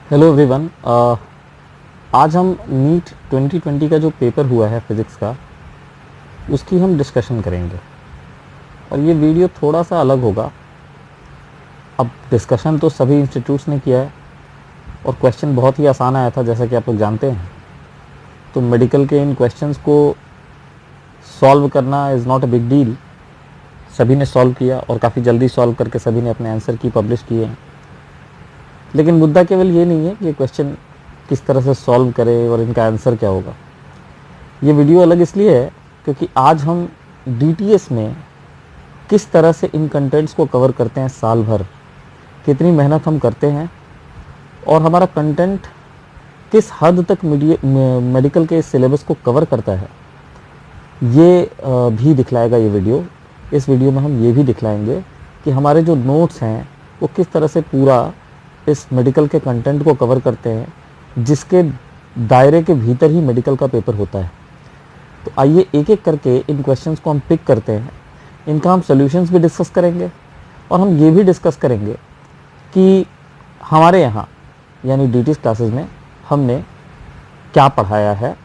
Hello everyone. आज हम NEET 2020 का जो पेपर हुआ है फिज़िक्स का, उसकी हम डिस्कशन करेंगे और ये वीडियो थोड़ा सा अलग होगा। अब डिस्कशन तो सभी इंस्टीट्यूट्स ने किया है और क्वेश्चन बहुत ही आसान आया था, जैसा कि आप लोग जानते हैं। तो मेडिकल के इन क्वेश्चंस को सॉल्व करना is not a big deal. सभी ने सॉल्व किया और काफ़ी जल्दी सॉल्व करके सभी ने अपने आंसर की पब्लिश किए हैं। लेकिन मुद्दा केवल ये नहीं है कि ये क्वेश्चन किस तरह से सॉल्व करें और इनका आंसर क्या होगा। ये वीडियो अलग इसलिए है क्योंकि आज हम डीटीएस में किस तरह से इन कंटेंट्स को कवर करते हैं, साल भर कितनी मेहनत हम करते हैं और हमारा कंटेंट किस हद तक मेडिकल के सिलेबस को कवर करता है, ये भी दिखलाएगा ये वीडियो। इस वीडियो में हम ये भी दिखलाएंगे कि हमारे जो नोट्स हैं वो किस तरह से पूरा इस मेडिकल के कंटेंट को कवर करते हैं, जिसके दायरे के भीतर ही मेडिकल का पेपर होता है। तो आइए एक एक करके इन क्वेश्चंस को हम पिक करते हैं, इनका हम सॉल्यूशंस भी डिस्कस करेंगे और हम ये भी डिस्कस करेंगे कि हमारे यहाँ यानी डीटीएस क्लासेस में हमने क्या पढ़ाया है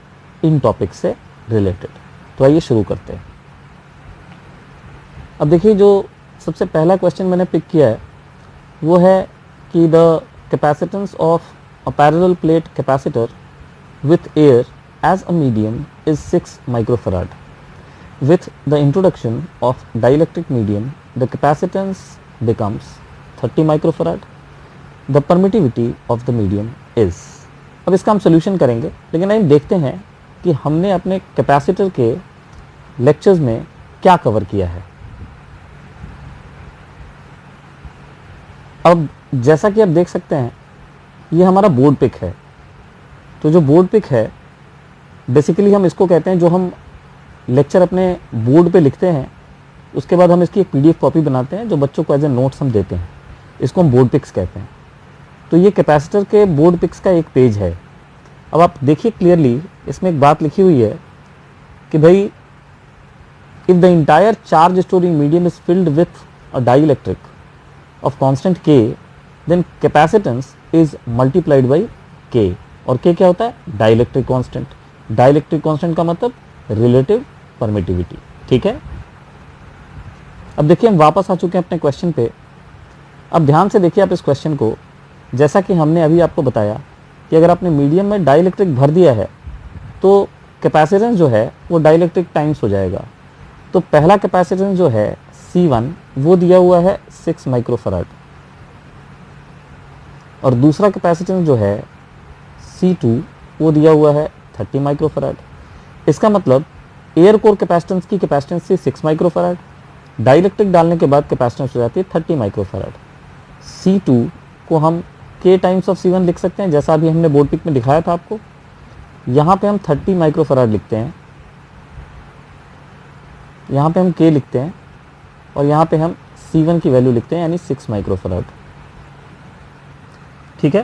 इन टॉपिक से रिलेटेड। तो आइए शुरू करते हैं। अब देखिए, जो सबसे पहला क्वेश्चन मैंने पिक किया है वो है कि the capacitance of a parallel plate capacitor with air as a medium is 6 microfarad. With the introduction of dielectric medium, the capacitance becomes 30 microfarad. The permittivity of the medium is. अब इसका हम solution करेंगे, लेकिन आइए देखते हैं कि हमने अपने कैपेसिटर के लेक्चर्स में क्या कवर किया है। अब जैसा कि आप देख सकते हैं, ये हमारा बोर्ड पिक है। तो जो बोर्ड पिक है, बेसिकली हम इसको कहते हैं, जो हम लेक्चर अपने बोर्ड पे लिखते हैं उसके बाद हम इसकी एक पीडीएफ कॉपी बनाते हैं जो बच्चों को एज ए नोट्स हम देते हैं, इसको हम बोर्ड पिक्स कहते हैं। तो ये कैपेसिटर के बोर्ड पिक्स का एक पेज है। अब आप देखिए क्लियरली, इसमें एक बात लिखी हुई है कि भाई, if the entire charge storing medium is filled with a dielectric of constant K, then capacitance is multiplied by K. और के क्या होता है? Dielectric constant. डाइलेक्ट्रिक कांस्टेंट का मतलब रिलेटिव परमिटिविटी। ठीक है। अब देखिए, हम वापस आ चुके हैं अपने क्वेश्चन पे। अब ध्यान से देखिए आप इस क्वेश्चन को। जैसा कि हमने अभी आपको बताया कि अगर आपने मीडियम में डाइलेक्ट्रिक भर दिया है तो कैपेसिटेंस जो है वो डाइलेक्ट्रिक टाइम्स हो जाएगा। तो पहला कैपेसिटेंस जो है C1 वो दिया हुआ है 6 माइक्रोफराड और दूसरा कैपेसिटेंस जो है C2 वो दिया हुआ है 30 माइक्रोफराड। इसका मतलब एयर कोर कैपेसिटेंस की कैपेसिटेंस थी 6 माइक्रोफराड, डाइलेक्ट्रिक डालने के बाद कैपेसिटेंस हो जाती है 30 माइक्रोफराड। C2 को हम K टाइम्स ऑफ C1 लिख सकते हैं, जैसा अभी हमने बोर्ड पिक में दिखाया था आपको। यहाँ पे हम 30 माइक्रोफराड लिखते हैं, यहाँ पे हम K लिखते हैं और यहाँ पे हम C1 की वैल्यू लिखते हैं, यानी 6 माइक्रोफराड। ठीक है।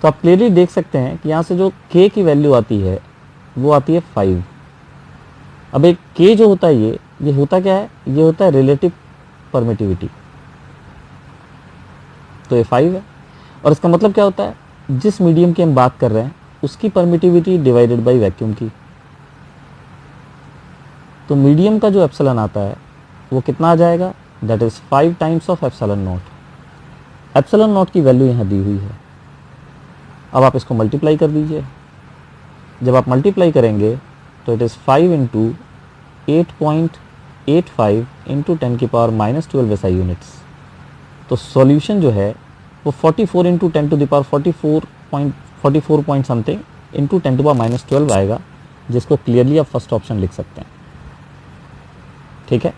तो आप क्लियरली देख सकते हैं कि यहाँ से जो K की वैल्यू आती है वो आती है 5। अब एक K जो होता है ये होता क्या है? ये होता है रिलेटिव परमिटिविटी। तो ये 5 है और इसका मतलब क्या होता है? जिस मीडियम की हम बात कर रहे हैं उसकी परमिटिविटी डिवाइडेड बाय वैक्यूम की। तो मीडियम का जो एप्सिलॉन आता है वो कितना आ जाएगा? That is 5 times of epsilon not. Epsilon not की वैल्यू यहाँ दी हुई है। अब आप इसको मल्टीप्लाई कर दीजिए। जब आप मल्टीप्लाई करेंगे तो इट इज़ 5 इंटू 8.85 इंटू 10 की पावर -12 SI यूनिट्स। तो सॉल्यूशन जो है वो 44 into 10 to the power 44 point something into 10 to power -12 आएगा, जिसको क्लियरली आप फर्स्ट ऑप्शन लिख सकते हैं। ठीक है।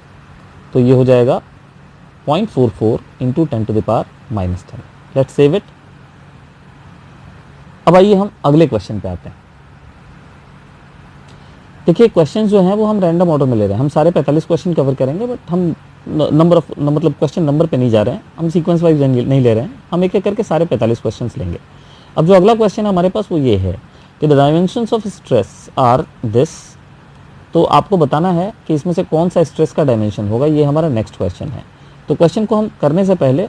तो ये हो जाएगा 0.44 into 10 to the power -10। Let's save it. अब आइए हम अगले क्वेश्चन पे आते हैं। देखिए, क्वेश्चन जो हैं वो हम रैंडम ऑर्डर में ले रहे हैं। हम सारे 45 क्वेश्चन कवर करेंगे, बट हम मतलब क्वेश्चन नंबर पे नहीं जा रहे हैं, हम सीक्वेंस वाइज नहीं ले रहे हैं। हम एक एक करके सारे 45 क्वेश्चन लेंगे। अब जो अगला क्वेश्चन हमारे पास वो ये है कि the dimensions of stress are this. तो आपको बताना है कि इसमें से कौन सा स्ट्रेस का डायमेंशन होगा। ये हमारा नेक्स्ट क्वेश्चन है। तो क्वेश्चन को हम करने से पहले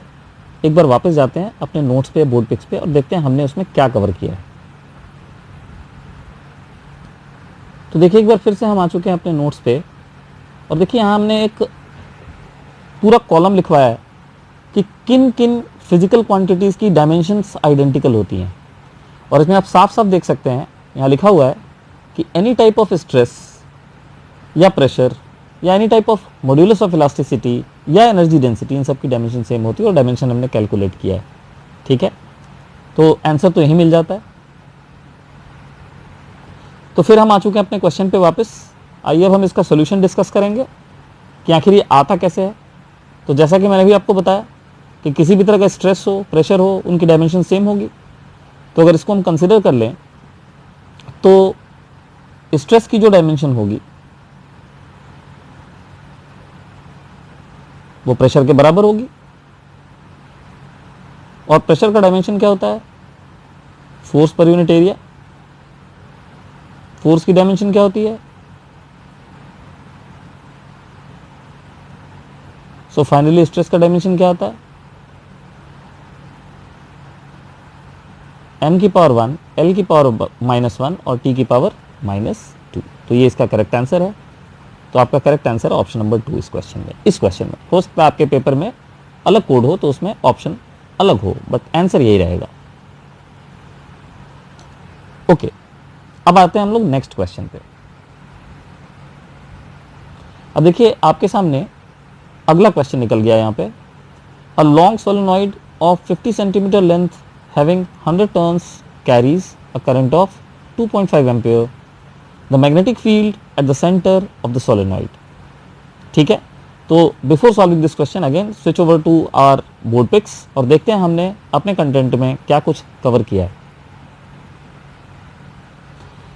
एक बार वापस जाते हैं अपने नोट्स पे, बोर्ड पिक्स पे, और देखते हैं हमने उसमें क्या कवर किया है। तो देखिए एक बार फिर से हम आ चुके हैं अपने नोट्स पे, और देखिए यहाँ हमने एक पूरा कॉलम लिखवाया है कि किन किन फिजिकल क्वांटिटीज़ की डायमेंशंस आइडेंटिकल होती हैं। और इसमें आप साफ साफ देख सकते हैं, यहाँ लिखा हुआ है कि एनी टाइप ऑफ स्ट्रेस या प्रेशर या any type of modulus of elasticity या एनर्जी डेंसिटी, इन सब की डायमेंशन सेम होती है और डायमेंशन हमने कैलकुलेट किया है। ठीक है, तो आंसर तो यही मिल जाता है। तो फिर हम आ चुके हैं अपने क्वेश्चन पे वापस। आइए अब हम इसका सोल्यूशन डिस्कस करेंगे कि आखिर ये आता कैसे है। तो जैसा कि मैंने भी आपको बताया कि किसी भी तरह का स्ट्रेस हो, प्रेशर हो, उनकी डायमेंशन सेम होगी। तो अगर इसको हम कंसिडर कर लें तो स्ट्रेस की जो डायमेंशन होगी वो प्रेशर के बराबर होगी। और प्रेशर का डायमेंशन क्या होता है? Force per unit area. Force की डायमेंशन क्या होती है? सो फाइनली स्ट्रेस का डायमेंशन क्या आता है? m की पावर 1, l की पावर -1 और t की पावर -2। तो ये इसका करेक्ट आंसर है। तो आपका करेक्ट आंसर है ऑप्शन नंबर 2 इस क्वेश्चन में। हो सकता है आपके पेपर में अलग कोड हो तो उसमें ऑप्शन अलग हो, बट आंसर यही रहेगा। ओके, अब आते हैं हम लोग नेक्स्ट क्वेश्चन पे। अब देखिए आपके सामने अगला क्वेश्चन निकल गया यहाँ पे। A long solenoid of 50 centimetre length having 100 turns carries a current of 2.5 ampere. The magnetic field at the centre of the solenoid. ठीक है, तो before solving this question again switch over to our board pics और देखते हैं हमने अपने content में क्या कुछ कवर किया है।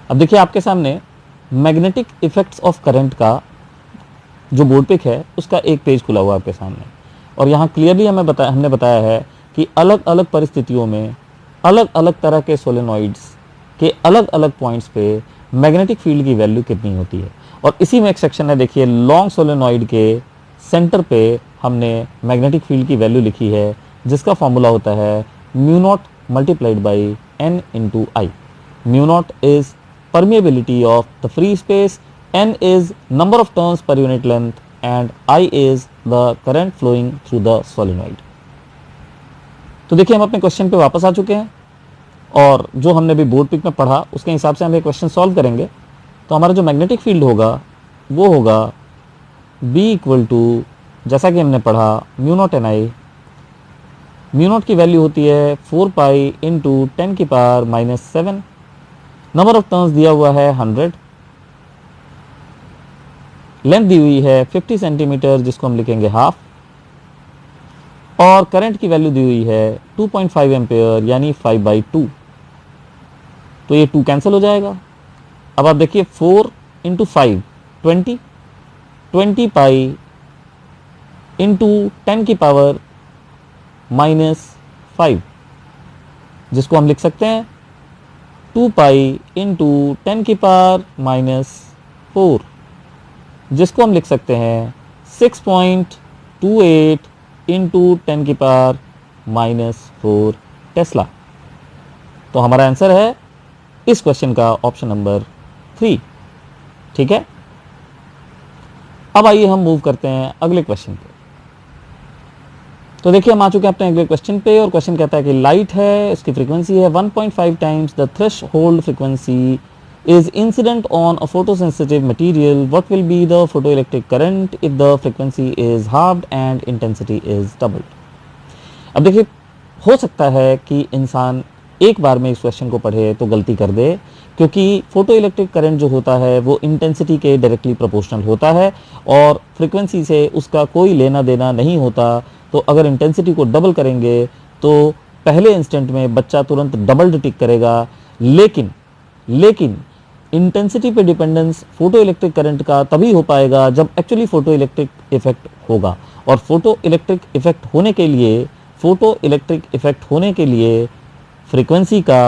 अब देखिए आपके सामने मैग्नेटिक इफेक्ट्स ऑफ करंट का जो बोर्ड पिक है उसका एक पेज खुला हुआ है आपके सामने, और यहाँ क्लियरली हमने बताया है कि अलग अलग परिस्थितियों में अलग अलग तरह के सोलेनॉइड्स के अलग अलग पॉइंट्स पे मैग्नेटिक फील्ड की वैल्यू कितनी होती है। और इसी में एक सेक्शन है, देखिए लॉन्ग सोलेनॉइड के सेंटर पे हमने मैग्नेटिक फील्ड की वैल्यू लिखी है जिसका फॉर्मूला होता है μ0 multiplied by n into I. μ0 is permeability of the free space, n is number of turns per unit length and I is the current flowing through the solenoid। तो देखिए हम अपने क्वेश्चन पे वापस आ चुके हैं और जो हमने भी बोर्ड पिक में पढ़ा उसके हिसाब से हम ये क्वेश्चन सॉल्व करेंगे। तो हमारा जो मैग्नेटिक फील्ड होगा वो होगा B इक्वल टू, जैसा कि हमने पढ़ा, μ0 n I। μ0 की वैल्यू होती है 4 पाई इंटू 10 की पावर -7। नंबर ऑफ टर्न्स दिया हुआ है 100, लेंथ दी हुई है 50 सेंटीमीटर जिसको हम लिखेंगे हाफ, और करंट की वैल्यू दी हुई है 2.5 एम्पियर यानी 5/2। तो ये 2 कैंसिल हो जाएगा। अब आप देखिए 4 इंटू 5 20 पाई इंटू 10 की पावर -5 जिसको हम लिख सकते हैं 2 पाई इंटू 10 की पावर -4 जिसको हम लिख सकते हैं 6.28 इंटू 10 की पावर -4 टेस्ला। तो हमारा आंसर है इस क्वेश्चन का ऑप्शन नंबर 3। ठीक है, अब आइए हम मूव करते हैं अगले क्वेश्चन पे। तो देखिए हम आ चुके हैं अपने अगले क्वेश्चन पे और क्वेश्चन कहता है कि लाइट है, इसकी फ्रीक्वेंसी है 1.5 times the threshold frequency is incident on a photosensitive material. What will be the photoelectric current if the frequency is halved and intensity is doubled? अब देखिए हो सकता है कि इंसान एक बार में इस क्वेश्चन को पढ़े तो गलती कर दे, क्योंकि फोटो इलेक्ट्रिक करंट जो होता है वो इंटेंसिटी के डायरेक्टली प्रोपोर्शनल होता है और फ्रीक्वेंसी से उसका कोई लेना देना नहीं होता। तो अगर इंटेंसिटी को डबल करेंगे तो पहले इंस्टेंट में बच्चा तुरंत डबल डिटेक्ट करेगा, लेकिन इंटेंसिटी पे डिपेंडेंस फोटो इलेक्ट्रिक करंट का तभी हो पाएगा जब एक्चुअली फोटो इलेक्ट्रिक इफेक्ट होगा। और फोटो इलेक्ट्रिक इफेक्ट होने के लिए फ्रीक्वेंसी का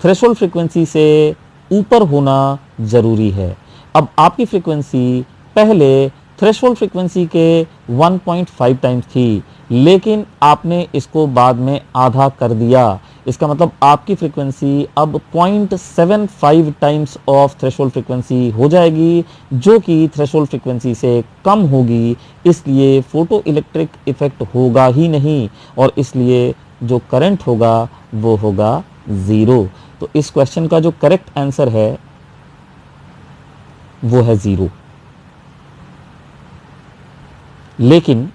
थ्रेशोल्ड फ्रीक्वेंसी से ऊपर होना ज़रूरी है। अब आपकी फ्रीक्वेंसी पहले थ्रेशोल्ड फ्रीक्वेंसी के 1.5 टाइम्स थी, लेकिन आपने इसको बाद में आधा कर दिया। इसका मतलब आपकी फ्रीक्वेंसी अब 0.75 टाइम्स ऑफ थ्रेशोल्ड फ्रीक्वेंसी हो जाएगी, जो कि थ्रेशोल्ड फ्रीक्वेंसी से कम होगी। इसलिए फोटो इलेक्ट्रिक इफेक्ट होगा ही नहीं, और इसलिए जो करंट होगा वो होगा 0। तो इस क्वेश्चन का जो करेक्ट आंसर है वो है 0। लेकिन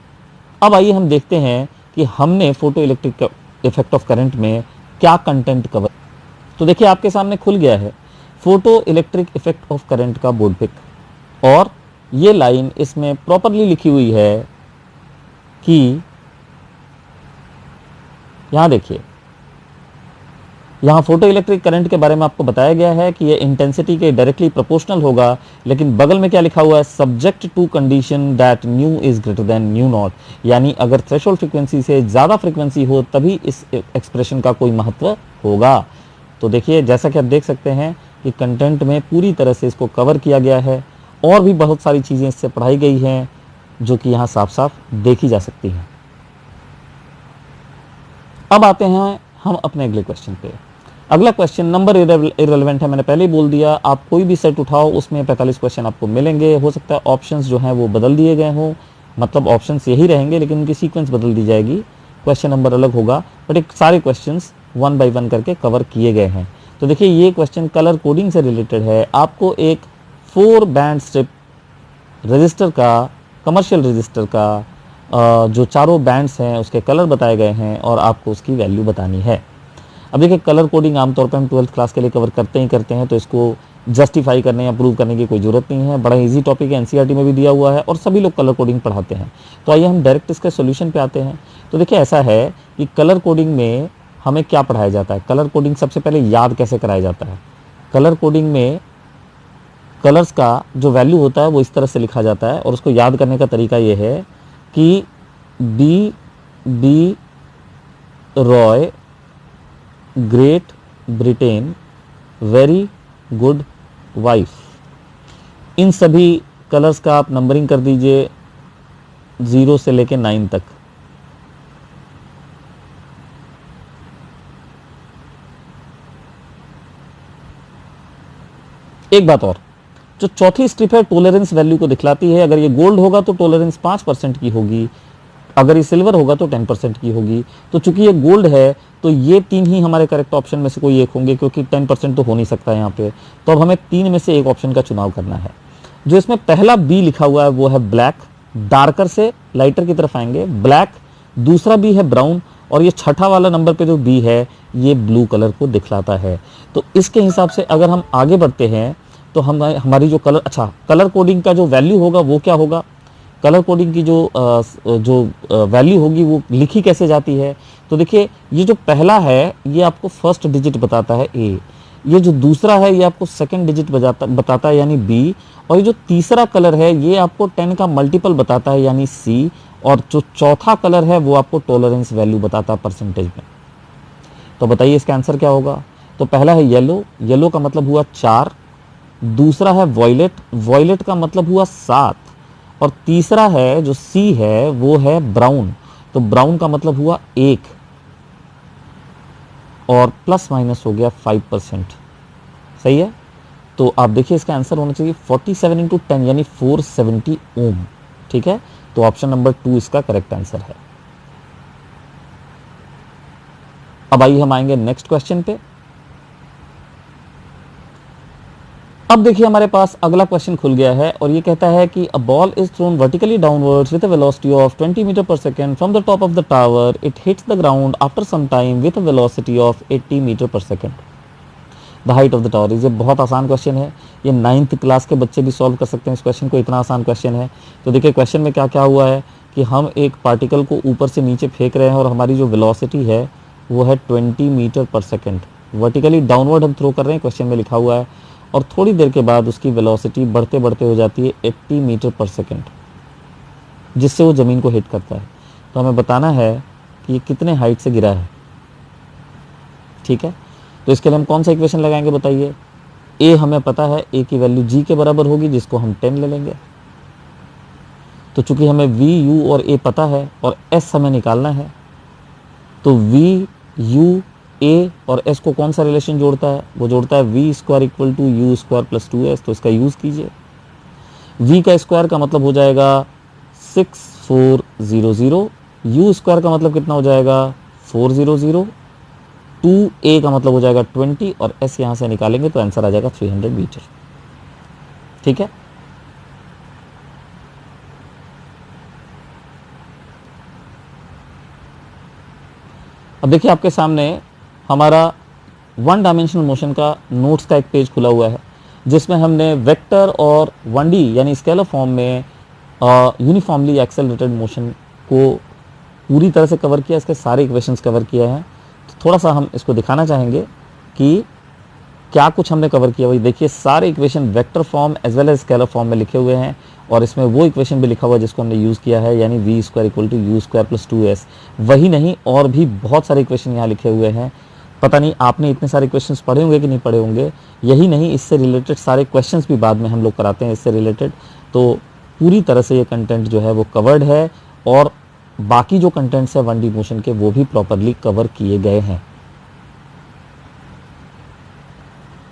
अब आइए हम देखते हैं कि हमने photo electric effect of current में क्या कंटेंट कवर। तो देखिए आपके सामने खुल गया है photo electric effect of current का बोर्ड पिक, और ये लाइन इसमें प्रॉपरली लिखी हुई है कि यहां देखिए, यहाँ फोटो इलेक्ट्रिक करंट के बारे में आपको बताया गया है कि ये इंटेंसिटी के डायरेक्टली प्रोपोर्शनल होगा, लेकिन बगल में क्या लिखा हुआ है, subject to condition that nu is greater than nu not. यानी अगर थ्रेशोल्ड फ्रीक्वेंसी से ज़्यादा फ्रीक्वेंसी हो तभी इस एक्सप्रेशन का कोई महत्व होगा। तो देखिए जैसा कि आप देख सकते हैं कि कंटेंट में पूरी तरह से इसको कवर किया गया है, और भी बहुत सारी चीज़ें इससे पढ़ाई गई हैं जो कि यहाँ साफ साफ देखी जा सकती हैं। अब आते हैं हम अपने अगले क्वेश्चन पे। अगला क्वेश्चन नंबर इररिलेवेंट है, मैंने पहले ही बोल दिया। आप कोई भी सेट उठाओ उसमें 45 क्वेश्चन आपको मिलेंगे। हो सकता है ऑप्शंस जो हैं वो बदल दिए गए हों, मतलब ऑप्शंस यही रहेंगे लेकिन उनकी सीक्वेंस बदल दी जाएगी, क्वेश्चन नंबर अलग होगा, बट एक सारे क्वेश्चंस 1 बाय 1 करके कवर किए गए हैं। तो देखिए ये क्वेश्चन कलर कोडिंग से रिलेटेड है। आपको एक 4 बैंड स्ट्रिप रजिस्टर का, कमर्शियल रजिस्टर का जो चारों बैंड्स हैं उसके कलर बताए गए हैं और आपको उसकी वैल्यू बतानी है। अब देखिए कलर कोडिंग आमतौर पर हम 12th क्लास के लिए कवर करते ही करते हैं, तो इसको जस्टिफाई करने या प्रूव करने की कोई ज़रूरत नहीं है। बड़ा इजी टॉपिक है, एनसीईआरटी में भी दिया हुआ है और सभी लोग कलर कोडिंग पढ़ाते हैं। तो आइए हम डायरेक्ट इसके सोल्यूशन पे आते हैं। तो देखिए ऐसा है कि कलर कोडिंग में हमें क्या पढ़ाया जाता है। कलर कोडिंग सबसे पहले याद कैसे कराया जाता है। कलर कोडिंग में कलर्स का जो वैल्यू होता है वो इस तरह से लिखा जाता है, और उसको याद करने का तरीका ये है कि B Roy, Great Britain, very good wife, इन सभी कलर्स का आप नंबरिंग कर दीजिए 0 से लेके 9 तक। एक बात और, जो चौथी स्ट्रिप है टॉलरेंस वैल्यू को दिखलाती है। अगर ये गोल्ड होगा तो टॉलरेंस 5% की होगी, अगर ये सिल्वर होगा तो 10% की होगी। तो चूंकि ये गोल्ड है तो ये 3 ही हमारे करेक्ट ऑप्शन में से कोई एक होंगे, क्योंकि 10% तो हो नहीं सकता यहाँ पे। तो अब हमें 3 में से एक ऑप्शन का चुनाव करना है। जो इसमें पहला बी लिखा हुआ है वो है ब्लैक, डार्कर से लाइटर की तरफ आएंगे ब्लैक। दूसरा बी है ब्राउन, और ये छठा वाला नंबर पे जो बी है ये ब्लू कलर को दिखलाता है। तो इसके हिसाब से अगर हम आगे बढ़ते हैं तो हमारी जो कलर कोडिंग का जो वैल्यू होगा वो क्या होगा। कलर कोडिंग की जो वैल्यू होगी वो लिखी कैसे जाती है। तो देखिए ये जो पहला है ये आपको फर्स्ट डिजिट बताता है ए, ये जो दूसरा है ये आपको सेकंड डिजिट बताता है यानी बी, और ये जो तीसरा कलर है ये आपको 10 का मल्टीपल बताता है यानी सी, और जो चौथा कलर है वो आपको टॉलरेंस वैल्यू बताता है परसेंटेज में। तो बताइए इसका आंसर क्या होगा। तो पहला है येलो, येलो का मतलब हुआ 4, दूसरा है वॉयलेट, वॉयलेट का मतलब हुआ 7, और तीसरा है जो सी है वो है ब्राउन, तो ब्राउन का मतलब हुआ 1, और प्लस माइनस हो गया 5%। सही है। तो आप देखिए इसका आंसर होना चाहिए 47 × 10 यानी 470 ओम। ठीक है, तो ऑप्शन नंबर 2 इसका करेक्ट आंसर है। अब आइए हम आएंगे नेक्स्ट क्वेश्चन पे। अब देखिए हमारे पास अगला क्वेश्चन खुल गया है, और ये कहता है कि a ball is thrown vertically downwards with a velocity of 20 metre per second from the top of the tower. It hits the ground after some time with a velocity of 80 metre per second. The height of the tower. ये बहुत आसान question है, ये 9th class के बच्चे भी solve कर सकते हैं इस क्वेश्चन को, इतना आसान क्वेश्चन है। तो देखिए क्वेश्चन में क्या क्या हुआ है कि हम एक पार्टिकल को ऊपर से नीचे फेंक रहे हैं, और हमारी जो वेलोसिटी है वो है 20 metre per second. Vertically downward हम थ्रो कर रहे हैं, क्वेश्चन में लिखा हुआ है, और थोड़ी देर के बाद उसकी वेलोसिटी बढ़ते बढ़ते हो जाती है 80 मीटर पर सेकंड, जिससे वो ज़मीन को हिट करता है। तो हमें बताना है कि ये कितने हाइट से गिरा है। ठीक है, तो इसके लिए हम कौन सा इक्वेशन लगाएंगे बताइए। ए हमें पता है, ए की वैल्यू जी के बराबर होगी, जिसको हम 10 ले लेंगे। तो चूंकि हमें V, U और A पता है और S हमें निकालना है, तो V, U, A और S को कौन सा रिलेशन जोड़ता है? वो जोड़ता है V square equal to U square plus 2S। तो इसका यूज़ कीजिए। V का स्क्वायर का मतलब हो जाएगा 6400, U स्क्वायर का मतलब कितना हो जाएगा 400, 2A का मतलब हो जाएगा 20 और S यहाँ से निकालेंगे तो आंसर आ जाएगा 300 मीटर। ठीक है। अब देखिए आपके सामने हमारा 1 डायमेंशनल मोशन का नोट्स का एक पेज खुला हुआ है, जिसमें हमने वेक्टर और 1D यानी स्केलर फॉर्म में यूनिफॉर्मली एक्सेलरेटेड मोशन को पूरी तरह से कवर किया, इसके सारे इक्वेशंस कवर किया है। तो थोड़ा सा हम इसको दिखाना चाहेंगे कि क्या कुछ हमने कवर किया। वही देखिए, सारे equation vector form as well as scalar form में लिखे हुए हैं और इसमें वो इक्वेशन भी लिखा हुआ है जिसको हमने यूज़ किया है, यानी V square equal to U square plus 2S। वही नहीं, और भी बहुत सारे इक्वेशन यहाँ लिखे हुए हैं। पता नहीं आपने इतने सारे क्वेश्चंस पढ़े होंगे कि नहीं पढ़े होंगे। यही नहीं, इससे रिलेटेड सारे क्वेश्चंस भी बाद में हम लोग कराते हैं इससे रिलेटेड। तो पूरी तरह से ये कंटेंट जो है वो कवर्ड है और बाकी जो कंटेंट्स है 1D मोशन के वो भी प्रॉपरली कवर किए गए हैं।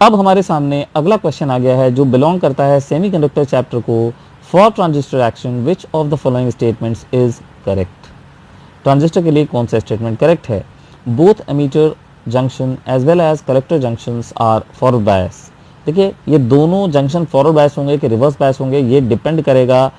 अब हमारे सामने अगला क्वेश्चन आ गया है जो बिलोंग करता है सेमीकंडक्टर चैप्टर को। For transistor action which of the following statements is correct? Transistor के लिए कौन सा स्टेटमेंट करेक्ट है? Both emitter junction as well as collector junctions are forward bias. देखिए, ये दोनों जंक्शन फॉरवर्ड बायस होंगे कि रिवर्स बायस होंगे, ये डिपेंड करेगा।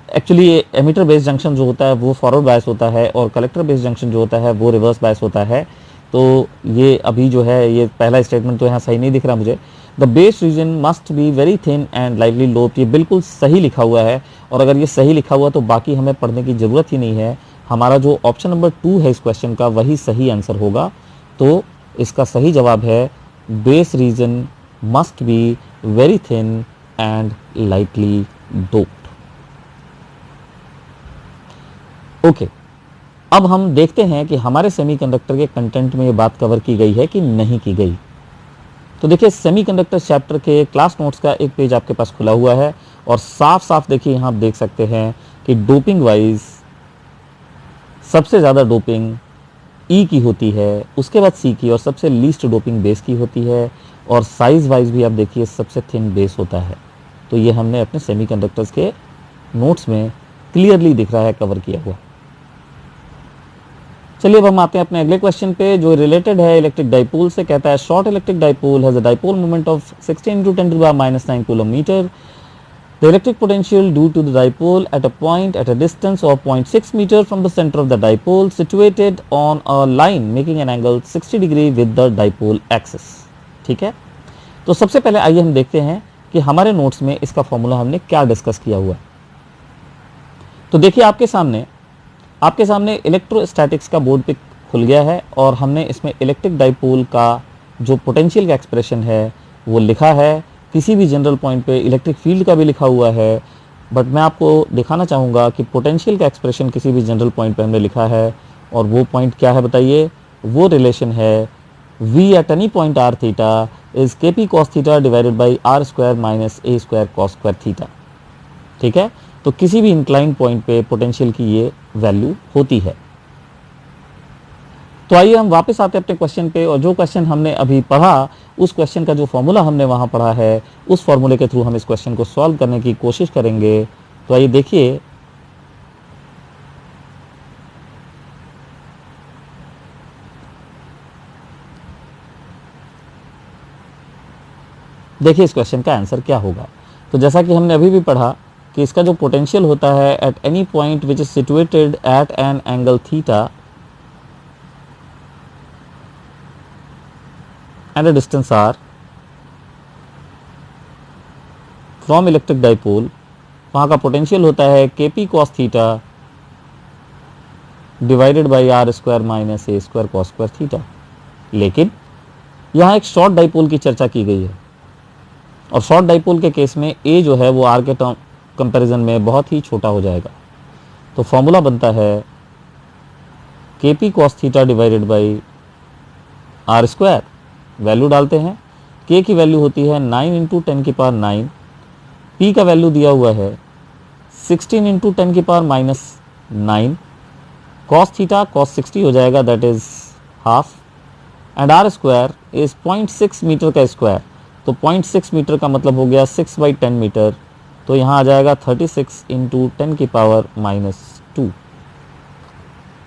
एक्चुअली एमीटर बेस्ड जंक्शन जो होता है वो फॉरवर्ड बायस होता है और कलेक्टर बेस्ड जंक्शन जो होता है वो रिवर्स बायस होता है। तो ये अभी जो है ये पहला स्टेटमेंट तो यहाँ सही नहीं दिख रहा मुझे। The base reason must be very thin and lively लोप, ये बिल्कुल सही लिखा हुआ है और अगर ये सही लिखा हुआ तो बाकी हमें पढ़ने की ज़रूरत ही नहीं है। हमारा जो ऑप्शन नंबर 2 है इस क्वेश्चन का वही सही आंसर होगा। तो इसका सही जवाब है base reason must be very thin and lightly doped. Okay, अब हम देखते हैं कि हमारे सेमीकंडक्टर के कंटेंट में ये बात कवर की गई है कि नहीं की गई। तो देखिए, सेमीकंडक्टर चैप्टर के क्लास नोट्स का एक पेज आपके पास खुला हुआ है और साफ साफ देखिए यहाँ आप देख सकते हैं कि डोपिंग वाइज सबसे ज़्यादा डोपिंग ई की होती है, उसके बाद सी की, और सबसे लीस्ट डोपिंग बेस की होती है। और साइज वाइज भी आप देखिए सबसे थिन बेस होता है। तो ये हमने अपने सेमीकंडक्टर्स के नोट्स में क्लियरली दिख रहा है कवर किया हुआ। चलिए अब हम आते हैं अपने अगले क्वेश्चन पे जो रिलेटेड है इलेक्ट्रिक डाइपोल से। कहता है short electric dipole has a dipole moment of 16 × 10⁻⁹ कूलम/मीटर। The electric potential due to the dipole at a point at a distance of 0.6 meter from the center of the dipole situated on a line making an angle 60 degree with the dipole axis। ठीक है, तो सबसे पहले आइए हम देखते हैं कि हमारे नोट्स में इसका फॉर्मूला हमने क्या डिस्कस किया हुआ है। तो देखिए आपके सामने इलेक्ट्रोस्टैटिक्स का बोर्ड पे खुल गया है और हमने इसमें इलेक्ट्रिक डाइपोल का जो पोटेंशियल का एक्सप्रेशन है वो लिखा है। किसी भी जनरल पॉइंट पे इलेक्ट्रिक फील्ड का भी लिखा हुआ है, बट मैं आपको दिखाना चाहूँगा कि पोटेंशियल का एक्सप्रेशन किसी भी जनरल पॉइंट पे हमने लिखा है और वो पॉइंट क्या है बताइए? वो रिलेशन है V at any point r theta is KP cos theta divided by r square minus a square cos square theta. ठीक है, तो किसी भी इंक्लाइन पॉइंट पे पोटेंशियल की ये वैल्यू होती है। तो आइए हम वापस आते हैं अपने क्वेश्चन पे और जो क्वेश्चन हमने अभी पढ़ा उस क्वेश्चन का जो फॉर्मूला हमने वहाँ पढ़ा है उस फॉर्मूले के थ्रू हम इस क्वेश्चन को सॉल्व करने की कोशिश करेंगे। तो आइए देखिए, इस क्वेश्चन का आंसर क्या होगा। तो जैसा कि हमने अभी भी पढ़ा कि इसका जो पोटेंशियल होता है at any point which is situated at an angle theta and a distance r from electric dipole, वहाँ का पोटेंशियल होता है KP cos theta divided by r square minus a square cos square theta. लेकिन यहाँ एक short dipole की चर्चा की गई है और शॉर्ट डाइपोल के केस में a जो है वो r के कंपैरिजन में बहुत ही छोटा हो जाएगा। तो फॉर्मूला बनता है KP cos theta divided by r square. Value डालते हैं, k की वैल्यू होती है 9 × 10⁹, p का वैल्यू दिया हुआ है 16 इंटू 10 की power minus 9, cos theta cos 60 हो जाएगा, that is half, and R square is 0.6 metre का स्क्वायर, तो 0.6 मीटर का मतलब हो गया 6/10 मीटर, तो यहाँ आ जाएगा 36 इंटू 10 की पावर माइनस 2।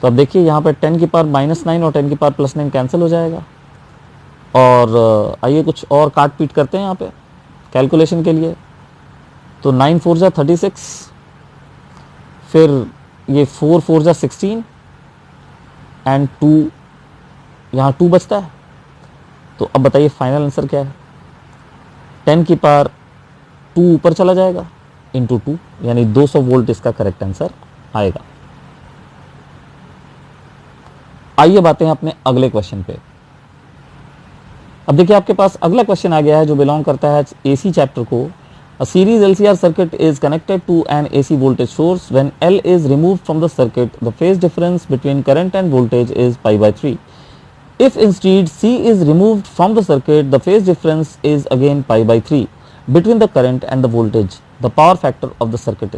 तो अब देखिए यहाँ पर 10 की पावर माइनस 9 और 10 की पावर प्लस 9 कैंसिल हो जाएगा। और आइए कुछ और काट पीट करते हैं यहाँ पे कैलकुलेशन के लिए। तो 9 4 जा 36, फिर ये 4 4 जा 16 एंड 2, यहाँ 2 बचता है। तो अब बताइए फाइनल आंसर क्या है। 10 की पावर 2 ऊपर चला जाएगा इंटू 2, यानी 200 वोल्ट इसका करेक्ट आंसर आएगा। आइए बातें हैं अपने अगले क्वेश्चन पे। अब देखिए आपके पास अगला क्वेश्चन आ गया है जो बिलोंग करता है एसी चैप्टर को। A series LCR circuit is connected to an AC voltage source. When L is removed from the circuit, the phase difference between current and voltage is pi/3. If instead C is removed from the circuit, the phase difference is again pi/3 between the current and the voltage. The power factor of the circuit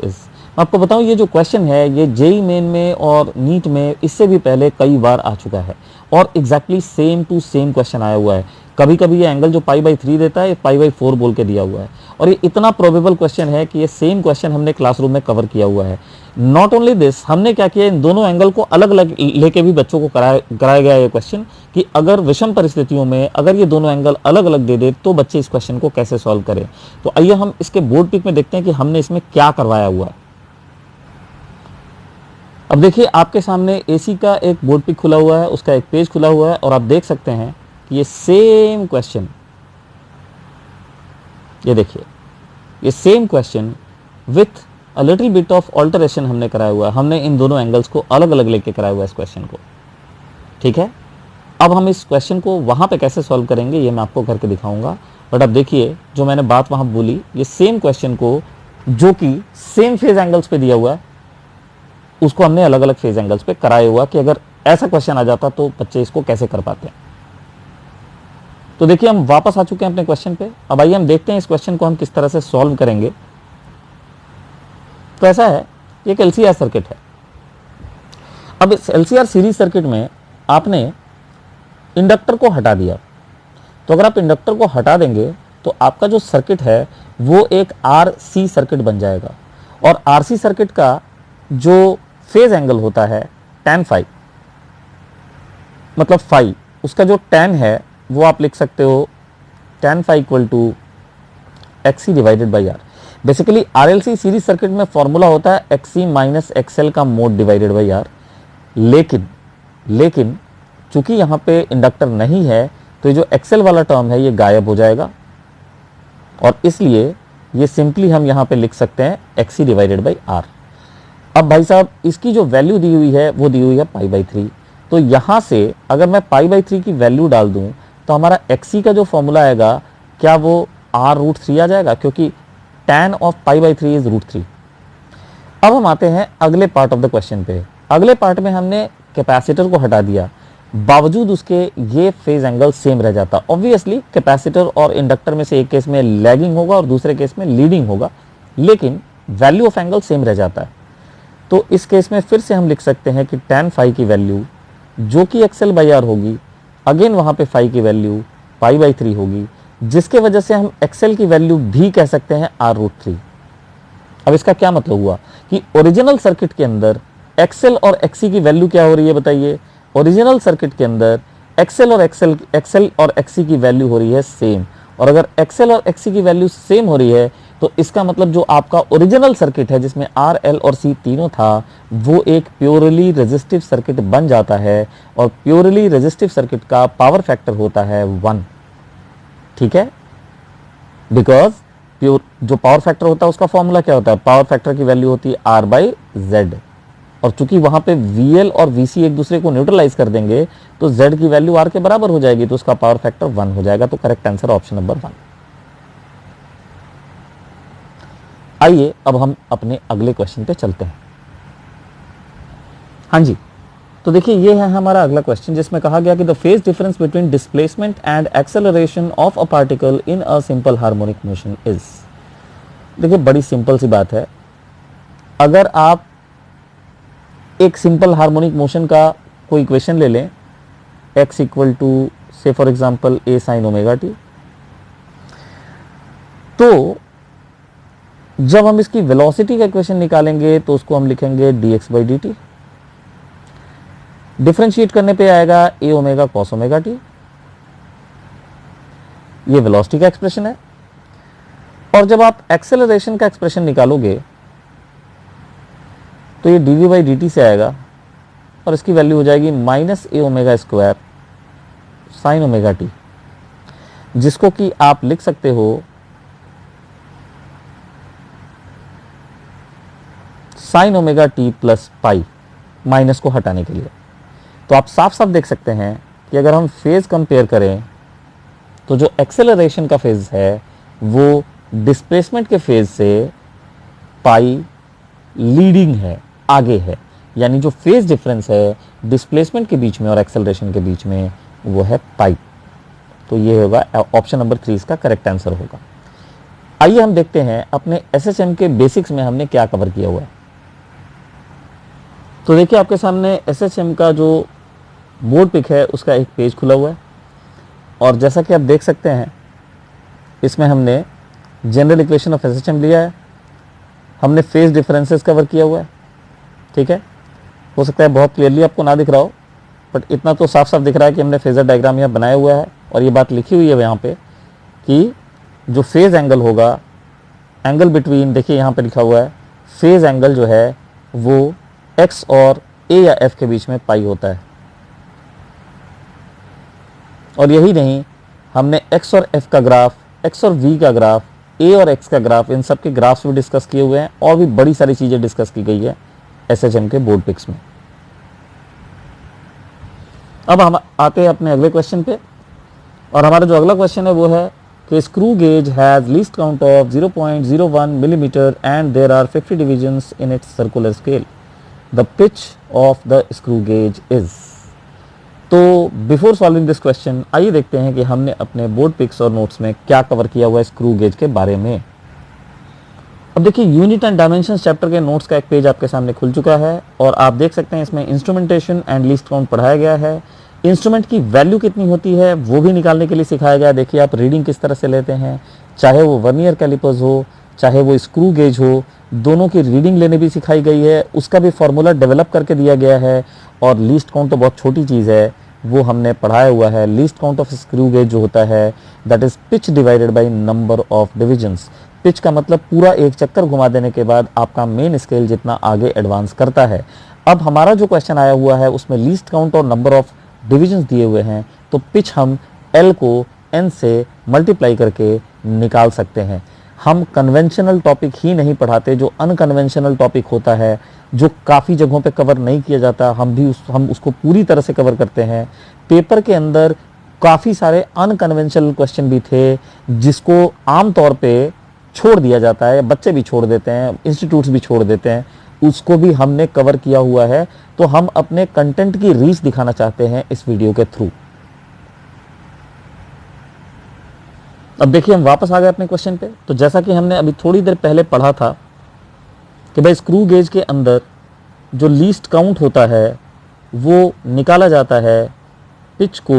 is. मैं आपको बताऊं ये जो question है ये JEE main में और NEET में इससे भी पहले कई बार आ चुका है और exactly same to same question आया हुआ है। कभी कभी ये एंगल जो pi/3 देता है pi/4 बोल के दिया हुआ है, और ये इतना प्रोबेबल क्वेश्चन है कि ये सेम क्वेश्चन हमने क्लासरूम में कवर किया हुआ है। नॉट ओनली दिस, हमने क्या किया, इन दोनों एंगल को अलग अलग लेके भी बच्चों को कराया गया ये क्वेश्चन कि अगर विषम परिस्थितियों में अगर ये दोनों एंगल अलग अलग दे दे तो बच्चे इस क्वेश्चन को कैसे सॉल्व करें। तो आइए हम इसके बोर्ड पिक में देखते हैं कि हमने इसमें क्या करवाया हुआ है। अब देखिए आपके सामने एसी का एक बोर्ड पिक खुला हुआ है, उसका एक पेज खुला हुआ है, और आप देख सकते हैं कि ये सेम क्वेश्चन, ये देखिए ये same question with a little bit of alteration हमने कराया हुआ है। हमने इन दोनों एंगल्स को अलग अलग लेके कराया हुआ है इस क्वेश्चन को, ठीक है। अब हम इस क्वेश्चन को वहां पे कैसे सॉल्व करेंगे ये मैं आपको करके दिखाऊंगा। बट अब देखिए जो मैंने बात वहां बोली, ये सेम क्वेश्चन को जो कि सेम फेज एंगल्स पे दिया हुआ है उसको हमने अलग अलग फेज एंगल्स पे कराया हुआ कि अगर ऐसा क्वेश्चन आ जाता तो बच्चे इसको कैसे कर पाते हैं। तो देखिए हम वापस आ चुके हैं अपने क्वेश्चन पे। अब आइए हम देखते हैं इस क्वेश्चन को हम किस तरह से सॉल्व करेंगे। तो ऐसा है, एक एलसीआर सर्किट है। अब इस एलसीआर सीरीज सर्किट में आपने इंडक्टर को हटा दिया, तो अगर आप इंडक्टर को हटा देंगे तो आपका जो सर्किट है वो एक आरसी सर्किट बन जाएगा, और आरसी सर्किट का जो फेज एंगल होता है tan phi, मतलब phi, उसका जो tan है वो आप लिख सकते हो tan phi equal to XC divided by R। Basically RLC series circuit में फॉर्मूला होता है XC माइनस XL का मोड डिवाइडेड बाई R, लेकिन चूंकि यहाँ पे इंडक्टर नहीं है तो ये जो XL वाला टर्म है ये गायब हो जाएगा, और इसलिए ये सिंपली हम यहाँ पे लिख सकते हैं XC डिवाइडेड बाई R। अब भाई साहब इसकी जो वैल्यू दी हुई है वो दी हुई है pi/3, तो यहाँ से अगर मैं pi/3 की वैल्यू डाल दूं तो हमारा XC का जो फॉर्मूला आएगा क्या वो R√3 आ जाएगा, क्योंकि tan ऑफ pi/3 इज √3। अब हम आते हैं अगले पार्ट ऑफ द क्वेश्चन पे। अगले पार्ट में हमने कैपेसिटर को हटा दिया, बावजूद उसके ये फेज एंगल सेम रह जाता। ऑब्वियसली कैपेसिटर और इंडक्टर में से एक केस में लैगिंग होगा और दूसरे केस में लीडिंग होगा, लेकिन वैल्यू ऑफ एंगल सेम रह जाता है। तो इस केस में फिर से हम लिख सकते हैं कि tan phi की वैल्यू जो कि XL/R होगी, अगेन वहां पे phi की वैल्यू pi/3 होगी, जिसके वजह से हम XL की वैल्यू भी कह सकते हैं R√3। अब इसका क्या मतलब हुआ कि ओरिजिनल सर्किट के अंदर XL और XC की वैल्यू क्या हो रही है बताइए। ओरिजिनल सर्किट के अंदर XL और XC की वैल्यू हो रही है सेम, और अगर XL और XC की वैल्यू सेम हो रही है तो इसका मतलब जो आपका ओरिजिनल सर्किट है जिसमें R, L और C तीनों था वो एक प्योरली रेजिस्टिव सर्किट बन जाता है, और प्योरली रेजिस्टिव सर्किट का पावर फैक्टर होता है 1, ठीक है। बिकॉज प्योर जो पावर फैक्टर होता है उसका फॉर्मूला क्या होता है, पावर फैक्टर की वैल्यू होती है R/Z, और चूंकि वहां पे VL और VC एक दूसरे को न्यूट्रलाइज कर देंगे तो Z की वैल्यू R के बराबर हो जाएगी, तो उसका पावर फैक्टर 1 हो जाएगा। तो करेक्ट आंसर ऑप्शन नंबर 1। आइए अब हम अपने अगले क्वेश्चन पे चलते हैं। हाँ जी, तो देखिए ये है हमारा अगला क्वेश्चन जिसमें कहा गया कि the phase difference between displacement and acceleration of a particle in a simple harmonic motion is. देखिए बड़ी सिंपल सी बात है, अगर आप एक सिंपल हार्मोनिक मोशन का कोई इक्वेशन ले लें, x इक्वल टू से for example a sign omega T, तो जब हम इसकी वेलोसिटी का इक्वेशन निकालेंगे तो उसको हम लिखेंगे dx by D T. Differentiate करने पे आएगा a omega cos omega T, ये वेलोसिटी का एक्सप्रेशन है। और जब आप एक्सेलरेशन का एक्सप्रेशन निकालोगे तो ये dv बाई डी टी से आएगा और इसकी वैल्यू हो जाएगी minus A omega square sine omega T, जिसको कि आप लिख सकते हो sine omega T plus pi, minus को हटाने के लिए। तो आप साफ साफ देख सकते हैं कि अगर हम फेज कंपेयर करें तो जो एक्सेलरेशन का फेज है वो डिस्प्लेसमेंट के फेज से पाई लीडिंग है, आगे है। यानी जो फेज डिफरेंस है डिस्प्लेसमेंट के बीच में और एक्सेलरेशन के बीच में वो है पाई। तो ये होगा ऑप्शन नंबर 3 इसका करेक्ट आंसर होगा। आइए हम देखते हैं अपने एसएचएम के बेसिक्स में हमने क्या कवर किया हुआ है। तो देखिए आपके सामने एसएचएम का जो बोर्ड पिक है उसका एक पेज खुला हुआ है और जैसा कि आप देख सकते हैं इसमें हमने जनरल इक्वेशन ऑफ एसएचएम लिया है, हमने फेज डिफरेंसेस कवर किया हुआ है। ठीक है, हो सकता है बहुत क्लियरली आपको ना दिख रहा हो, बट इतना तो साफ साफ दिख रहा है कि हमने फेजर डायग्राम यहाँ बनाया हुआ है और ये बात लिखी हुई है यहाँ पे कि जो फेज एंगल होगा, एंगल बिटवीन, देखिए यहाँ पे लिखा हुआ है फेज एंगल जो है वो x और a या f के बीच में पाई होता है। और यही नहीं, हमने x और f का ग्राफ, x और v का ग्राफ, a और x का ग्राफ, इन सब के ग्राफ्स भी डिस्कस किए हुए हैं और भी बड़ी सारी चीजें डिस्कस की गई है एसएचएम के बोर्ड पिक्स में। अब हम आते हैं अपने अगले क्वेश्चन पे और हमारा जो अगला क्वेश्चन है वो है कि screw gauge has least count of 0.01 millimetre and there are 50 divisions in its circular scale, the pitch of the screw gauge is. तो बिफोर सॉल्विंग दिस क्वेश्चन आइए देखते हैं कि हमने अपने बोर्ड पिक्स और नोट्स में क्या कवर किया हुआ है स्क्रू गेज के बारे में। अब देखिए यूनिट एंड डायमेंशन चैप्टर के नोट्स का एक पेज आपके सामने खुल चुका है और आप देख सकते हैं इसमें इंस्ट्रूमेंटेशन एंड लीस्ट काउंट पढ़ाया गया है। इंस्ट्रूमेंट की वैल्यू कितनी होती है वो भी निकालने के लिए सिखाया गया है। देखिए आप रीडिंग किस तरह से लेते हैं, चाहे वो वर्नियर कैलिपर्स हो चाहे वो स्क्रू गेज हो, दोनों की रीडिंग लेने भी सिखाई गई है, उसका भी फॉर्मूला डेवलप करके दिया गया है। और लीस्ट काउंट तो बहुत छोटी चीज़ है, वो हमने पढ़ाया हुआ है। Least count of screw gauge जो होता है that is pitch divided by number of divisions. Pitch का मतलब पूरा एक चक्कर घुमा देने के बाद आपका मेन स्केल जितना आगे एडवांस करता है। अब हमारा जो क्वेश्चन आया हुआ है उसमें लीस्ट काउंट और नंबर ऑफ डिविजन्स दिए हुए हैं, तो पिच हम L को N से मल्टीप्लाई करके निकाल सकते हैं। हम कन्वेंशनल टॉपिक ही नहीं पढ़ाते, जो अनकन्वेंशनल टॉपिक होता है जो काफ़ी जगहों पे कवर नहीं किया जाता, हम उसको पूरी तरह से कवर करते हैं। पेपर के अंदर काफ़ी सारे अनकन्वेंशनल क्वेश्चन भी थे जिसको आमतौर पे छोड़ दिया जाता है, बच्चे भी छोड़ देते हैं, इंस्टीट्यूट्स भी छोड़ देते हैं, उसको भी हमने कवर किया हुआ है। तो हम अपने कंटेंट की रीच दिखाना चाहते हैं इस वीडियो के थ्रू। अब देखिए हम वापस आ गए अपने क्वेश्चन पे। तो जैसा कि हमने अभी थोड़ी देर पहले पढ़ा था कि भाई स्क्रू गेज के अंदर जो लीस्ट काउंट होता है वो निकाला जाता है पिच को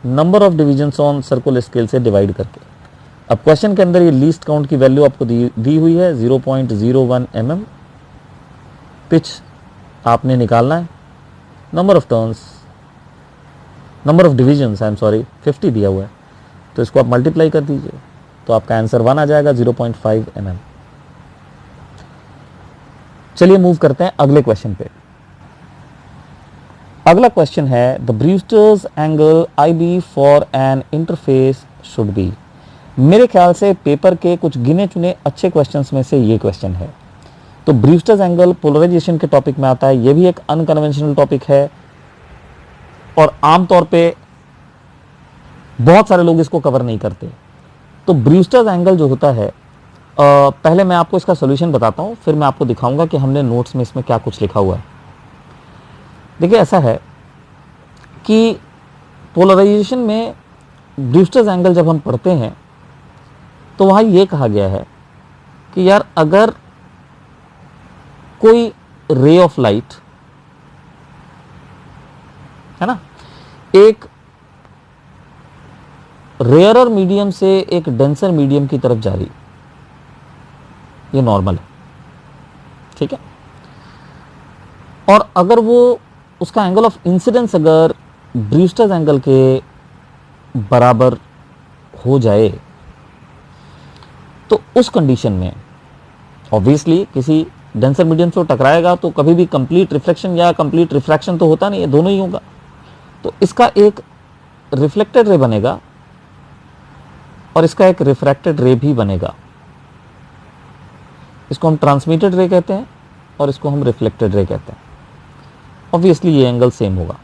number of divisions on circular scale से डिवाइड करके। अब क्वेश्चन के अंदर ये लीस्ट काउंट की वैल्यू आपको दी हुई है 0.01 mm। पिच आपने निकालना है, number of turns, number of divisions 50 दिया हुआ है, तो इसको आप मल्टीप्लाई कर दीजिए तो आपका आंसर 1 आ जाएगा 0.5 mm। चलिए मूव करते हैं अगले क्वेश्चन पे। अगला क्वेश्चन है the Brewster's angle IB for an interface should be. मेरे ख्याल से पेपर के कुछ गिने चुने अच्छे क्वेश्चंस में से ये क्वेश्चन है। तो ब्रूस्टर्स एंगल पोलराइजेशन के टॉपिक में आता है, ये भी एक अनकन्वेंशनल टॉपिक है और आमतौर पे बहुत सारे लोग इसको कवर नहीं करते। तो ब्रूस्टर्स एंगल जो होता है, पहले मैं आपको इसका सॉल्यूशन बताता हूँ, फिर मैं आपको दिखाऊंगा कि हमने नोट्स में इसमें क्या कुछ लिखा हुआ है। देखिए ऐसा है कि पोलराइजेशन में ब्रूस्टर्स एंगल जब हम पढ़ते हैं तो वहाँ ये कहा गया है कि यार अगर कोई रे ऑफ लाइट है ना, एक रेयरर मीडियम से एक डेंसर मीडियम की तरफ जा रही, ये नॉर्मल है, ठीक है। और अगर वो उसका एंगल ऑफ इंसिडेंस अगर ब्रूस्टर्स एंगल के बराबर हो जाए तो उस कंडीशन में ऑब्वियसली किसी डेंसर मीडियम से टकराएगा तो कभी भी कंप्लीट रिफ्लेक्शन या कंप्लीट रिफ्रैक्शन तो होता नहीं है, दोनों ही होगा। तो इसका एक रिफ्लेक्टेड रे बनेगा और इसका एक रिफ्रैक्टेड रे भी बनेगा। इसको हम ट्रांसमिटेड रे कहते हैं और इसको हम रिफ्लेक्टेड रे कहते हैं। ऑब्वियसली ये एंगल सेम होगा,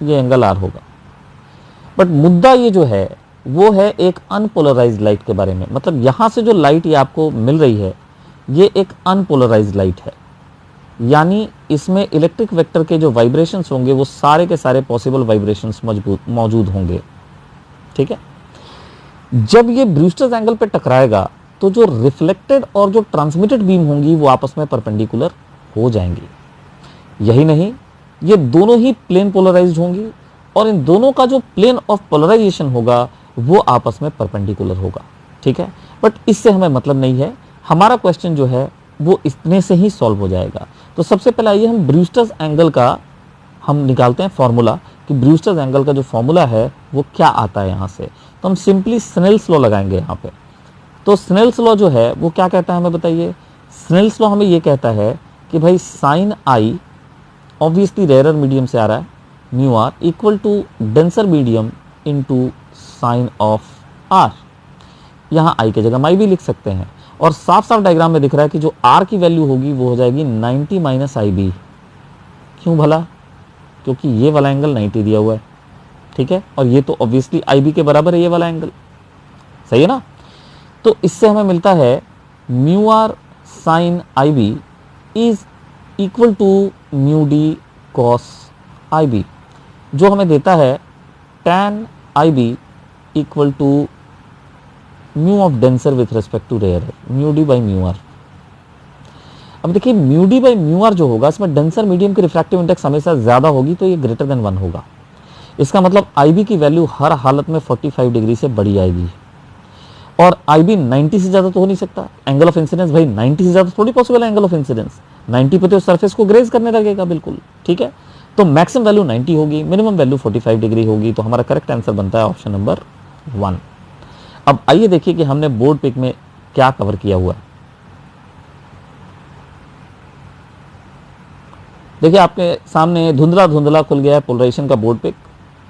ये एंगल आर होगा। बट मुद्दा ये जो है वो है एक अनपोलराइज्ड लाइट के बारे में। मतलब यहां से जो लाइट ये आपको मिल रही है ये एक अनपोलराइज्ड लाइट है, यानी इसमें इलेक्ट्रिक वेक्टर के जो वाइब्रेशंस होंगे वो सारे के सारे पॉसिबल वाइब्रेशंस मौजूद होंगे, ठीक है। जब ये ब्रूस्टर्स एंगल पे टकराएगा तो जो रिफ्लेक्टेड और जो ट्रांसमिटेड बीम होंगी वो आपस में परपेंडिकुलर हो जाएंगी। यही नहीं, ये दोनों ही प्लेन पोलराइज्ड होंगी और इन दोनों का जो प्लेन ऑफ पोलराइजेशन होगा वो आपस में परपेंडिकुलर होगा, ठीक है। बट इससे हमें मतलब नहीं है, हमारा क्वेश्चन जो है वो इतने से ही सॉल्व हो जाएगा। तो सबसे पहले आइए हम ब्रूस्टर्स एंगल का हम निकालते हैं फॉर्मूला कि ब्रूस्टर्स एंगल का जो फॉर्मूला है वो क्या आता है यहाँ से। तो हम सिंपली स्नेल्स लॉ लगाएंगे यहाँ पे। तो स्नेल्स लॉ जो है वो क्या कहता है हमें बताइए। स्नेल्स लॉ हमें ये कहता है कि भाई sine i obviously rarer medium से आ रहा है, mu r equal to denser medium into sine of r. यहाँ आई की जगह हम आई भी लिख सकते हैं और साफ साफ डायग्राम में दिख रहा है कि जो आर की वैल्यू होगी वो हो जाएगी 90 माइनस आई बी। क्यों भला? क्योंकि ये वाला एंगल 90 दिया हुआ है, ठीक है, और ये तो ऑब्वियसली आई बी के बराबर है ये वाला एंगल, सही है ना। तो इससे हमें मिलता है mu r sine i b is equal to mu d cos i b, जो हमें देता है tan i b equal to mu of denser with respect to rare, mu d by mu r. अब देखिए mu d by mu r जो होगा इसमें denser medium की रिफ्रैक्टिव इंडेक्स हमेशा ज्यादा होगी तो ये ग्रेटर देन 1 होगा। इसका मतलब आई बी की वैल्यू हर हालत में 45 डिग्री से बड़ी आएगी और आई बी 90 से ज्यादा तो हो नहीं सकता। एंगल ऑफ इंसिडेंस भाई 90 से ज्यादा थोड़ी पॉसिबल है। एंगल ऑफ इंसिडेंस 90 पे तो सरफेस को ग्रेज करने लगेगा बिल्कुल, ठीक है। तो मैक्सिमम वैल्यू 90 होगी, मिनिमम वैल्यू 45 डिग्री होगी। तो हमारा करेक्ट आंसर बनता है ऑप्शन नंबर 1। अब आइए देखिए कि हमने बोर्ड पिक में क्या कवर किया हुआ है। देखिए आपके सामने धुंधला धुंधला खुल गया है पोलराइजेशन का बोर्ड पिक।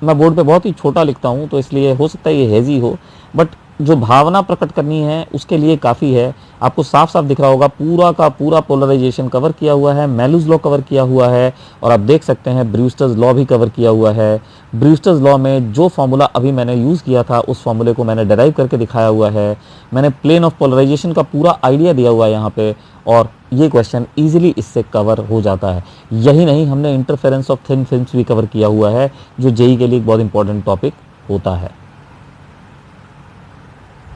मैं बोर्ड पे बहुत ही छोटा लिखता हूं तो इसलिए हो सकता है ये हेजी हो, बट जो भावना प्रकट करनी है उसके लिए काफ़ी है। आपको साफ साफ दिख रहा होगा पूरा का पूरा पोलराइजेशन कवर किया हुआ है, मेलूज लॉ कवर किया हुआ है और आप देख सकते हैं ब्रूस्टर्स लॉ भी कवर किया हुआ है। ब्रूस्टर्स लॉ में जो फॉर्मूला अभी मैंने यूज़ किया था उस फॉर्मूले को मैंने डेराइव करके दिखाया हुआ है। मैंने प्लेन ऑफ पोलराइजेशन का पूरा आइडिया दिया हुआ है यहाँ पे और ये क्वेश्चन ईजिली इससे कवर हो जाता है। यही नहीं, हमने इंटरफेरेंस ऑफ थिन फिल्म्स भी कवर किया हुआ है जो जेई के लिए एक बहुत इंपॉर्टेंट टॉपिक होता है।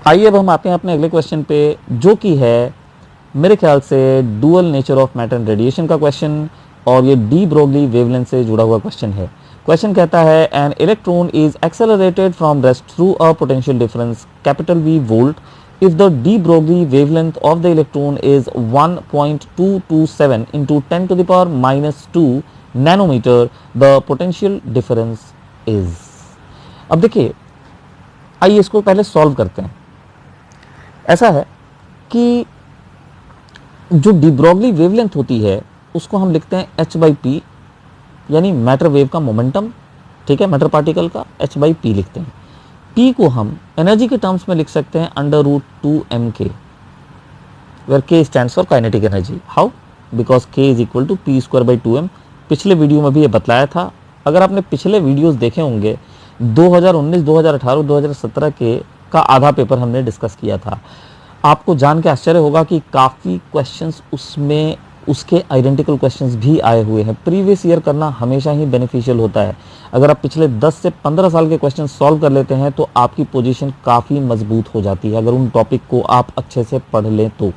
आइए अब हम आते हैं अपने अगले क्वेश्चन पे जो कि है मेरे ख्याल से dual nature of matter and radiation का क्वेश्चन और ये डी ब्रोगली वेवलेंथ से जुड़ा हुआ क्वेश्चन है। क्वेश्चन कहता है an electron is accelerated from rest through a potential difference capital V volt if the de Broglie wavelength of the electron is 1.227 into 10 to the power minus 2 nanometer, the potential difference is। अब देखिए आइए इसको पहले solve करते हैं। ऐसा है कि जो डी ब्रोगली वेवलेंथ होती है उसको हम लिखते हैं h बाई पी, यानी मैटर वेव का मोमेंटम, ठीक है, मैटर पार्टिकल का h बाई पी लिखते हैं। P को हम एनर्जी के टर्म्स में लिख सकते हैं √2mk, where k stands for kinetic energy. How? Because k is equal to p square by 2m। पिछले वीडियो में भी ये बतलाया था। अगर आपने पिछले वीडियोस देखे होंगे 2019, 2018, 2017 के का आधा पेपर हमने डिस्कस किया था। आपको जान के आश्चर्य होगा कि काफ़ी क्वेश्चंस उसमें उसके आइडेंटिकल क्वेश्चंस भी आए हुए हैं। प्रीवियस ईयर करना हमेशा ही बेनिफिशियल होता है। अगर आप पिछले 10 से 15 साल के क्वेश्चन सॉल्व कर लेते हैं तो आपकी पोजीशन काफ़ी मजबूत हो जाती है, अगर उन टॉपिक को आप अच्छे से पढ़ लें तो।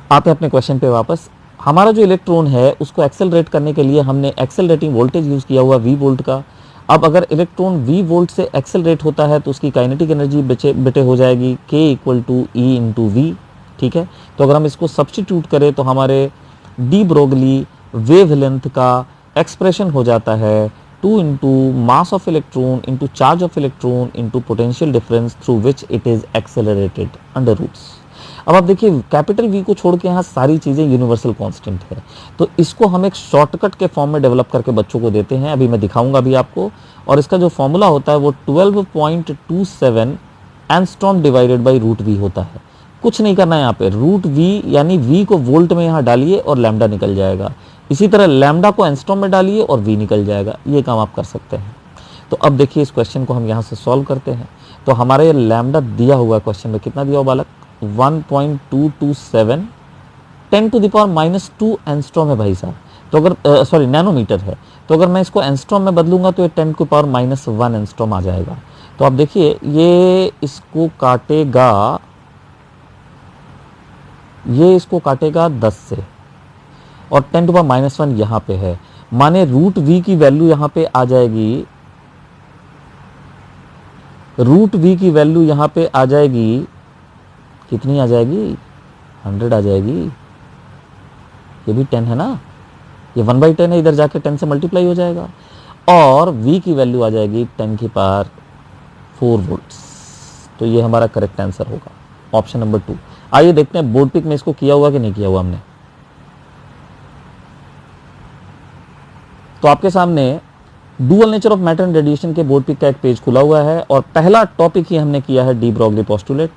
आते हैं अपने क्वेश्चन पे वापस। हमारा जो इलेक्ट्रॉन है उसको एक्सेलरेट करने के लिए हमने एक्सेलरेटिंग वोल्टेज यूज़ किया हुआ V वोल्ट का। अब अगर इलेक्ट्रॉन V वोल्ट से एक्सेलरेट होता है तो उसकी काइनेटिक एनर्जी बेटे हो जाएगी K equal to e into V. ठीक है, तो अगर हम इसको सब्स्टिट्यूट करें तो हमारे डी ब्रोगली वेवलेंथ का एक्सप्रेशन हो जाता है 2 into mass of electron into charge of electron into potential difference through which it is accelerated under roots. अब आप देखिए कैपिटल वी को छोड़ के यहाँ सारी चीज़ें यूनिवर्सल कांस्टेंट है, तो इसको हम एक शॉर्टकट के फॉर्म में डेवलप करके बच्चों को देते हैं। अभी मैं दिखाऊंगा अभी आपको। और इसका जो फॉर्मूला होता है वो 12.27 angstrom divided by root V होता है। कुछ नहीं करना है यहाँ पे, रूट वी यानी वी को वोल्ट में यहाँ डालिए और लैम्डा निकल जाएगा। इसी तरह लैम्डा को एंगस्ट्रॉम में डालिए और वी निकल जाएगा। ये काम आप कर सकते हैं। तो अब देखिए इस क्वेश्चन को हम यहाँ से सॉल्व करते हैं। तो हमारा ये लैम्डा दिया हुआ क्वेश्चन में कितना दिया हुआ बालक, 1.227 10⁻⁻² एंगस्ट्रॉम है भाई साहब। तो अगर सॉरी नैनोमीटर है, तो अगर मैं इसको एंगस्ट्रॉम में बदलूंगा तो ये 10⁻⁻1 एंगस्ट्रॉम आ जाएगा। तो आप देखिए ये इसको काटेगा, ये इसको काटेगा 10 से और 10⁻⁻1 यहाँ पे है, माने रूट वी की वैल्यू यहाँ पे आ जाएगी, रूट वी की वैल्यू यहाँ पे आ जाएगी, कितनी आ जाएगी, 100 आ जाएगी। ये भी 10 है ना, ये 1/10 है, इधर जाके 10 से मल्टीप्लाई हो जाएगा और v की वैल्यू आ जाएगी 10⁴ वोल्ट्स। तो ये हमारा करेक्ट आंसर होगा ऑप्शन नंबर 2। आइए देखते हैं बोर्ड पिक में इसको किया हुआ कि नहीं किया हुआ हमने। तो आपके सामने dual nature of matter and radiation के बोर्ड पिक का एक पेज खुला हुआ है और पहला टॉपिक ही हमने किया है de Broglie postulate.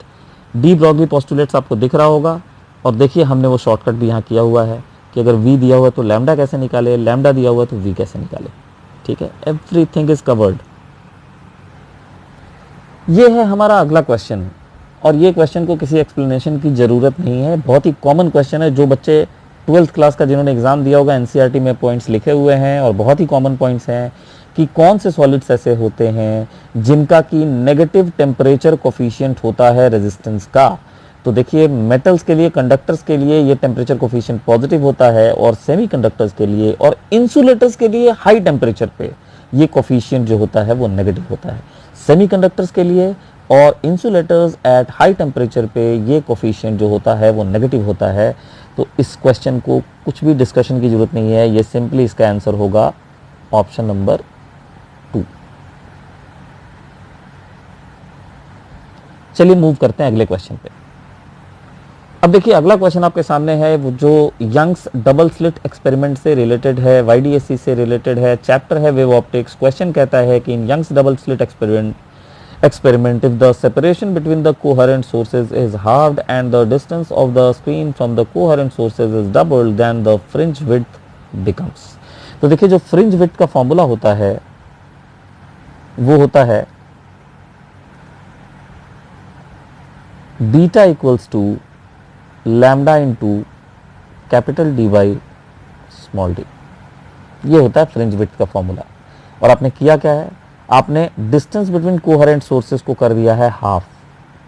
De Broglie postulates आपको दिख रहा होगा और देखिए हमने वो शॉर्टकट भी यहाँ किया हुआ है कि अगर v दिया हुआ है तो लैम्डा कैसे निकाले, लैम्डा दिया हुआ है तो v कैसे निकाले। ठीक है, एवरीथिंग इज कवर्ड। ये है हमारा अगला क्वेश्चन और ये क्वेश्चन को किसी एक्सप्लेनेशन की ज़रूरत नहीं है, बहुत ही कॉमन क्वेश्चन है। जो बच्चे 12th क्लास का जिन्होंने एग्जाम दिया होगा एनसीईआरटी में पॉइंट्स लिखे हुए हैं और बहुत ही कॉमन पॉइंट्स हैं कि कौन से सॉलिड्स ऐसे होते हैं जिनका की नेगेटिव टेम्परेचर कोफिशिएंट होता है रेजिस्टेंस का। तो देखिए मेटल्स के लिए, कंडक्टर्स के लिए ये टेम्परेचर कोफिशिएंट पॉजिटिव होता है और सेमीकंडक्टर्स के लिए और इंसुलेटर्स के लिए हाई टेम्परेचर पे ये कोफिशिएंट जो होता है वो नेगेटिव होता है। सेमीकंडक्टर्स के लिए और इंसुलेटर्स एट हाई टेम्परेचर पे ये कोफिशिएंट जो होता है वो नेगेटिव होता है। तो इस क्वेश्चन को कुछ भी डिस्कशन की जरूरत नहीं है, ये सिंपली इसका आंसर होगा ऑप्शन नंबर 2। चलिए मूव करते हैं अगले क्वेश्चन पे। अब देखिए अगला क्वेश्चन आपके सामने है वो जो यंग्स डबल स्लिट एक्सपेरिमेंट से रिलेटेड है, वाईडीएससी से रिलेटेड है, चैप्टर है वेव ऑप्टिक्स। क्वेश्चन कहता है कि in Young's double slit experiment if the separation between the coherent sources is halved and the distance of the screen from the coherent sources is doubled then the fringe width becomes। तो देखिए जो fringe width का formula होता है वो होता है beta equals to lambda into capital D by small d. ये होता है फ्रिंज विड्थ का फॉर्मूला। और आपने किया क्या है, आपने डिस्टेंस बिटवीन कोहेरेंट सोर्सेज को कर दिया है हाफ।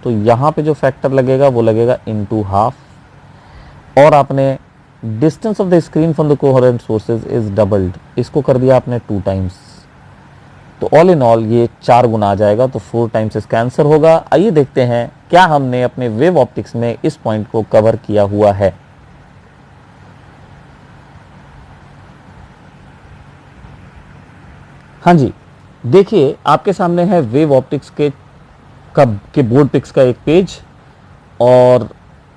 तो यहाँ पे जो फैक्टर लगेगा वो लगेगा इनटू हाफ और आपने distance of the screen from the coherent sources is doubled, इसको कर दिया आपने 2 टाइम्स। तो ऑल इन ऑल ये 4 गुना आ जाएगा, तो 4 टाइम्स इसका आंसर होगा। आइए देखते हैं क्या हमने अपने वेव ऑप्टिक्स में इस पॉइंट को कवर किया हुआ है। हाँ जी, देखिए आपके सामने है वेव ऑप्टिक्स के बोर्ड पिक्स का एक पेज और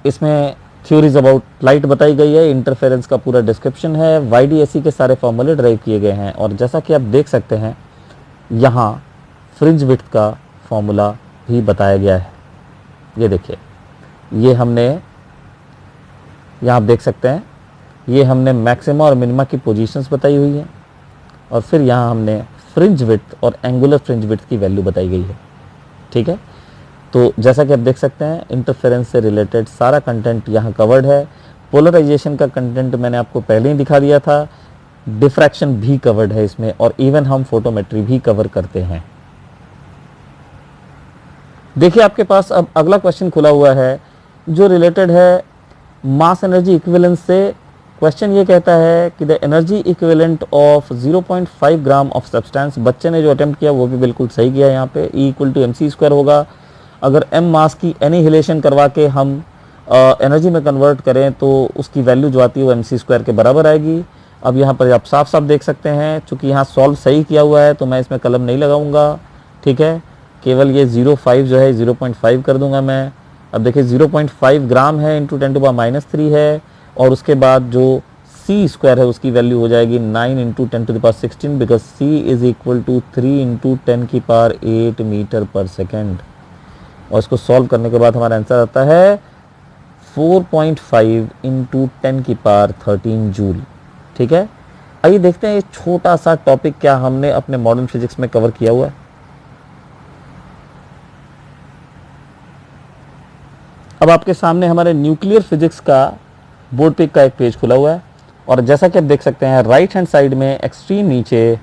इसमें थ्योरीज अबाउट लाइट बताई गई है, इंटरफेरेंस का पूरा डिस्क्रिप्शन है, वाईडीएससी के सारे फॉर्मूले ड्राइव किए गए हैं और जैसा कि आप देख सकते हैं यहाँ फ्रिंज विड्थ का फॉर्मूला भी बताया गया है। ये देखिए, ये हमने यहाँ आप देख सकते हैं, ये हमने मैक्सिमा और मिनिमा की पोजीशंस बताई हुई है और फिर यहाँ हमने फ्रिंज विड्थ और एंगुलर फ्रिंज विड्थ की वैल्यू बताई गई है। ठीक है, तो जैसा कि आप देख सकते हैं इंटरफेरेंस से रिलेटेड सारा कंटेंट यहाँ कवर्ड है। पोलराइजेशन का कंटेंट मैंने आपको पहले ही दिखा दिया था, डिफ्रैक्शन भी कवर्ड है इसमें और इवन हम फोटोमेट्री भी कवर करते हैं। देखिए आपके पास अब अगला क्वेश्चन खुला हुआ है जो रिलेटेड है मास एनर्जी इक्विवेलेंस से क्वेश्चन ये कहता है कि the energy equivalent of 0.5 gram of substance, बच्चे ने जो अटेम्प्ट किया वो भी बिल्कुल सही किया। यहाँ पे E इक्वल टू mc² होगा। अगर m मास की एनिहिलेशन करवा के हम एनर्जी में कन्वर्ट करें तो उसकी वैल्यू जो आती है वो mc² के बराबर आएगी। अब यहाँ पर आप साफ साफ देख सकते हैं, चूंकि यहाँ सॉल्व सही किया हुआ है तो मैं इसमें कलम नहीं लगाऊंगा, ठीक है, केवल ये 0.5 जो है 0.5 कर दूंगा मैं। अब देखिए 0.5 ग्राम है इंटू 10⁻³ है, और उसके बाद जो c² है उसकी वैल्यू हो जाएगी 9 into 10⁻16, because c is equal to 3 into 10⁸ metre per second. और इसको सॉल्व करने के बाद हमारा आंसर आता है 4.5 इंटू 10⁻13 जूल। ठीक है, आइए देखते हैं ये छोटा सा टॉपिक क्या हमने अपने मॉडर्न फिजिक्स में कवर किया हुआ है। अब आपके सामने हमारे न्यूक्लियर फिजिक्स का बोर्ड पिक का एक पेज खुला हुआ है, और जैसा कि आप देख सकते हैं राइट हैंड साइड में एक्सट्रीम नीचे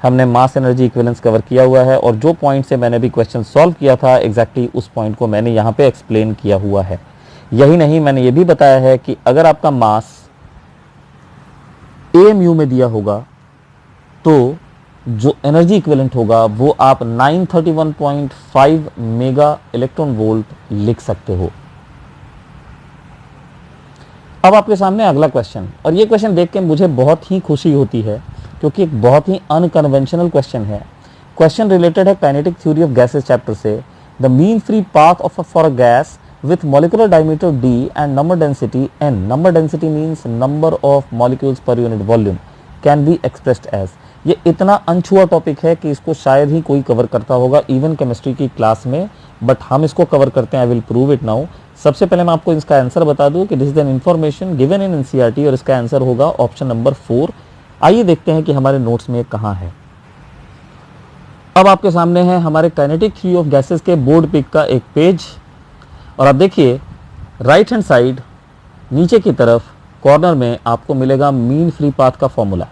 हमने मास एनर्जी इक्विवेलेंस कवर किया हुआ है, और जो पॉइंट से मैंने भी क्वेश्चन सॉल्व किया था एग्जैक्टली उस पॉइंट को मैंने यहाँ पे एक्सप्लेन किया हुआ है। यही नहीं, मैंने ये भी बताया है कि अगर आपका मास AMU में दिया होगा तो जो एनर्जी इक्विवेलेंट होगा वो आप 931.5 मेगा इलेक्ट्रॉन वोल्ट लिख सकते हो। अब आपके सामने अगला क्वेश्चन, और ये क्वेश्चन देख के मुझे बहुत ही खुशी होती है क्योंकि एक बहुत ही अनकन्वेंशनल क्वेश्चन है। क्वेश्चन रिलेटेड है kinetic theory of gases chapter से। The mean free path of for a gas with molecular diameter d and number density n, number density means number of molecules per unit volume, can be expressed as। ये इतना अनछुआ topic है कि इसको शायद ही कोई cover करता होगा even chemistry की क्लास में, बट हम इसको कवर करते हैं। I will prove it now. सबसे पहले मैं आपको इसका आंसर बता दूं कि this is an information given in NCERT, और इसका आंसर होगा ऑप्शन नंबर 4। आइए देखते हैं कि हमारे नोट्स में कहाँ है। अब आपके सामने है हमारे काइनेटिक थ्योरी ऑफ गैसेस के बोर्ड पिक का एक पेज, और आप देखिए राइट हैंड साइड नीचे की तरफ कॉर्नर में आपको मिलेगा मीन फ्री पाथ का formula.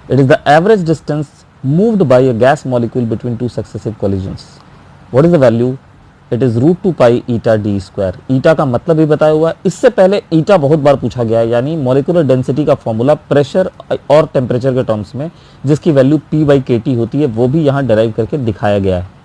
It is the average distance moved by a gas molecule between two successive collisions. What is the value? It is √2π eta d²। Eta का मतलब भी बताया हुआ है। इससे पहले ईटा बहुत बार पूछा गया है, यानी मॉलिक्यूलर डेंसिटी का फॉर्मूला प्रेशर और टेम्परेचर के टर्म्स में, जिसकी वैल्यू P/kT होती है, वो भी यहां डिराइव करके दिखाया गया है।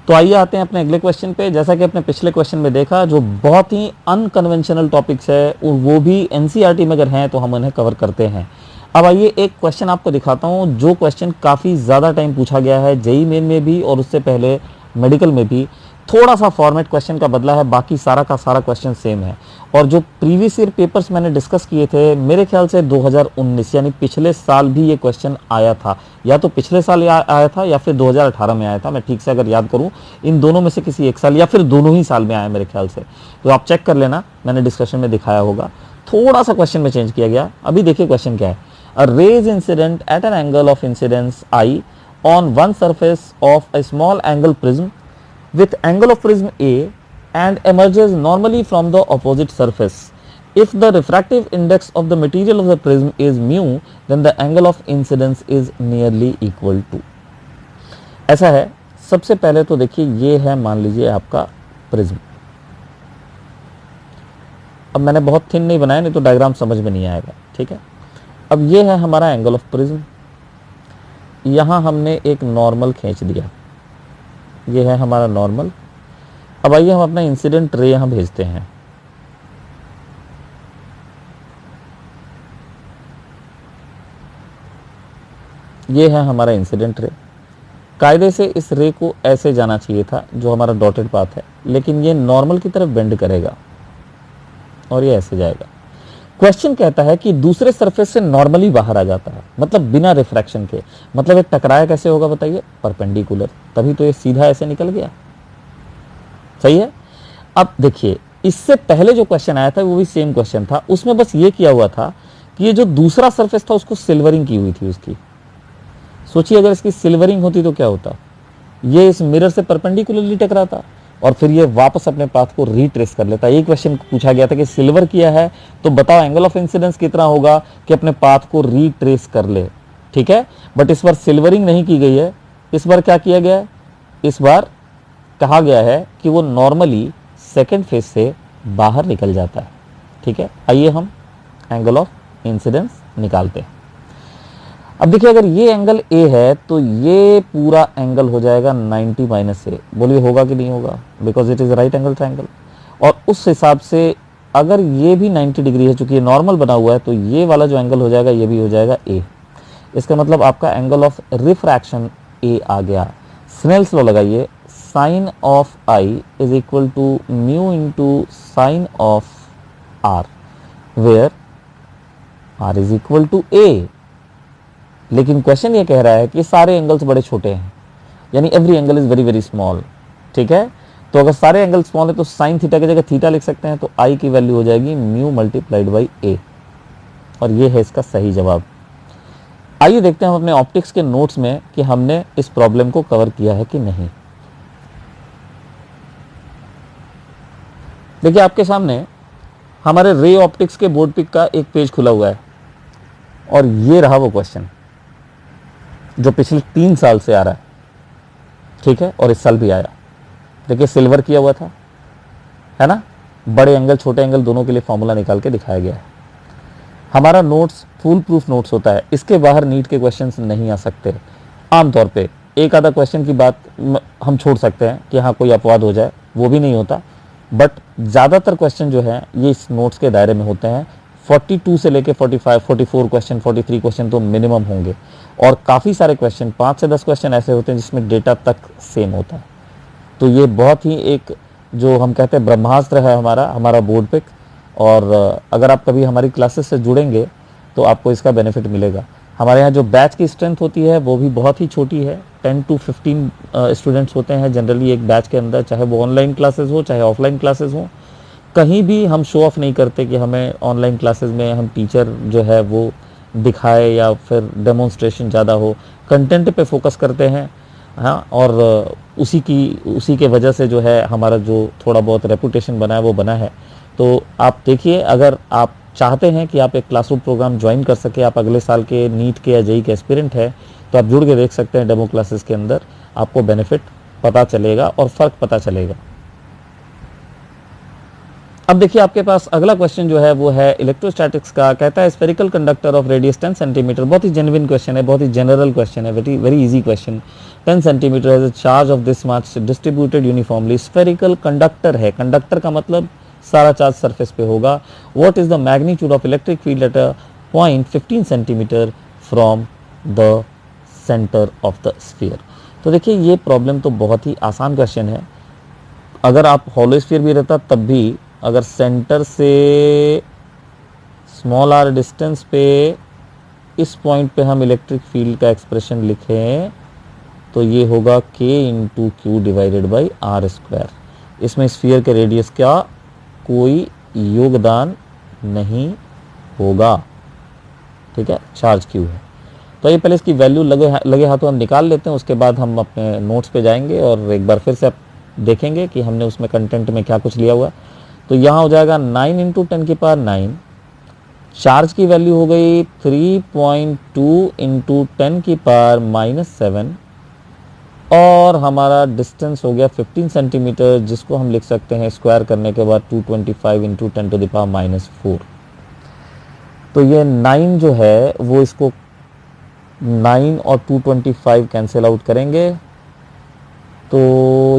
तो आइए आते हैं अपने अगले क्वेश्चन पे। जैसा कि अपने पिछले क्वेश्चन में देखा, जो बहुत ही अनकन्वेंशनल टॉपिक्स है और वो भी एनसीईआरटी में अगर हैं तो हम उन्हें कवर करते हैं। अब आइए एक क्वेश्चन आपको दिखाता हूं, जो क्वेश्चन काफ़ी ज़्यादा टाइम पूछा गया है जेईई मेन में भी और उससे पहले मेडिकल में भी। थोड़ा सा फॉर्मेट क्वेश्चन का बदला है, बाकी सारा का सारा क्वेश्चन सेम है। और जो प्रीवियस ईयर पेपर्स मैंने डिस्कस किए थे, मेरे ख्याल से 2019 यानी पिछले साल भी ये क्वेश्चन आया था, या तो पिछले साल आया था या फिर 2018 में आया था, मैं ठीक से अगर याद करूं, इन दोनों में से किसी एक साल या फिर दोनों ही साल में आया मेरे ख्याल से। तो आप चेक कर लेना, मैंने डिस्कशन में दिखाया होगा। थोड़ा सा क्वेश्चन में चेंज किया गया। अभी देखिए क्वेश्चन क्या है। A rays incident at an angle of incidence I on one surface of a small angle prism with angle of prism A and emerges normally from the opposite surface. If the refractive index of the material of the prism is mu, then the angle of incidence is nearly equal to। ऐसा है। सबसे पहले तो देखिए ये है, मान लीजिए आपका प्रिज्म। अब मैंने बहुत थिन नहीं बनाया, नहीं तो डायग्राम समझ में नहीं आएगा, ठीक है। अब ये है हमारा एंगल ऑफ प्रिज्म। यहाँ हमने एक नॉर्मल खींच दिया, ये है हमारा नॉर्मल। अब आइए हम अपना इंसिडेंट रे यहां भेजते हैं। ये है हमारा इंसिडेंट रे। कायदे से इस रे को ऐसे जाना चाहिए था, जो हमारा डॉटेड पाथ है, लेकिन ये नॉर्मल की तरफ बेंड करेगा और ये ऐसे जाएगा। क्वेश्चन कहता है कि दूसरे सरफेस से नॉर्मली बाहर आ जाता है, मतलब बिना रिफ्रैक्शन के। मतलब ये टकराया कैसे होगा बताइए? परपेंडिकुलर, तभी तो ये सीधा ऐसे निकल गया। सही है। अब देखिए इससे पहले जो क्वेश्चन आया था वो भी सेम क्वेश्चन था, उसमें बस ये किया हुआ था कि ये जो दूसरा सरफेस था उसको सिल्वरिंग की हुई थी उसकी। सोचिए अगर इसकी सिल्वरिंग होती तो क्या होता? ये इस मिरर से परपेंडिकुलरली टकराता और फिर ये वापस अपने पाथ को रीट्रेस कर लेता। ये क्वेश्चन पूछा गया था कि सिल्वर किया है तो बताओ एंगल ऑफ इंसिडेंस कितना होगा कि अपने पाथ को रीट्रेस कर ले, ठीक है। बट इस बार सिल्वरिंग नहीं की गई है, इस बार क्या किया गया है? इस बार कहा गया है कि वो नॉर्मली सेकेंड फेज से बाहर निकल जाता है। ठीक है, आइए हम एंगल ऑफ इंसिडेंस निकालते हैं। अब देखिए, अगर ये एंगल ए है तो ये पूरा एंगल हो जाएगा 90 माइनस ए। बोलिए होगा कि नहीं होगा, because it is right angle triangle. और उस हिसाब से अगर ये भी 90 डिग्री है, चूंकि ये नॉर्मल बना हुआ है, तो ये वाला जो एंगल हो जाएगा ये भी हो जाएगा ए। इसका मतलब आपका एंगल ऑफ रिफ्रैक्शन ए आ गया। स्नेल्स लॉ लगाइए, sine of I is equal to mu into sine of R, where R is equal to A. लेकिन क्वेश्चन ये कह रहा है कि सारे एंगल्स बड़े छोटे हैं, यानी every angle is very very small. ठीक है, तो अगर सारे एंगल स्मॉल है तो साइन थीटा की जगह थीटा लिख सकते हैं, तो आई की वैल्यू हो जाएगी म्यू मल्टीप्लाइड बाई ए, और ये है इसका सही जवाब। आइए देखते हैं हम अपने ऑप्टिक्स के नोट्स में कि हमने इस प्रॉब्लम को कवर किया है कि नहीं। देखिए, आपके सामने हमारे रे ऑप्टिक्स के बोर्ड पिक का एक पेज खुला हुआ है, और ये रहा वो क्वेश्चन जो पिछले 3 साल से आ रहा है। ठीक है, और इस साल भी आया। देखिए, सिल्वर किया हुआ था, है ना, बड़े एंगल छोटे एंगल दोनों के लिए फॉर्मूला निकाल के दिखाया गया है। हमारा नोट्स फुल प्रूफ नोट्स होता है, इसके बाहर नीट के क्वेश्चंस नहीं आ सकते। आमतौर पे एक आधा क्वेश्चन की बात हम छोड़ सकते हैं कि हाँ कोई अपवाद हो जाए, वो भी नहीं होता, बट ज़्यादातर क्वेश्चन जो है ये इस नोट्स के दायरे में होते हैं। 42 से लेके 45 44 क्वेश्चन 43 क्वेश्चन तो मिनिमम होंगे, और काफ़ी सारे क्वेश्चन 5 से 10 क्वेश्चन ऐसे होते हैं जिसमें डेटा तक सेम होता है। तो ये बहुत ही एक जो हम कहते हैं ब्रह्मास्त्र है हमारा बोर्ड पिक। और अगर आप कभी हमारी क्लासेस से जुड़ेंगे तो आपको इसका बेनिफिट मिलेगा। हमारे यहाँ जो बैच की स्ट्रेंथ होती है वो भी बहुत ही छोटी है, 10 to 15 स्टूडेंट्स होते हैं जनरली एक बैच के अंदर, चाहे वो ऑनलाइन क्लासेस हो चाहे ऑफलाइन क्लासेस हो। कहीं भी हम शो ऑफ नहीं करते कि हमें ऑनलाइन क्लासेस में हम टीचर जो है वो दिखाए या फिर डेमोन्स्ट्रेशन ज़्यादा हो, कंटेंट पे फोकस करते हैं। हाँ, और उसी के वजह से जो है हमारा जो थोड़ा बहुत रेपुटेशन बना है वो बना है। तो आप देखिए, अगर आप चाहते हैं कि आप एक क्लासरूम प्रोग्राम ज्वाइन कर सके, आप अगले साल के नीट के या जेई के एस्पिरेंट है, तो आप जुड़ के देख सकते हैं डेमो क्लासेस के अंदर, आपको बेनिफिट पता चलेगा और फ़र्क पता चलेगा। अब देखिए, आपके पास अगला क्वेश्चन जो है वो है इलेक्ट्रोस्टैटिक्स का। कहता है spherical conductor of radius 10 centimetre. बहुत ही जेन्युइन क्वेश्चन है, बहुत ही जनरल क्वेश्चन है, very very easy question. 10 centimetre has a charge of this much distributed uniformly. Spherical conductor है, कंडक्टर का मतलब सारा चार्ज सरफेस पे होगा। What is the magnitude of electric field at a point 15 centimetre from the centre of the sphere. तो देखिए, ये problem तो बहुत ही आसान क्वेश्चन है। अगर आप हॉलो स्फीयर भी रहता तब भी, अगर सेंटर से स्मॉल आर डिस्टेंस पे इस पॉइंट पे हम इलेक्ट्रिक फील्ड का एक्सप्रेशन लिखें तो ये होगा k into q divided by are square. इसमें स्फीयर के रेडियस का कोई योगदान नहीं होगा। ठीक है, चार्ज क्यू है। तो ये पहले इसकी वैल्यू लगे हाथों हम निकाल लेते हैं, उसके बाद हम अपने नोट्स पे जाएंगे और एक बार फिर से आप देखेंगे कि हमने उसमें कंटेंट में क्या कुछ लिया हुआ। तो यहाँ हो जाएगा 9 इंटू 10 की पावर 9। चार्ज की वैल्यू हो गई 3.2 इंटू 10 की पावर -7, और हमारा डिस्टेंस हो गया 15 सेंटीमीटर, जिसको हम लिख सकते हैं स्क्वायर करने के बाद 225 इंटू 10 टू द पावर -4। तो ये 9 जो है वो इसको 9 और 225 कैंसिल आउट करेंगे, तो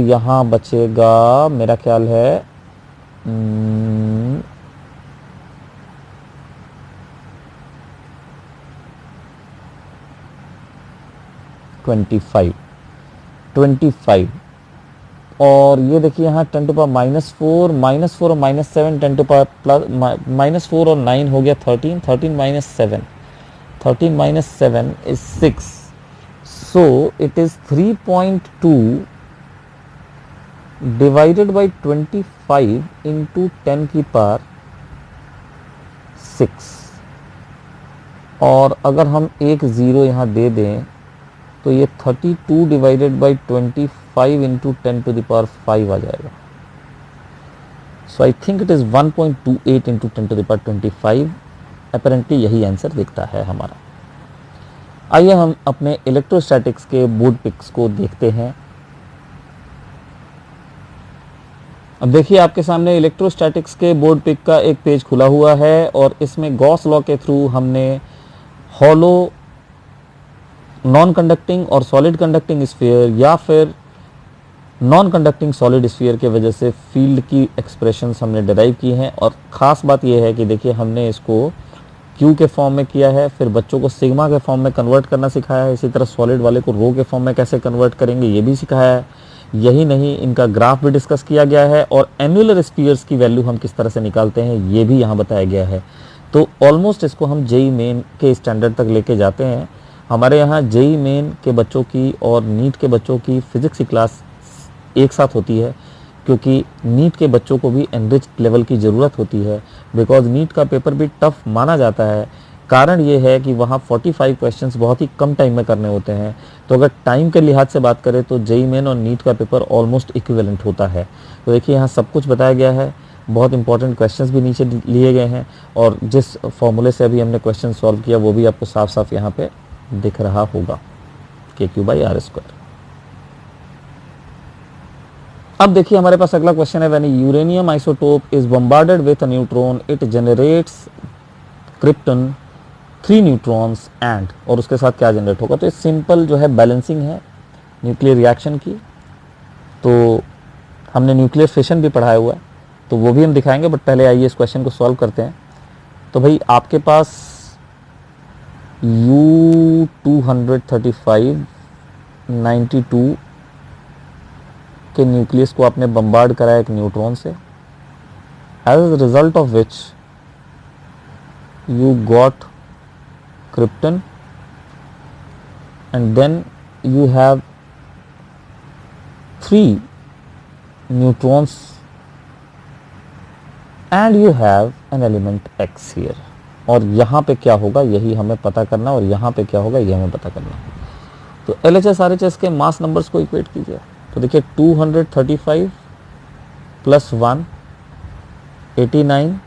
यहाँ बचेगा मेरा ख्याल है 25। और ये देखिए यहाँ 10 टू पावर -4 और -7 10 टू पावर -4 और 9 हो गया 13 13 is 6, so it is 3.2 divided by 25 into 10 की पावर 6। और अगर हम एक ज़ीरो यहाँ दे दें तो ये 32 divided by 25 into 10 to the power 5 आ जाएगा। So I think it is 1.28 into 10 to the power 25। Apparently यही आंसर दिखता है हमारा। आइए हम अपने इलेक्ट्रोस्टैटिक्स के बोर्ड पिक्स को देखते हैं। अब देखिए आपके सामने इलेक्ट्रोस्टैटिक्स के बोर्ड पिक का एक पेज खुला हुआ है और इसमें गॉस लॉ के थ्रू हमने हॉलो, नॉन कंडक्टिंग और सॉलिड कंडक्टिंग स्फीयर या फिर नॉन कंडक्टिंग सॉलिड स्फीयर के वजह से फील्ड की एक्सप्रेशंस हमने डिराइव की हैं। और ख़ास बात यह है कि देखिए हमने इसको क्यू के फॉर्म में किया है, फिर बच्चों को सिग्मा के फॉर्म में कन्वर्ट करना सिखाया है, इसी तरह सॉलिड वाले को रो के फॉर्म में कैसे कन्वर्ट करेंगे ये भी सिखाया है। यही नहीं, इनका ग्राफ भी डिस्कस किया गया है और एनुलर स्फीयर्स की वैल्यू हम किस तरह से निकालते हैं ये भी यहाँ बताया गया है। तो ऑलमोस्ट इसको हम जेई मेन के स्टैंडर्ड तक लेके जाते हैं। हमारे यहाँ जेई मेन के बच्चों की और नीट के बच्चों की फिजिक्स की क्लास एक साथ होती है, क्योंकि नीट के बच्चों को भी एनरिच लेवल की ज़रूरत होती है, बिकॉज नीट का पेपर भी टफ माना जाता है। कारण ये है कि वहाँ 45 क्वेश्चंस बहुत ही कम टाइम में करने होते हैं। तो अगर टाइम के लिहाज से बात करें तो जेई मेन और नीट का पेपर ऑलमोस्ट इक्विवेलेंट होता है। तो देखिए यहाँ सब कुछ बताया गया है, बहुत इंपॉर्टेंट क्वेश्चंस भी नीचे लिए गए हैं और जिस फॉर्मूले से अभी हमने क्वेश्चन सॉल्व किया वो भी आपको साफ साफ यहाँ पे दिख रहा होगा, KQ/R²। अब देखिए हमारे पास अगला क्वेश्चन है, when uranium isotope is bombarded with a neutron it generates krypton 3 neutrons and, और उसके साथ क्या जनरेट होगा। तो ये सिंपल जो है बैलेंसिंग है न्यूक्लियर रिएक्शन की। तो हमने न्यूक्लियर फिशन भी पढ़ाया हुआ है तो वो भी हम दिखाएंगे, बट पहले आइए इस क्वेश्चन को सॉल्व करते हैं। तो भाई आपके पास U235 92 के न्यूक्लियस को आपने बम्बार्ड कराया एक न्यूट्रॉन से, as a result of which you got krypton and then you have 3 neutrons and you have an element X here। और यहाँ पे क्या होगा यही हमें पता करना और यहाँ पे क्या होगा ये हमें पता करना। तो LHS RHS के मास नंबर्स को इक्वेट कीजिए। तो देखिए 235 + 1 89,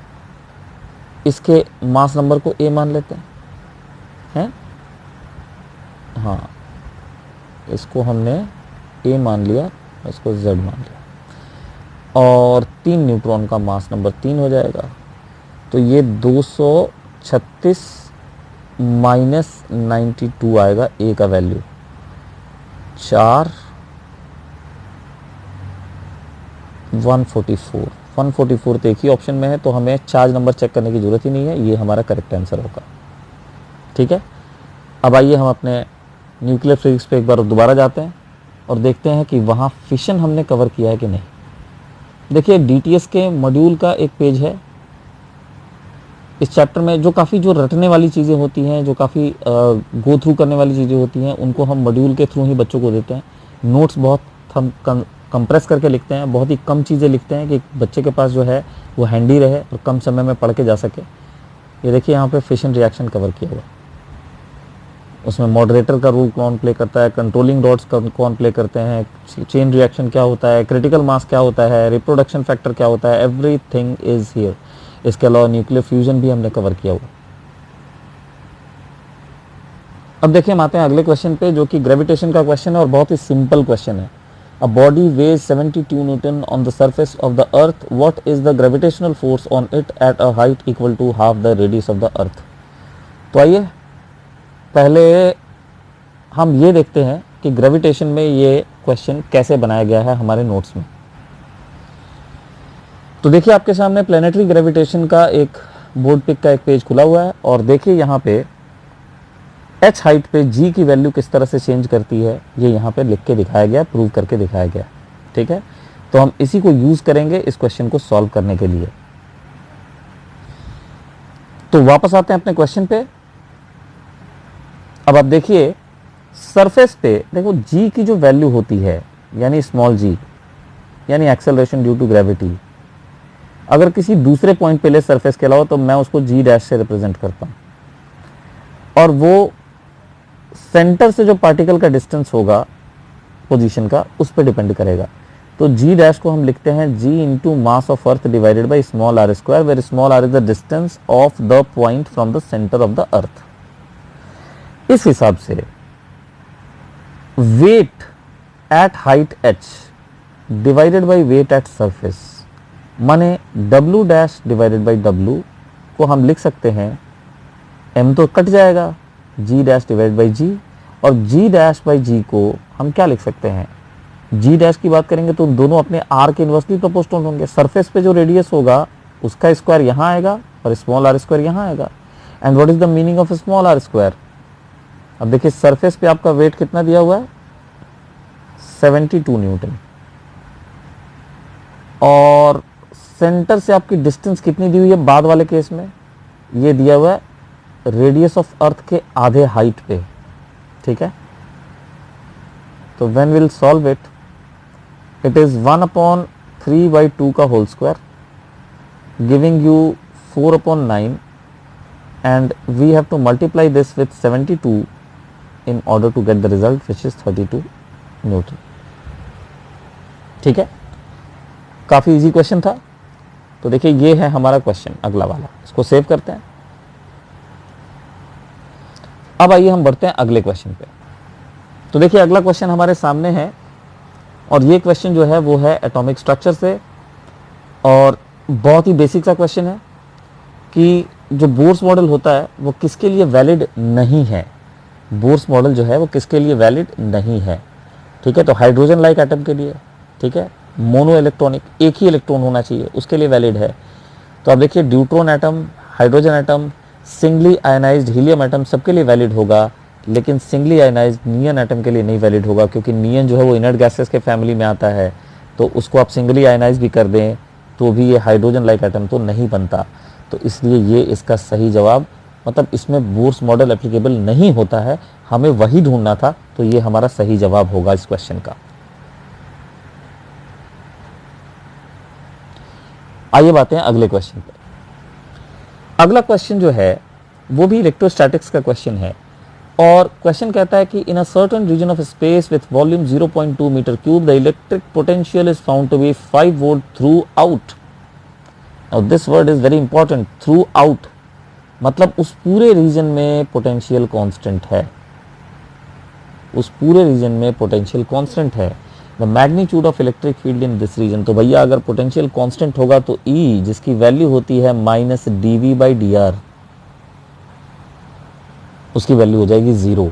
इसके मास नंबर को A मान लेते हैं, हाँ इसको हमने A मान लिया, इसको Z मान लिया, और 3 न्यूट्रॉन का मास नंबर 3 हो जाएगा। तो ये 236 - 92 आएगा A का वैल्यू, 4 144 तो एक ही ऑप्शन में है, तो हमें चार्ज नंबर चेक करने की ज़रूरत ही नहीं है, ये हमारा करेक्ट आंसर होगा। ठीक है, अब आइए हम अपने न्यूक्लियर फिजिक्स पे एक बार दोबारा जाते हैं और देखते हैं कि वहाँ फिशन हमने कवर किया है कि नहीं। देखिए DTS के मॉड्यूल का एक पेज है इस चैप्टर में, जो काफ़ी जो रटने वाली चीज़ें होती हैं, जो काफ़ी गो थ्रू करने वाली चीज़ें होती हैं, उनको हम मॉड्यूल के थ्रू ही बच्चों को देते हैं। नोट्स बहुत हम कंप्रेस करके लिखते हैं, बहुत ही कम चीज़ें लिखते हैं कि बच्चे के पास जो है वो हैंडी रहे और कम समय में पढ़ के जा सके। ये देखिए यहाँ पे फिशन रिएक्शन कवर किया हुआ, उसमें मॉडरेटर का रोल कौन प्ले करता है, कंट्रोलिंग डॉट्स कौन प्ले करते हैं, चेन रिएक्शन क्या होता है, क्रिटिकल मास क्या होता है, रिप्रोडक्शन फैक्टर क्या होता है, एवरीथिंग इज हियर। इसके अलावा न्यूक्लियर फ्यूजन भी हमने कवर किया हुआ। अब देखिए हम आते हैं अगले क्वेश्चन पे, जो कि ग्रेविटेशन का क्वेश्चन है और बहुत ही सिंपल क्वेश्चन है। A body weighs 72 Newton on the surface of the earth. What is the gravitational force on it at a height equal to half the radius of the earth? तो आइए पहले हम ये देखते हैं कि ग्रेविटेशन में ये क्वेश्चन कैसे बनाया गया है हमारे नोट्स में। तो देखिए आपके सामने प्लैनेटरी ग्रेविटेशन का एक बोर्ड पिक का एक पेज खुला हुआ है और देखिए यहाँ पे h हाइट पे g की वैल्यू किस तरह से चेंज करती है ये यहाँ पे लिख के दिखाया गया, प्रूव करके दिखाया गया। ठीक है, तो हम इसी को यूज करेंगे इस क्वेश्चन को सॉल्व करने के लिए। तो वापस आते हैं अपने क्वेश्चन पे। अब आप देखिए सरफेस पे देखो g की जो वैल्यू होती है यानी स्मॉल g यानी एक्सेलरेशन ड्यू टू ग्रेविटी, अगर किसी दूसरे पॉइंट पे ले सरफेस के अलावा तो मैं उसको g' से रिप्रेजेंट करता हूं, और वो सेंटर से जो पार्टिकल का डिस्टेंस होगा पोजीशन का उस पर डिपेंड करेगा। तो g' को हम लिखते हैं g into mass of earth divided by small r², where small r is the distance of the point from the centre of the earth. इस हिसाब से weight at height h divided by weight at surface माने W dash divided by W को हम लिख सकते हैं, M तो कट जाएगा, G dash divide by G, और G डैश बाई G को हम क्या लिख सकते हैं, G डैश की बात करेंगे तो दोनों अपने R के इन्वर्सली प्रोपोर्शनल होंगे। सरफेस पे जो रेडियस होगा उसका स्क्वायर यहाँ आएगा और स्मॉल r स्क्वायर यहाँ आएगा। And what is the meaning of small r square? अब देखिए सरफेस पे आपका वेट कितना दिया हुआ है, 72 न्यूटन, और सेंटर से आपकी डिस्टेंस कितनी दी हुई है बाद वाले केस में, ये दिया हुआ है रेडियस ऑफ अर्थ के आधे हाइट पे, ठीक है। तो when will solve it, it is 1/3/2 का whole square giving you 4/9, and we have to multiply this with 72 in order to get the result which is 32 Newton. ठीक है, काफी इजी क्वेश्चन था। तो देखिए ये है हमारा क्वेश्चन अगला वाला, इसको सेव करते हैं। अब आइए हम बढ़ते हैं अगले क्वेश्चन पे। तो देखिए अगला क्वेश्चन हमारे सामने है, और ये क्वेश्चन जो है वो है एटॉमिक स्ट्रक्चर से, और बहुत ही बेसिक सा क्वेश्चन है कि जो बोर्स मॉडल होता है वो किसके लिए वैलिड नहीं है। बोर्स मॉडल जो है वो किसके लिए वैलिड नहीं है, ठीक है। तो हाइड्रोजन लाइक एटम के लिए, ठीक है, मोनो इलेक्ट्रॉनिक, एक ही इलेक्ट्रॉन होना चाहिए, उसके लिए वैलिड है। तो अब देखिए deuteron atom, hydrogen atom, singly ionised helium atom सबके लिए वैलिड होगा, लेकिन सिंगली आयनाइज्ड नियन एटम के लिए नहीं वैलिड होगा, क्योंकि नियन जो है वो इनर्ट गैसेस के फैमिली में आता है। तो उसको आप सिंगली आयनाइज भी कर दें तो भी ये हाइड्रोजन लाइक एटम तो नहीं बनता। तो इसलिए ये इसका सही जवाब, मतलब इसमें बोर्स मॉडल एप्लीकेबल नहीं होता है, हमें वही ढूंढना था। तो ये हमारा सही जवाब होगा इस क्वेश्चन का। आइए बातें हैं अगले क्वेश्चन पे। अगला क्वेश्चन जो है वो भी इलेक्ट्रोस्टैटिक्स का क्वेश्चन है, और क्वेश्चन कहता है कि in a certain region of space with volume 0.2 metre cube the electric potential is found to be 5 volt throughout. Now this word is very important, throughout, मतलब उस पूरे रीजन में पोटेंशियल कांस्टेंट है, उस पूरे रीजन में potential constant है। The magnitude of electric field in this region, तो भैया अगर पोटेंशियल कांस्टेंट होगा तो E जिसकी वैल्यू होती है -dV/dr, उसकी वैल्यू हो जाएगी 0।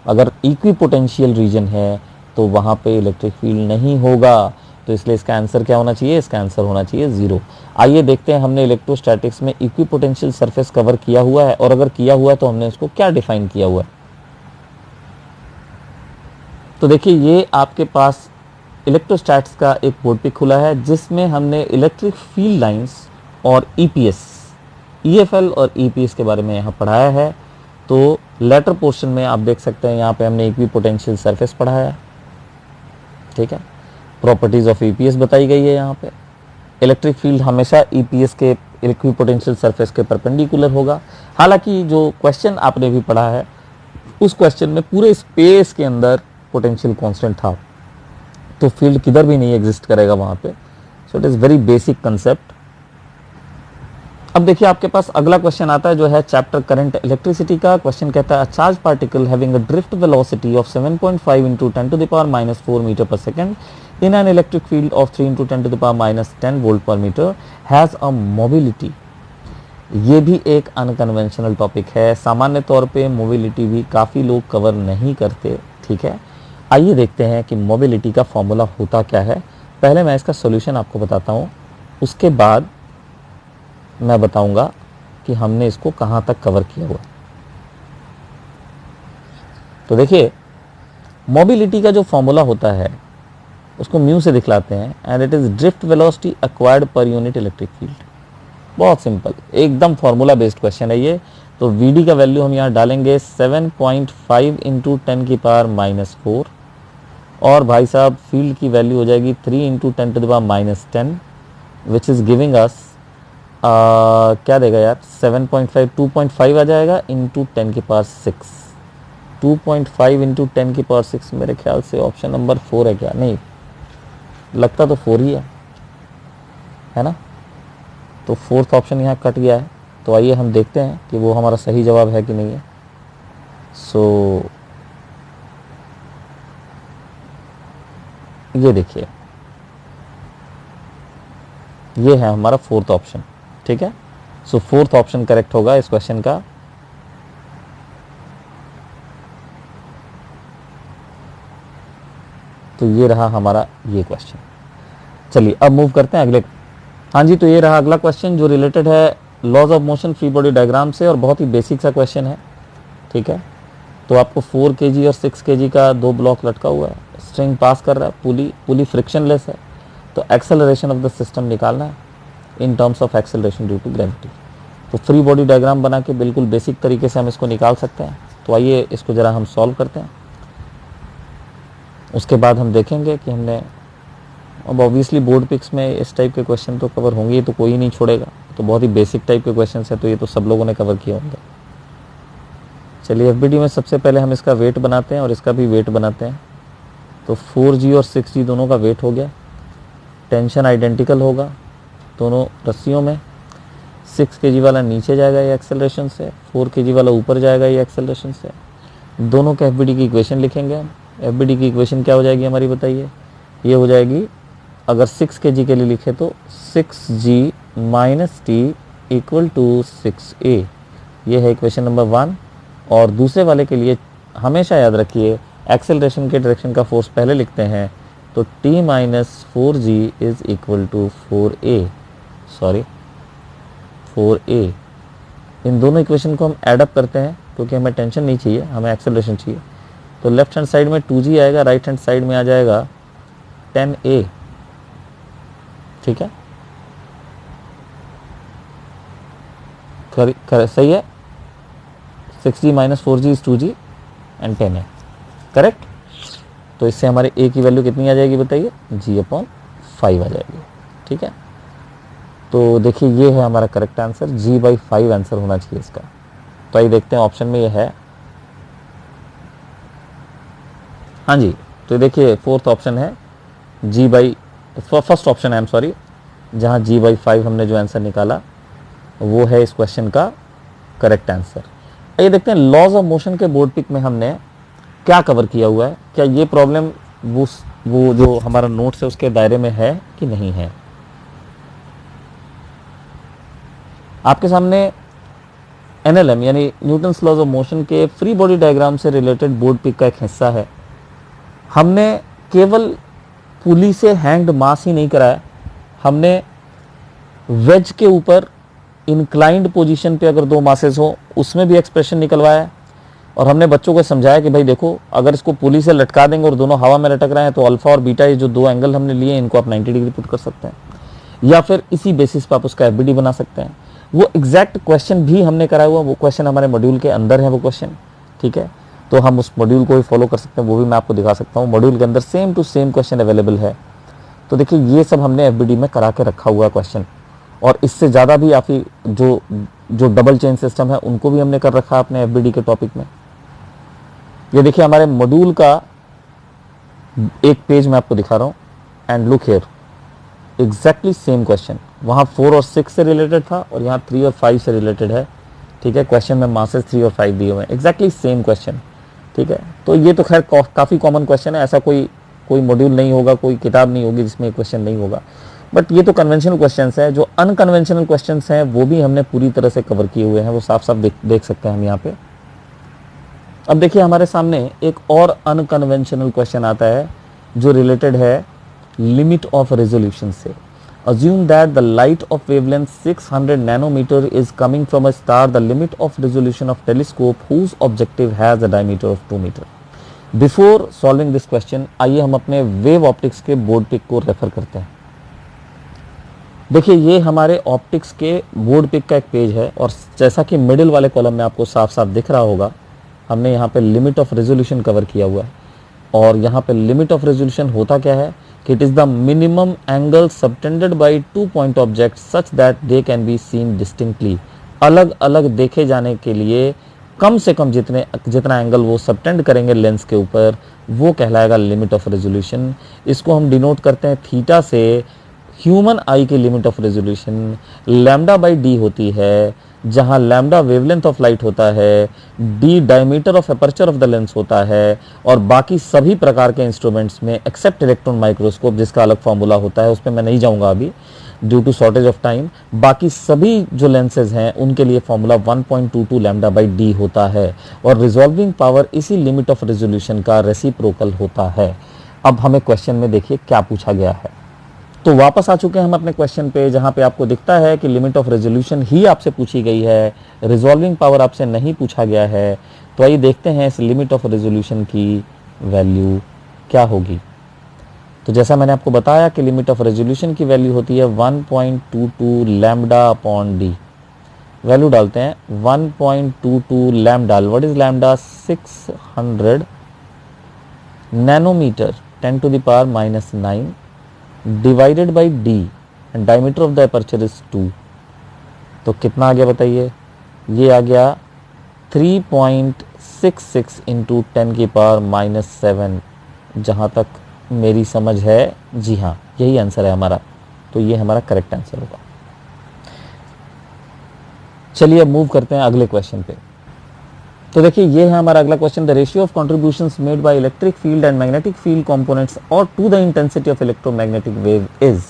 अगर इक्वी पोटेंशियल रीजन है तो वहां पे इलेक्ट्रिक फील्ड नहीं होगा, तो इसलिए इसका आंसर क्या होना चाहिए, इसका आंसर होना चाहिए 0। आइए देखते हैं हमने इलेक्ट्रोस्टैटिक्स में इक्वी पोटेंशियल सरफेस कवर किया हुआ है, और अगर किया हुआ है तो हमने उसको क्या डिफाइन किया हुआ है। तो देखिए ये आपके पास इलेक्ट्रोस्टैट्स का एक बोर्ड पे खुला है, जिसमें हमने इलेक्ट्रिक फील्ड लाइंस और ईपीएस, ईएफएल और ईपीएस के बारे में यहाँ पढ़ाया है। तो लेटर पोर्शन में आप देख सकते हैं यहाँ पे हमने इक्वी पोटेंशियल सरफेस पढ़ाया है, ठीक है। प्रॉपर्टीज ऑफ ईपीएस बताई गई है यहाँ पे। इलेक्ट्रिक फील्ड हमेशा ईपीएस के इक्वी पोटेंशियल सरफेस के परपेंडिकुलर होगा। हालांकि जो क्वेश्चन आपने भी पढ़ा है उस क्वेश्चन में पूरे स्पेस के अंदर पोटेंशियल कांस्टेंट था, तो फील्ड किधर भी नहीं एग्जिस्ट करेगा वहां पे। So it is very basic concept. अब देखिए आपके पास अगला क्वेश्चन आता है जो है चैप्टर करंट इलेक्ट्रिसिटी का। क्वेश्चन कहता है charge particle having a drift velocity of 7.5 into 10⁻⁴ metre per second in an electric field of 3 into 10⁻10 volt per meter has a mobility। ये भी एक अनकन्वेंशनल टॉपिक है, सामान्य तौर पे मोबिलिटी भी काफ़ी लोग कवर नहीं करते, ठीक है। आइए देखते हैं कि मोबिलिटी का फॉर्मूला होता क्या है। पहले मैं इसका सॉल्यूशन आपको बताता हूँ, उसके बाद मैं बताऊंगा कि हमने इसको कहाँ तक कवर किया हुआ। तो देखिए मोबिलिटी का जो फॉर्मूला होता है उसको म्यू से दिखलाते हैं, and it is drift velocity acquired per unit electric field. बहुत सिंपल, एकदम फॉर्मूला बेस्ड क्वेश्चन है ये। तो वीडी का वैल्यू हम यहाँ डालेंगे 7.5 into 10⁻⁴, और भाई साहब फील्ड की वैल्यू हो जाएगी 3 into 10⁻10 which is giving us क्या देगा यार 7.5, 2.5 आ जाएगा इंटू 10⁻6। 2.5 into 10⁻6 मेरे ख्याल से ऑप्शन नंबर 4 है क्या, नहीं लगता तो 4 ही है ना। तो फोर्थ ऑप्शन यहाँ कट गया है। तो आइए हम देखते हैं कि वो हमारा सही जवाब है कि नहीं है। सो ये देखिए ये है हमारा फोर्थ ऑप्शन, ठीक है। सो फोर्थ ऑप्शन करेक्ट होगा इस क्वेश्चन का। तो ये रहा हमारा ये क्वेश्चन। चलिए अब मूव करते हैं अगले। हाँ जी, तो ये रहा अगला क्वेश्चन जो रिलेटेड है laws of motion free body diagram से, और बहुत ही बेसिक सा क्वेश्चन है, ठीक है। तो आपको 4 kg और 6 kg का 2 ब्लॉक लटका हुआ है, स्ट्रिंग पास कर रहा है, पुली फ्रिक्शनलेस है, तो एक्सेलरेशन ऑफ द सिस्टम निकालना है in terms of acceleration due to gravity. तो फ्री बॉडी डायग्राम बना के बिल्कुल बेसिक तरीके से हम इसको निकाल सकते हैं। तो आइए इसको ज़रा हम सॉल्व करते हैं, उसके बाद हम देखेंगे कि हमने, अब ऑब्वियसली बोर्ड पिक्स में इस टाइप के क्वेश्चन तो कवर होंगे, ये तो कोई नहीं छोड़ेगा, तो बहुत ही बेसिक टाइप के क्वेश्चन है, तो ये तो सब लोगों ने कवर किए होंगे। चलिए एफबीडी में सबसे पहले हम इसका वेट बनाते हैं और इसका भी वेट बनाते हैं। तो 4G और 6G दोनों का वेट हो गया, टेंशन आइडेंटिकल होगा दोनों रस्सियों में। 6 kg वाला नीचे जाएगा ये एक्सेलरेशन से, 4 kg वाला ऊपर जाएगा ये एक्सेलरेशन से। दोनों के एफबीडी की इक्वेशन लिखेंगे हम। एफबीडी की इक्वेशन क्या हो जाएगी हमारी, बताइए। ये हो जाएगी, अगर 6 kg के लिए लिखे तो 6G - T equal to 6A, ये है इक्वेशन नंबर 1। और दूसरे वाले के लिए हमेशा याद रखिए एक्सेलरेशन के डायरेक्शन का फोर्स पहले लिखते हैं, तो T - 4G is equal to 4A। इन दोनों इक्वेशन को हम एडअप करते हैं क्योंकि हमें टेंशन नहीं चाहिए, हमें एक्सेलरेशन चाहिए। तो लेफ्ट हैंड साइड में 2G आएगा, राइट हैंड साइड में आ जाएगा 10A, ठीक है। सही है, 6G - 4G is 2G and 10A, correct. तो इससे हमारे A की वैल्यू कितनी आ जाएगी बताइए, G/5 आ जाएगी, ठीक है। तो देखिए ये है हमारा करेक्ट आंसर, G/5 आंसर होना चाहिए इसका। तो आइए देखते हैं ऑप्शन में ये है। हाँ जी, तो देखिए फोर्थ ऑप्शन है फर्स्ट ऑप्शन है, आई एम सॉरी, जहाँ G/5 हमने जो आंसर निकाला वो है इस क्वेश्चन का करेक्ट आंसर। ये देखते हैं लॉज ऑफ मोशन के बोर्ड पिक में हमने क्या कवर किया हुआ है, क्या ये प्रॉब्लम वो जो हमारा नोट्स है उसके दायरे में है कि नहीं है। आपके सामने NLM यानी न्यूटन्स लॉज ऑफ मोशन के फ्री बॉडी डायग्राम से रिलेटेड बोर्ड पिक का एक हिस्सा है। हमने केवल पुली से हैंग्ड मास ही नहीं कराया, हमने वेज के ऊपर इंक्लाइंड पोजीशन पे अगर 2 मासेस हो उसमें भी एक्सप्रेशन निकलवाया, और हमने बच्चों को समझाया कि भाई देखो अगर इसको पुली से लटका देंगे और दोनों हवा में लटक रहे हैं तो अल्फा और बीटा, ये जो 2 एंगल हमने लिए इनको आप 90 डिग्री पुट कर सकते हैं, या फिर इसी बेसिस पर आप उसका एफबीडी बना सकते हैं। वो एग्जैक्ट क्वेश्चन भी हमने कराया हुआ, वो क्वेश्चन हमारे मॉड्यूल के अंदर है वो क्वेश्चन, ठीक है। तो हम उस मॉड्यूल को भी फॉलो कर सकते हैं, वो भी मैं आपको दिखा सकता हूँ। मॉड्यूल के अंदर same to same question available है। तो देखिए ये सब हमने एफबीडी में करा के रखा हुआ क्वेश्चन, और इससे ज़्यादा भी आप जो डबल चेन सिस्टम है उनको भी हमने कर रखा है अपने एफबीडी के टॉपिक में। ये देखिए हमारे मॉड्यूल का एक पेज मैं आपको दिखा रहा हूँ, and look here, exactly same question. वहाँ 4 और 6 से रिलेटेड था और यहाँ 3 और 5 से रिलेटेड है, ठीक है। क्वेश्चन में मासेस 3 और 5 दिए हुए हैं, एग्जैक्टली सेम क्वेश्चन, ठीक है। तो ये तो खैर काफ़ी कॉमन क्वेश्चन है, ऐसा कोई मॉड्यूल नहीं होगा, कोई किताब नहीं होगी जिसमें क्वेश्चन नहीं होगा। बट ये तो कन्वेंशनल क्वेश्चंस हैं। जो अनकन्वेंशनल क्वेश्चंस हैं वो भी हमने पूरी तरह से कवर किए हुए हैं, वो साफ साफ देख सकते हैं हम यहाँ पे। अब देखिए हमारे सामने एक और अनकन्वेंशनल क्वेश्चन आता है जो रिलेटेड है लिमिट ऑफ रेजोल्यूशन से। Assume that the light of wavelength 600 nanometer is coming from a star. The limit of resolution of telescope whose objective has a diameter of 2 meter. Before solving this question, आइए हम अपने wave optics के board pick को refer करते हैं। देखिए ये हमारे ऑप्टिक्स के बोर्ड पिक का एक पेज है, और जैसा कि मिडिल वाले कॉलम में आपको साफ साफ दिख रहा होगा, हमने यहाँ पे लिमिट ऑफ रेजोल्यूशन कवर किया हुआ है। और यहाँ पे लिमिट ऑफ रेजोल्यूशन होता क्या है कि it is the minimum angle subtended bye 2 point object such that they can be seen distinctly. अलग अलग देखे जाने के लिए कम से कम जितना एंगल वो सबटेंड करेंगे लेंस के ऊपर, वो कहलाएगा लिमिट ऑफ रेजोल्यूशन। इसको हम डिनोट करते हैं थीटा से। ह्यूमन आई की लिमिट ऑफ रेजोल्यूशन λ/d होती है, जहां लैम्डा वेवलेंथ ऑफ लाइट होता है, D diameter of aperture of the lens होता है, और बाकी सभी प्रकार के इंस्ट्रूमेंट्स में एक्सेप्ट इलेक्ट्रॉन माइक्रोस्कोप जिसका अलग फॉर्मूला होता है, उस पर मैं नहीं जाऊंगा अभी। Due to shortage of time. बाकी सभी जो लेंसेज हैं उनके लिए फॉर्मूला 1.22 लैम्डा बाई डी होता है और रिजॉल्विंग पावर इसी लिमिट ऑफ रेजोल्यूशन का रेसिप्रोकल होता है। अब हमें क्वेश्चन में देखिए क्या पूछा गया है। तो वापस आ चुके हैं हम अपने क्वेश्चन पे, जहां पे आपको दिखता है कि लिमिट ऑफ रेजोल्यूशन ही आपसे पूछी गई है, रिजॉल्विंग पावर आपसे नहीं पूछा गया है। तो आइए देखते हैं इस लिमिट ऑफ रेजोल्यूशन की वैल्यू क्या होगी। तो जैसा मैंने आपको बताया कि लिमिट ऑफ रेजोल्यूशन की वैल्यू होती है 1.22 लैम्डा अपॉन डी। वैल्यू डालते हैं 1.22 lambda, what is lambda, 600 nanometre 10 to the power -9 divided by d and diameter of the aperture is 2। तो कितना आ गया बताइए, ये आ गया 3.66 इंटू 10 की पावर -7। जहाँ तक मेरी समझ है, जी हाँ यही आंसर है हमारा। तो ये हमारा करेक्ट आंसर होगा। चलिए अब मूव करते हैं अगले क्वेश्चन पे। तो देखिए ये है हमारा अगला question, the ratio of contributions made by electric field and magnetic field components और to the intensity of electromagnetic wave is.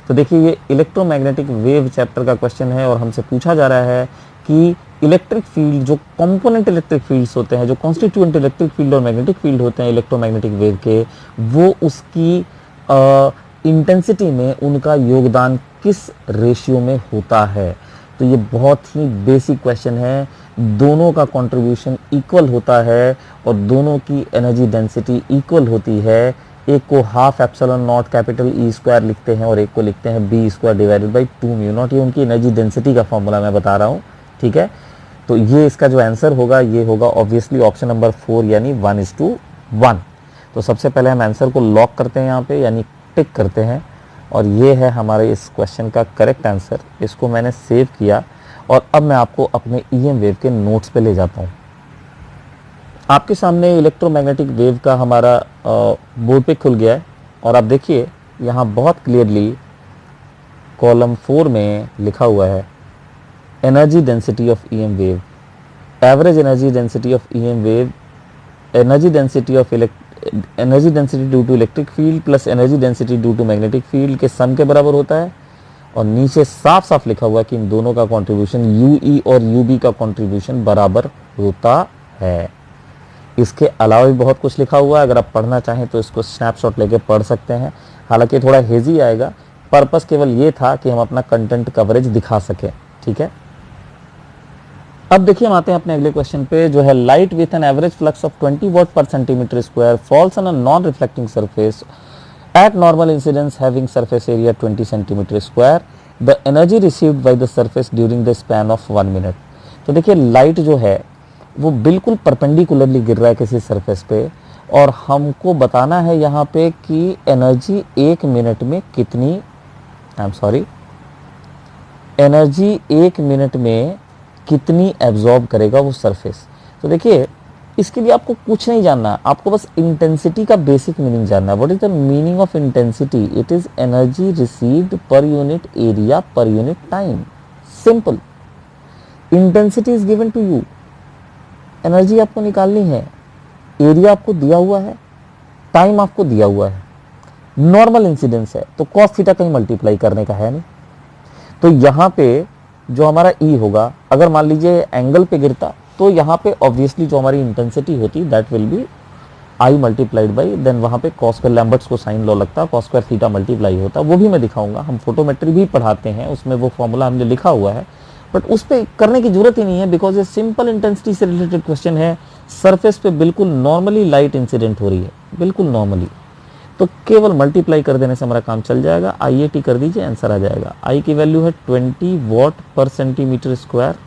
तो देखिए ये इलेक्ट्रोमैग्नेटिक वेव चैप्टर का क्वेश्चन है और हमसे पूछा जा रहा है कि इलेक्ट्रिक फील्ड, जो कंपोनेंट इलेक्ट्रिक फील्ड्स होते हैं, जो कॉन्स्टिट्यूएंट इलेक्ट्रिक फील्ड और मैग्नेटिक फील्ड होते हैं इलेक्ट्रोमैग्नेटिक वेव के, वो उसकी इंटेंसिटी में उनका योगदान किस रेशियो में होता है। तो ये बहुत ही बेसिक क्वेश्चन है। दोनों का कंट्रीब्यूशन इक्वल होता है और दोनों की एनर्जी डेंसिटी इक्वल होती है। एक को half epsilon naught capital E square लिखते हैं और एक को लिखते हैं B square divided by 2 mu naught. ये उनकी एनर्जी डेंसिटी का फॉर्मूला मैं बता रहा हूँ, ठीक है। तो ये इसका जो आंसर होगा ये होगा ऑब्वियसली ऑप्शन नंबर 4 यानी 1:1। तो सबसे पहले हम आंसर को लॉक करते हैं यहाँ पे, यानी टिक करते हैं, और ये है हमारे इस क्वेश्चन का करेक्ट आंसर। इसको मैंने सेव किया और अब मैं आपको अपने ईएम वेव के नोट्स पे ले जाता हूँ। आपके सामने इलेक्ट्रोमैग्नेटिक वेव का हमारा बोर्ड पे खुल गया है और आप देखिए यहाँ बहुत क्लियरली कॉलम 4 में लिखा हुआ है energy density of EM wave, average energy density of EM wave, energy density due to electric field plus energy density due to magnetic field के सम के बराबर होता है। और नीचे साफ साफ लिखा हुआ है कि इन दोनों का कंट्रीब्यूशन यूई और यूबी का कंट्रीब्यूशन बराबर होता है। इसके अलावा भी बहुत कुछ लिखा हुआ है, अगर आप पढ़ना चाहें तो इसको स्नैपशॉट लेके पढ़ सकते हैं। हालांकि थोड़ा हेजी आएगा, पर्पस केवल ये था कि हम अपना कंटेंट कवरेज दिखा सकें, ठीक है। अब देखिए हम आते हैं अपने अगले क्वेश्चन पे, जो है light with an average flux of 20 watt per centimetre square falls on a non reflecting surface at normal incidence having surface area 20 centimeter square, the energy received by the surface during the span of 1 minute। तो देखिए light जो है वो बिल्कुल perpendicularly गिर रहा है किसी सरफेस पे और हमको बताना है यहाँ पे कि एनर्जी 1 मिनट में कितनी, एनर्जी 1 मिनट में कितनी एब्जॉर्ब करेगा वो सरफेस। तो देखिए इसके लिए आपको कुछ नहीं जानना, आपको बस इंटेंसिटी का बेसिक मीनिंग जानना है। What is the meaning of intensity? It is energy received per unit area per unit time. Simple, intensity is given to you, energy आपको निकालनी है, एरिया आपको दिया हुआ है, टाइम आपको दिया हुआ है, नॉर्मल इंसिडेंस है तो कॉस थीटा कहीं मल्टीप्लाई करने का है नहीं। तो यहाँ पे जो हमारा ई होगा, अगर मान लीजिए एंगल पे गिरता तो यहाँ पे ऑब्वियसली जो हमारी इंटेंसिटी होती that will be I multiplied by, then वहाँ पे cos square Lambert's cosine law लगता, कॉस स्क्वायर थीटा मल्टीप्लाई होता, वो भी मैं दिखाऊंगा। हम फोटोमेट्री भी पढ़ाते हैं, उसमें वो फॉर्मूला हमने लिखा हुआ है, बट उस पर करने की जरूरत ही नहीं है बिकॉज ये सिंपल इंटेंसिटी से रिलेटेड क्वेश्चन है। सरफेस पे बिल्कुल नॉर्मली लाइट इंसिडेंट हो रही है, बिल्कुल नॉर्मली, तो केवल मल्टीप्लाई कर देने से हमारा काम चल जाएगा। IAT कर दीजिए, आंसर आ जाएगा। आई की वैल्यू है 20 watt per centimetre square,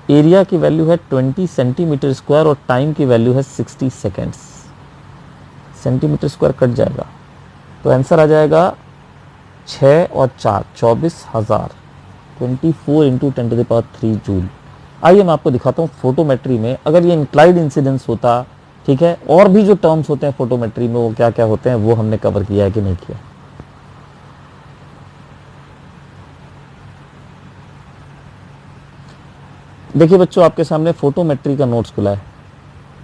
area की वैल्यू है 20 सेंटीमीटर स्क्वायर और टाइम की वैल्यू है 60 सेकेंड्स। सेंटीमीटर स्क्वायर कट जाएगा तो आंसर आ जाएगा 6 और 4 24,000, 24 into 10 to the power 3 joule. आइए मैं आपको दिखाता हूँ फोटोमेट्री में अगर ये इंक्लाइड इंसिडेंस होता, ठीक है, और भी जो टर्म्स होते हैं फोटोमेट्री में वो क्या क्या होते हैं वो हमने कवर किया है कि नहीं किया। देखिए बच्चों आपके सामने फोटोमेट्री का नोट्स खुला है,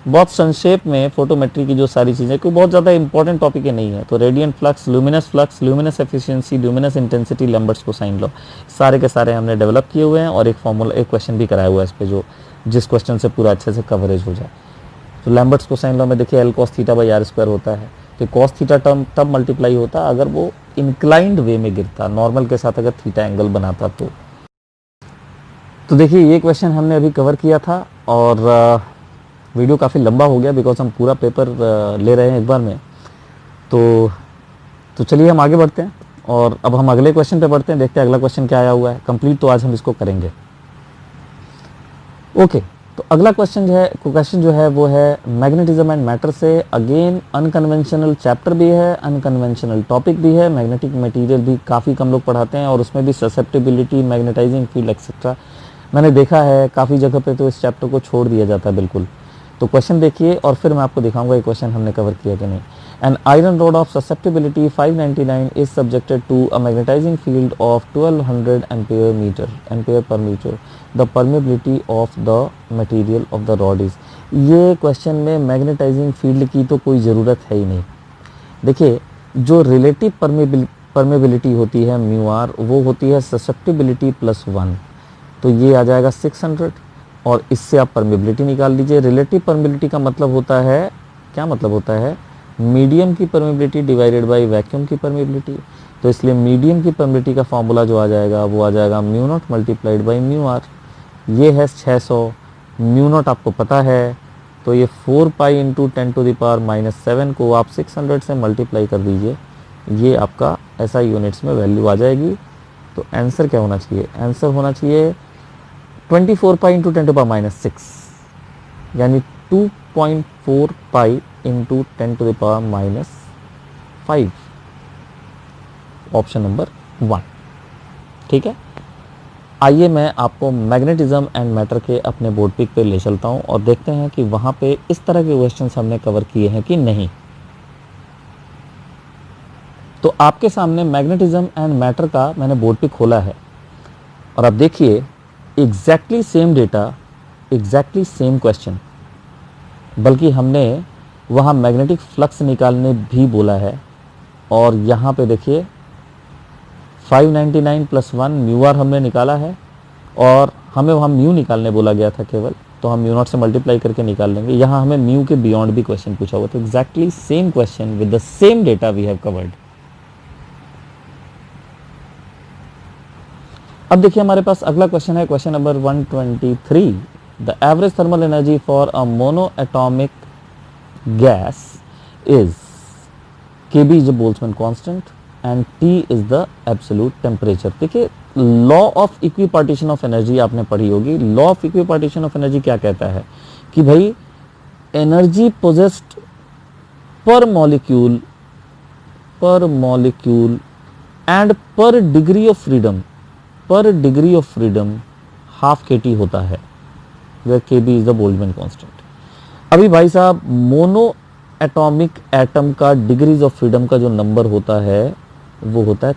बहुत संक्षेप में फोटोमेट्री की जो सारी चीज़ें, कोई बहुत ज़्यादा इंपॉर्टेंट टॉपिक नहीं है। तो radiant flux, luminous efficiency, luminous intensity, Lambert's cosine law, सारे के सारे हमने डेवलप किए हुए हैं और एक फॉर्मूला, एक क्वेश्चन भी कराया हुआ है इस पे, जो जिस क्वेश्चन से पूरा अच्छे से कवरेज हो जाए। तो लैम्बर्ट्स कोसाइन लॉ में देखिए L cos theta by are square होता है। तो कॉस थीटा टर्म तब मल्टीप्लाई होता अगर वो इंक्लाइंड वे में गिरता, नॉर्मल के साथ अगर थीटा एंगल बनाता तो देखिए ये क्वेश्चन हमने अभी कवर किया था और वीडियो काफ़ी लंबा हो गया बिकॉज हम पूरा पेपर ले रहे हैं एक बार में। तो चलिए हम आगे बढ़ते हैं और अब हम अगले क्वेश्चन पे बढ़ते हैं, देखते हैं अगला क्वेश्चन क्या आया हुआ है। कंप्लीट तो आज हम इसको करेंगे। ओके, तो अगला क्वेश्चन जो है वो है मैग्नेटिज्म एंड मैटर से। अगेन अनकन्वेंशनल चैप्टर भी है, अनकन्वेंशनल टॉपिक भी है। मैग्नेटिक मटेरियल भी काफ़ी कम लोग पढ़ाते हैं और उसमें भी ससेप्टिबिलिटी, मैग्नेटाइजिंग फील्ड एक्सेट्रा मैंने देखा है काफ़ी जगह पे तो इस चैप्टर को छोड़ दिया जाता है बिल्कुल। तो क्वेश्चन देखिए और फिर मैं आपको दिखाऊंगा ये क्वेश्चन हमने कवर किया कि नहीं। An iron rod of susceptibility 599 is subjected to a magnetising field of 1200 ampere per metre. The permeability of the material of the rod is. ये क्वेश्चन में मैग्नेटाइजिंग फील्ड की तो कोई ज़रूरत है ही नहीं। देखिए जो रिलेटिव परमेबिलिटी होती है म्यू आर, वो होती है ससेप्टिबिलिटी प्लस 1, तो ये आ जाएगा 600 और इससे आप परमेबिलिटी निकाल लीजिए। रिलेटिव परमेबिलिटी का मतलब होता है, क्या मतलब होता है, मीडियम की परमेबिलिटी डिवाइडेड बाय वैक्यूम की परमेबिलिटी। तो इसलिए मीडियम की परमेबिलिटी का फॉर्मूला जो आ जाएगा वो आ जाएगा mu naught multiplied by mu R. ये है 600, म्यू नॉट आपको पता है, तो ये 4 पाई इंटू 10⁻⁻7 को आप 600 से मल्टीप्लाई कर दीजिए, ये आपका SI यूनिट्स में वैल्यू आ जाएगी। तो आंसर क्या होना चाहिए, आंसर होना चाहिए 24 पाई इंटू 10⁻⁻6 यानी 2.4 पाई इंटू 10⁻⁻5, ऑप्शन नंबर 1। ठीक है, आइए मैं आपको मैग्नेटिज्म एंड मैटर के अपने बोर्ड पिक पे ले चलता हूं और देखते हैं कि वहां पे इस तरह के क्वेश्चंस हमने कवर किए हैं कि नहीं। तो आपके सामने मैग्नेटिज्म एंड मैटर का मैंने बोर्ड पिक खोला है और अब देखिए exactly same data, exactly same question, बल्कि हमने वहाँ मैग्नेटिक फ्लक्स निकालने भी बोला है। और यहाँ पे देखिए 599 प्लस 1 म्यू आर हमने निकाला है और हमें वहाँ म्यू निकालने बोला गया था केवल, तो हम म्यू नॉट से मल्टीप्लाई करके निकाल लेंगे। यहाँ हमें म्यू के बियॉन्ड भी क्वेश्चन पूछा हुआ, तो exactly same question with the same data we have covered. अब देखिए हमारे पास अगला क्वेश्चन है, question number 123। The average thermal energy for a mono atomic gas is Kb is the Boltzmann constant and T is the absolute temperature. देखिए law of equipartition of energy आपने पढ़ी होगी। Law of equipartition of energy क्या कहता है कि भाई energy possessed per molecule and पर degree of freedom half kT होता है, where Kb is the Boltzmann constant. अभी भाई साहब मोनो एटॉमिक एटम का डिग्रीज ऑफ फ्रीडम का जो नंबर होता है वो होता है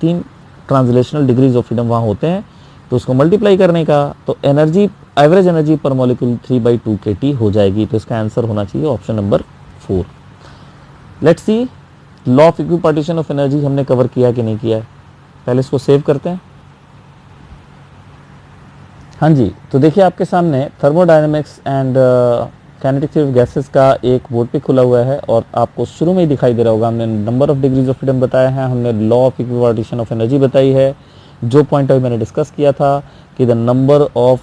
3 ट्रांसलेशनल डिग्रीज ऑफ फ्रीडम वहाँ होते हैं, तो उसको मल्टीप्लाई करने का तो एनर्जी, एवरेज एनर्जी पर मॉलिक्यूल 3/2 kT हो जाएगी। तो इसका आंसर होना चाहिए option number 4। Let's see law of equipartition of energy हमने कवर किया कि नहीं किया है, पहले इसको सेव करते हैं। हाँ जी, तो देखिए आपके सामने thermodynamics and kinetic theory of gases का एक बोर्ड पे खुला हुआ है और आपको शुरू में ही दिखाई दे रहा होगा, हमने number of degrees of freedom बताया है, हमने law of equipartition of energy बताई है। जो पॉइंट अभी मैंने डिस्कस किया था कि द नंबर ऑफ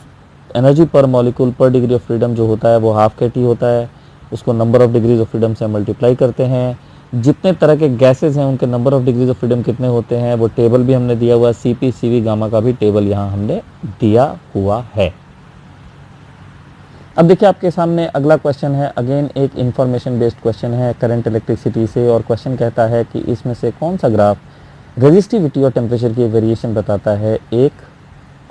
एनर्जी पर मॉलिक्यूल पर डिग्री ऑफ फ्रीडम जो होता है वो हाफ kT होता है, उसको number of degrees of freedom से मल्टीप्लाई करते हैं। जितने तरह के गैसेज हैं उनके number of degrees of freedom कितने होते हैं वो टेबल भी हमने दिया हुआ है, Cp Cv गामा का भी टेबल यहाँ हमने दिया हुआ है। अब देखिए आपके सामने अगला क्वेश्चन है, अगेन एक इंफॉर्मेशन बेस्ड क्वेश्चन है करंट इलेक्ट्रिसिटी से, और क्वेश्चन कहता है कि इसमें से कौन सा ग्राफ रेजिस्टिविटी और टेम्परेचर की वेरिएशन बताता है एक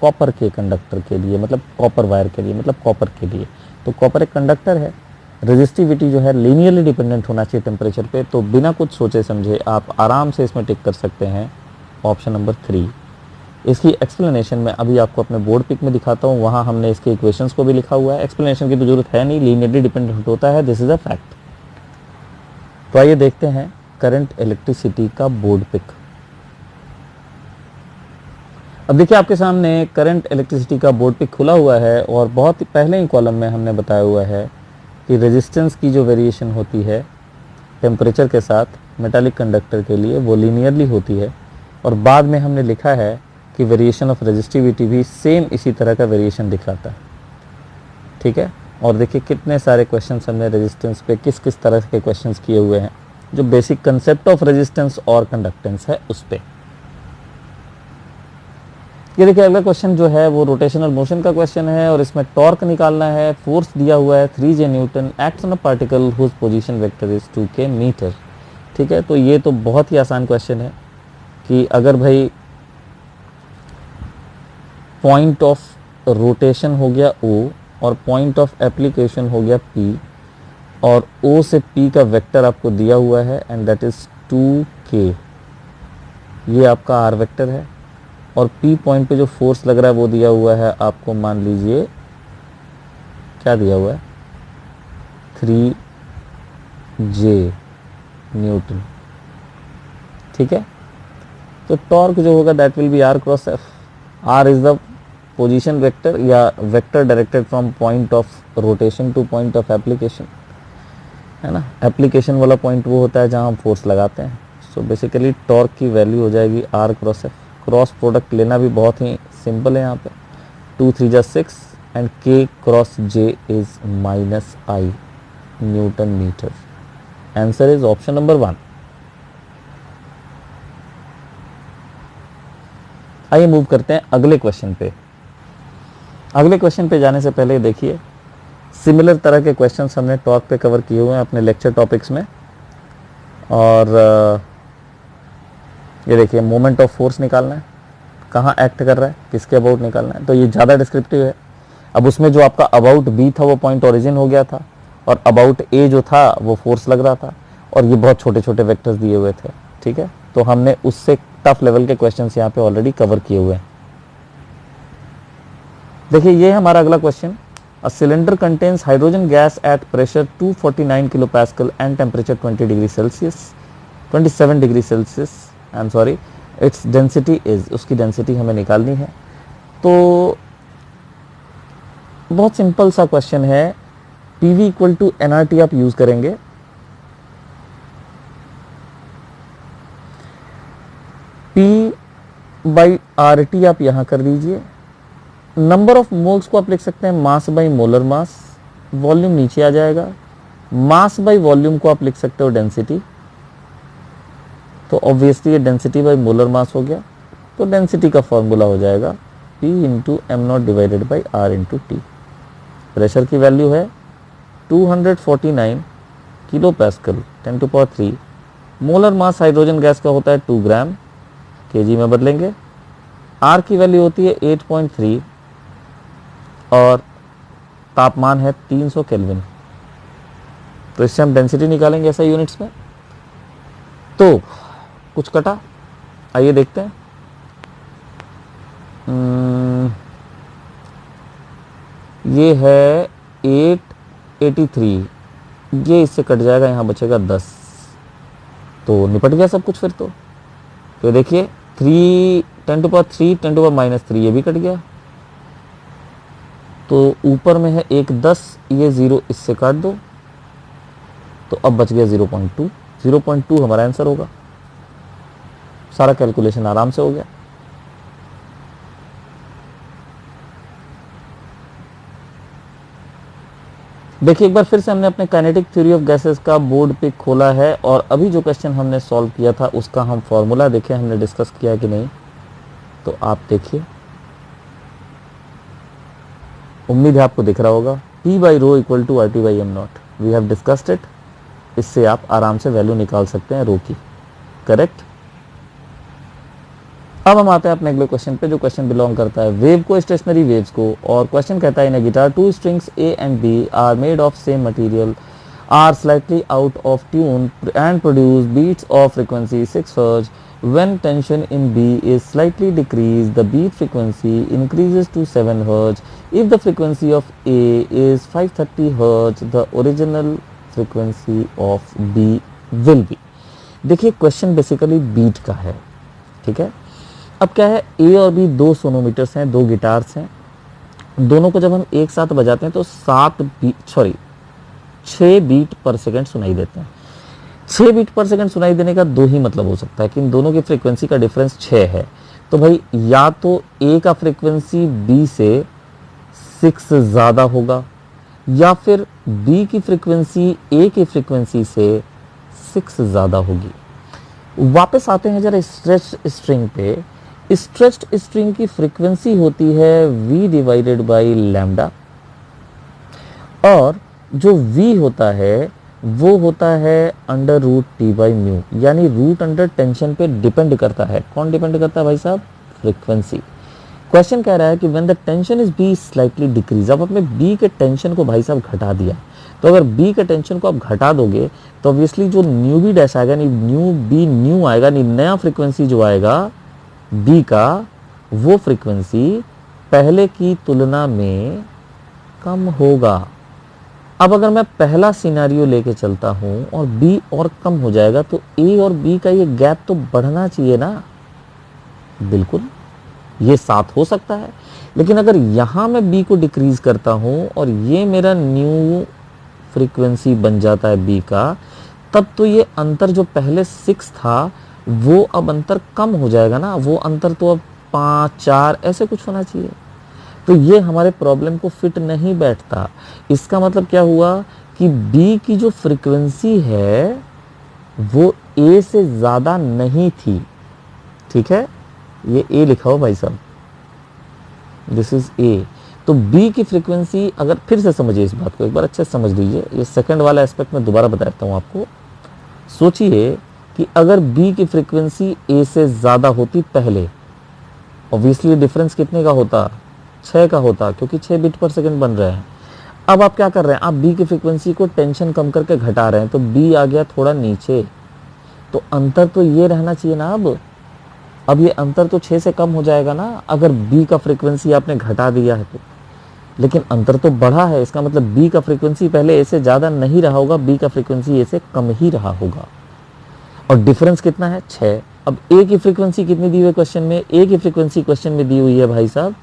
कॉपर के कंडक्टर के लिए, मतलब कॉपर वायर के लिए, मतलब कॉपर के लिए। तो कॉपर एक कंडक्टर है, रेजिस्टिविटी जो है लीनियरली डिपेंडेंट होना चाहिए टेम्परेचर पे, तो बिना कुछ सोचे समझे आप आराम से इसमें टिक कर सकते हैं ऑप्शन नंबर 3। इसकी एक्सप्लेनेशन मैं अभी आपको अपने बोर्ड पिक में दिखाता हूँ, वहाँ हमने इसके इक्वेशंस को भी लिखा हुआ है। एक्सप्लेनेशन की तो जरूरत है नहीं, लीनियरली डिपेंडेंट होता है, दिस इज अ फैक्ट। तो आइए देखते हैं करंट इलेक्ट्रिसिटी का बोर्ड पिक। अब देखिए आपके सामने करंट इलेक्ट्रिसिटी का बोर्ड पिक खुला हुआ है और बहुत पहले ही कॉलम में हमने बताया हुआ है कि रेजिस्टेंस की जो वेरिएशन होती है टेम्परेचर के साथ मेटालिक कंडक्टर के लिए वो लीनियरली होती है, और बाद में हमने लिखा है कि वेरिएशन ऑफ रेजिस्टिविटी भी सेम इसी तरह का वेरिएशन दिखाता है। ठीक है, और देखिए कितने सारे क्वेश्चंस हमने रेजिस्टेंस पे किस किस तरह के क्वेश्चंस किए हुए हैं, जो बेसिक कंसेप्ट ऑफ रेजिस्टेंस और कंडक्टेंस है उस पे। ये देखिए अगला क्वेश्चन जो है वो रोटेशनल मोशन का क्वेश्चन है और इसमें टॉर्क निकालना है। फोर्स दिया हुआ है 3J newton acts on a particle whose position vector is 2K metre. ठीक है, तो ये तो बहुत ही आसान क्वेश्चन है कि अगर भाई पॉइंट ऑफ रोटेशन हो गया O और पॉइंट ऑफ एप्लीकेशन हो गया P, और O से P का वेक्टर आपको दिया हुआ है एंड दैट इज 2K, ये आपका R वेक्टर है, और P पॉइंट पे जो फोर्स लग रहा है वो दिया हुआ है आपको, मान लीजिए क्या दिया हुआ है 3J न्यूटन। ठीक है, तो टॉर्क जो होगा that will be R cross F। R is the position vector या vector directed from point of rotation to point of application, है ना। एप्लीकेशन वाला पॉइंट वो होता है जहां हम फोर्स लगाते हैं। सो बेसिकली टॉर्क की वैल्यू हो जाएगी R cross F। Cross product लेना भी बहुत ही सिंपल है यहाँ पे, 2 3 जा 6 and K cross J is -I newton metre. Answer is option number 1। आइए मूव करते हैं अगले क्वेश्चन पे। अगले क्वेश्चन पे जाने से पहले देखिए सिमिलर तरह के क्वेश्चंस हमने टॉर्क पे कवर किए हुए हैं अपने लेक्चर टॉपिक्स में, और ये देखिए मोमेंट ऑफ फोर्स निकालना है, कहाँ एक्ट कर रहा है, किसके अबाउट निकालना है, तो ये ज़्यादा डिस्क्रिप्टिव है। अब उसमें जो आपका अबाउट बी था वो पॉइंट ओरिजिन हो गया था, और अबाउट ए जो था वो फोर्स लग रहा था, और ये बहुत छोटे छोटे वेक्टर्स दिए हुए थे। ठीक है, तो हमने उससे टफ लेवल के क्वेश्चंस यहाँ पे ऑलरेडी कवर किए हुए हैं। देखिए ये हमारा अगला question, a cylinder contains hydrogen gas at pressure 249 kilo pascal and temperature 27 degree Celsius, I am sorry, its density is, उसकी डेंसिटी हमें निकालनी है। तो बहुत सिंपल सा क्वेश्चन है, PV इक्वल टू NRT आप यूज करेंगे। P बाई RT आप यहां कर दीजिए। नंबर ऑफ मोल्स को आप लिख सकते हैं mass by molar mass, volume नीचे आ जाएगा। मास बाई वॉल्यूम को आप लिख सकते हो डेंसिटी, तो ऑब्वियसली ये डेंसिटी बाई मोलर मास हो गया, तो डेंसिटी का फॉर्मूला हो जाएगा P into m0 divided by R into T। Pressure की वैल्यू है 249 kilo pascal 10⁻3। Molar mass hydrogen gas का होता है 2 ग्राम, केजी में बदलेंगे। R की वैल्यू होती है 8.3 और तापमान है 300 केल्विन। तो इससे हम डेंसिटी निकालेंगे ऐसा यूनिट्स में, तो कुछ कटा, आइए देखते हैं। ये है 883, ये इससे कट जाएगा, यहाँ बचेगा 10, तो निपट गया सब कुछ फिर। तो देखिए 3 10⁻3 10⁻³ ये भी कट गया, तो ऊपर में है एक 10, ये 0 इससे काट दो, तो अब बच गया 0.2। 0.2 हमारा आंसर होगा। सारा कैलकुलेशन आराम से हो गया। देखिए एक बार फिर से हमने अपने काइनेटिक थ्योरी ऑफ गैसेस का बोर्ड पे खोला है, और अभी जो क्वेश्चन हमने सॉल्व किया था उसका हम फॉर्मूला देखें, हमने डिस्कस किया है कि नहीं, तो आप देखिए, उम्मीद है आपको दिख रहा होगा। P by rho equal to RT by m0, we have discussed it. इससे आप आराम से वैल्यू निकाल सकते हैं रो की, करेक्ट। अब हम आते हैं अपने अगले क्वेश्चन पे, जो क्वेश्चन बिलोंग करता है वेव को, स्टेशनरी वेव्स को, और क्वेश्चन कहता है in guitar 2 strings A and B are made of same material, are slightly out of tune and produce beats of frequency 6 Hz. When tension in B is slightly decreased, the beat frequency increases to 7 Hz. If the frequency of A is 530 Hz, the original frequency of B will be. देखिए question basically beat का है, ठीक है। अब क्या है, ए और B दो सोनोमीटर्स हैं, दो गिटार्स हैं, दोनों को जब हम एक साथ बजाते हैं तो 6 बीट पर सेकंड सुनाई देते हैं। 6 बीट पर सेकंड सुनाई देने का दो ही मतलब हो सकता है कि इन दोनों की फ्रीक्वेंसी का डिफरेंस 6 है। तो भाई या तो ए का फ्रीक्वेंसी बी से 6 ज़्यादा होगा, या फिर बी की फ्रीक्वेंसी ए की फ्रीक्वेंसी से 6 ज़्यादा होगी। वापस आते हैं जरा स्ट्रेच्ड स्ट्रिंग पे। स्ट्रेच्ड स्ट्रिंग की फ्रीक्वेंसी होती है v डिवाइडेड बाई लैम्डा, और जो v होता है वो होता है under root T by mu, यानी रूट अंडर टेंशन पे डिपेंड करता है। कौन डिपेंड करता है भाई साहब? फ्रीक्वेंसी। क्वेश्चन कह रहा है कि when the tension is be slightly decrease. अब आपने बी के टेंशन को भाई साहब घटा दिया, तो अगर बी के टेंशन को आप घटा दोगे तो ऑब्वियसली जो न्यू बी डैश आएगा, नहीं न्यू बी न्यू आएगा, नहीं नया फ्रीक्वेंसी जो आएगा बी का, वो फ्रीक्वेंसी पहले की तुलना में कम होगा। अब अगर मैं पहला सिनेरियो लेके चलता हूं और बी और कम हो जाएगा तो ए और बी का ये गैप तो बढ़ना चाहिए ना। बिल्कुल ये 7 हो सकता है, लेकिन अगर यहां मैं बी को डिक्रीज करता हूं और ये मेरा न्यू फ्रीक्वेंसी बन जाता है बी का, तब तो ये अंतर जो पहले 6 था वो अब अंतर कम हो जाएगा ना। वो अंतर तो अब 5, 4 ऐसे कुछ होना चाहिए। तो ये हमारे प्रॉब्लम को फिट नहीं बैठता। इसका मतलब क्या हुआ कि B की जो फ्रीक्वेंसी है वो A से ज़्यादा नहीं थी, ठीक है। ये A लिखा हो भाई साहब, दिस इज A। तो B की फ्रीक्वेंसी, अगर फिर से समझिए इस बात को, एक बार अच्छे से समझ लीजिए। ये सेकंड वाला एस्पेक्ट मैं दोबारा बता देता हूँ आपको। सोचिए कि अगर B की फ्रीक्वेंसी A से ज़्यादा होती पहले, ऑब्वियसली डिफरेंस कितने का होता? 6 का होता, क्योंकि 6 बीट पर सेकंड बन रहे हैं। अब आप क्या कर रहे हैं? आप बी की फ्रीक्वेंसी को टेंशन कम करके घटा रहे हैं, तो बी आ गया थोड़ा नीचे, तो अंतर तो ये रहना चाहिए ना। अब ये अंतर तो 6 से कम हो जाएगा ना, अगर बी का फ्रीक्वेंसी आपने घटा दिया है तो। लेकिन अंतर तो बढ़ा है, इसका मतलब बी का फ्रीक्वेंसी पहले ए से ज़्यादा नहीं रहा होगा, बी का फ्रीक्वेंसी ए से कम ही रहा होगा। और डिफरेंस कितना है? 6। अब ए की फ्रीक्वेंसी कितनी दी हुई है क्वेश्चन में? ए की फ्रीक्वेंसी क्वेश्चन में दी हुई है भाई साहब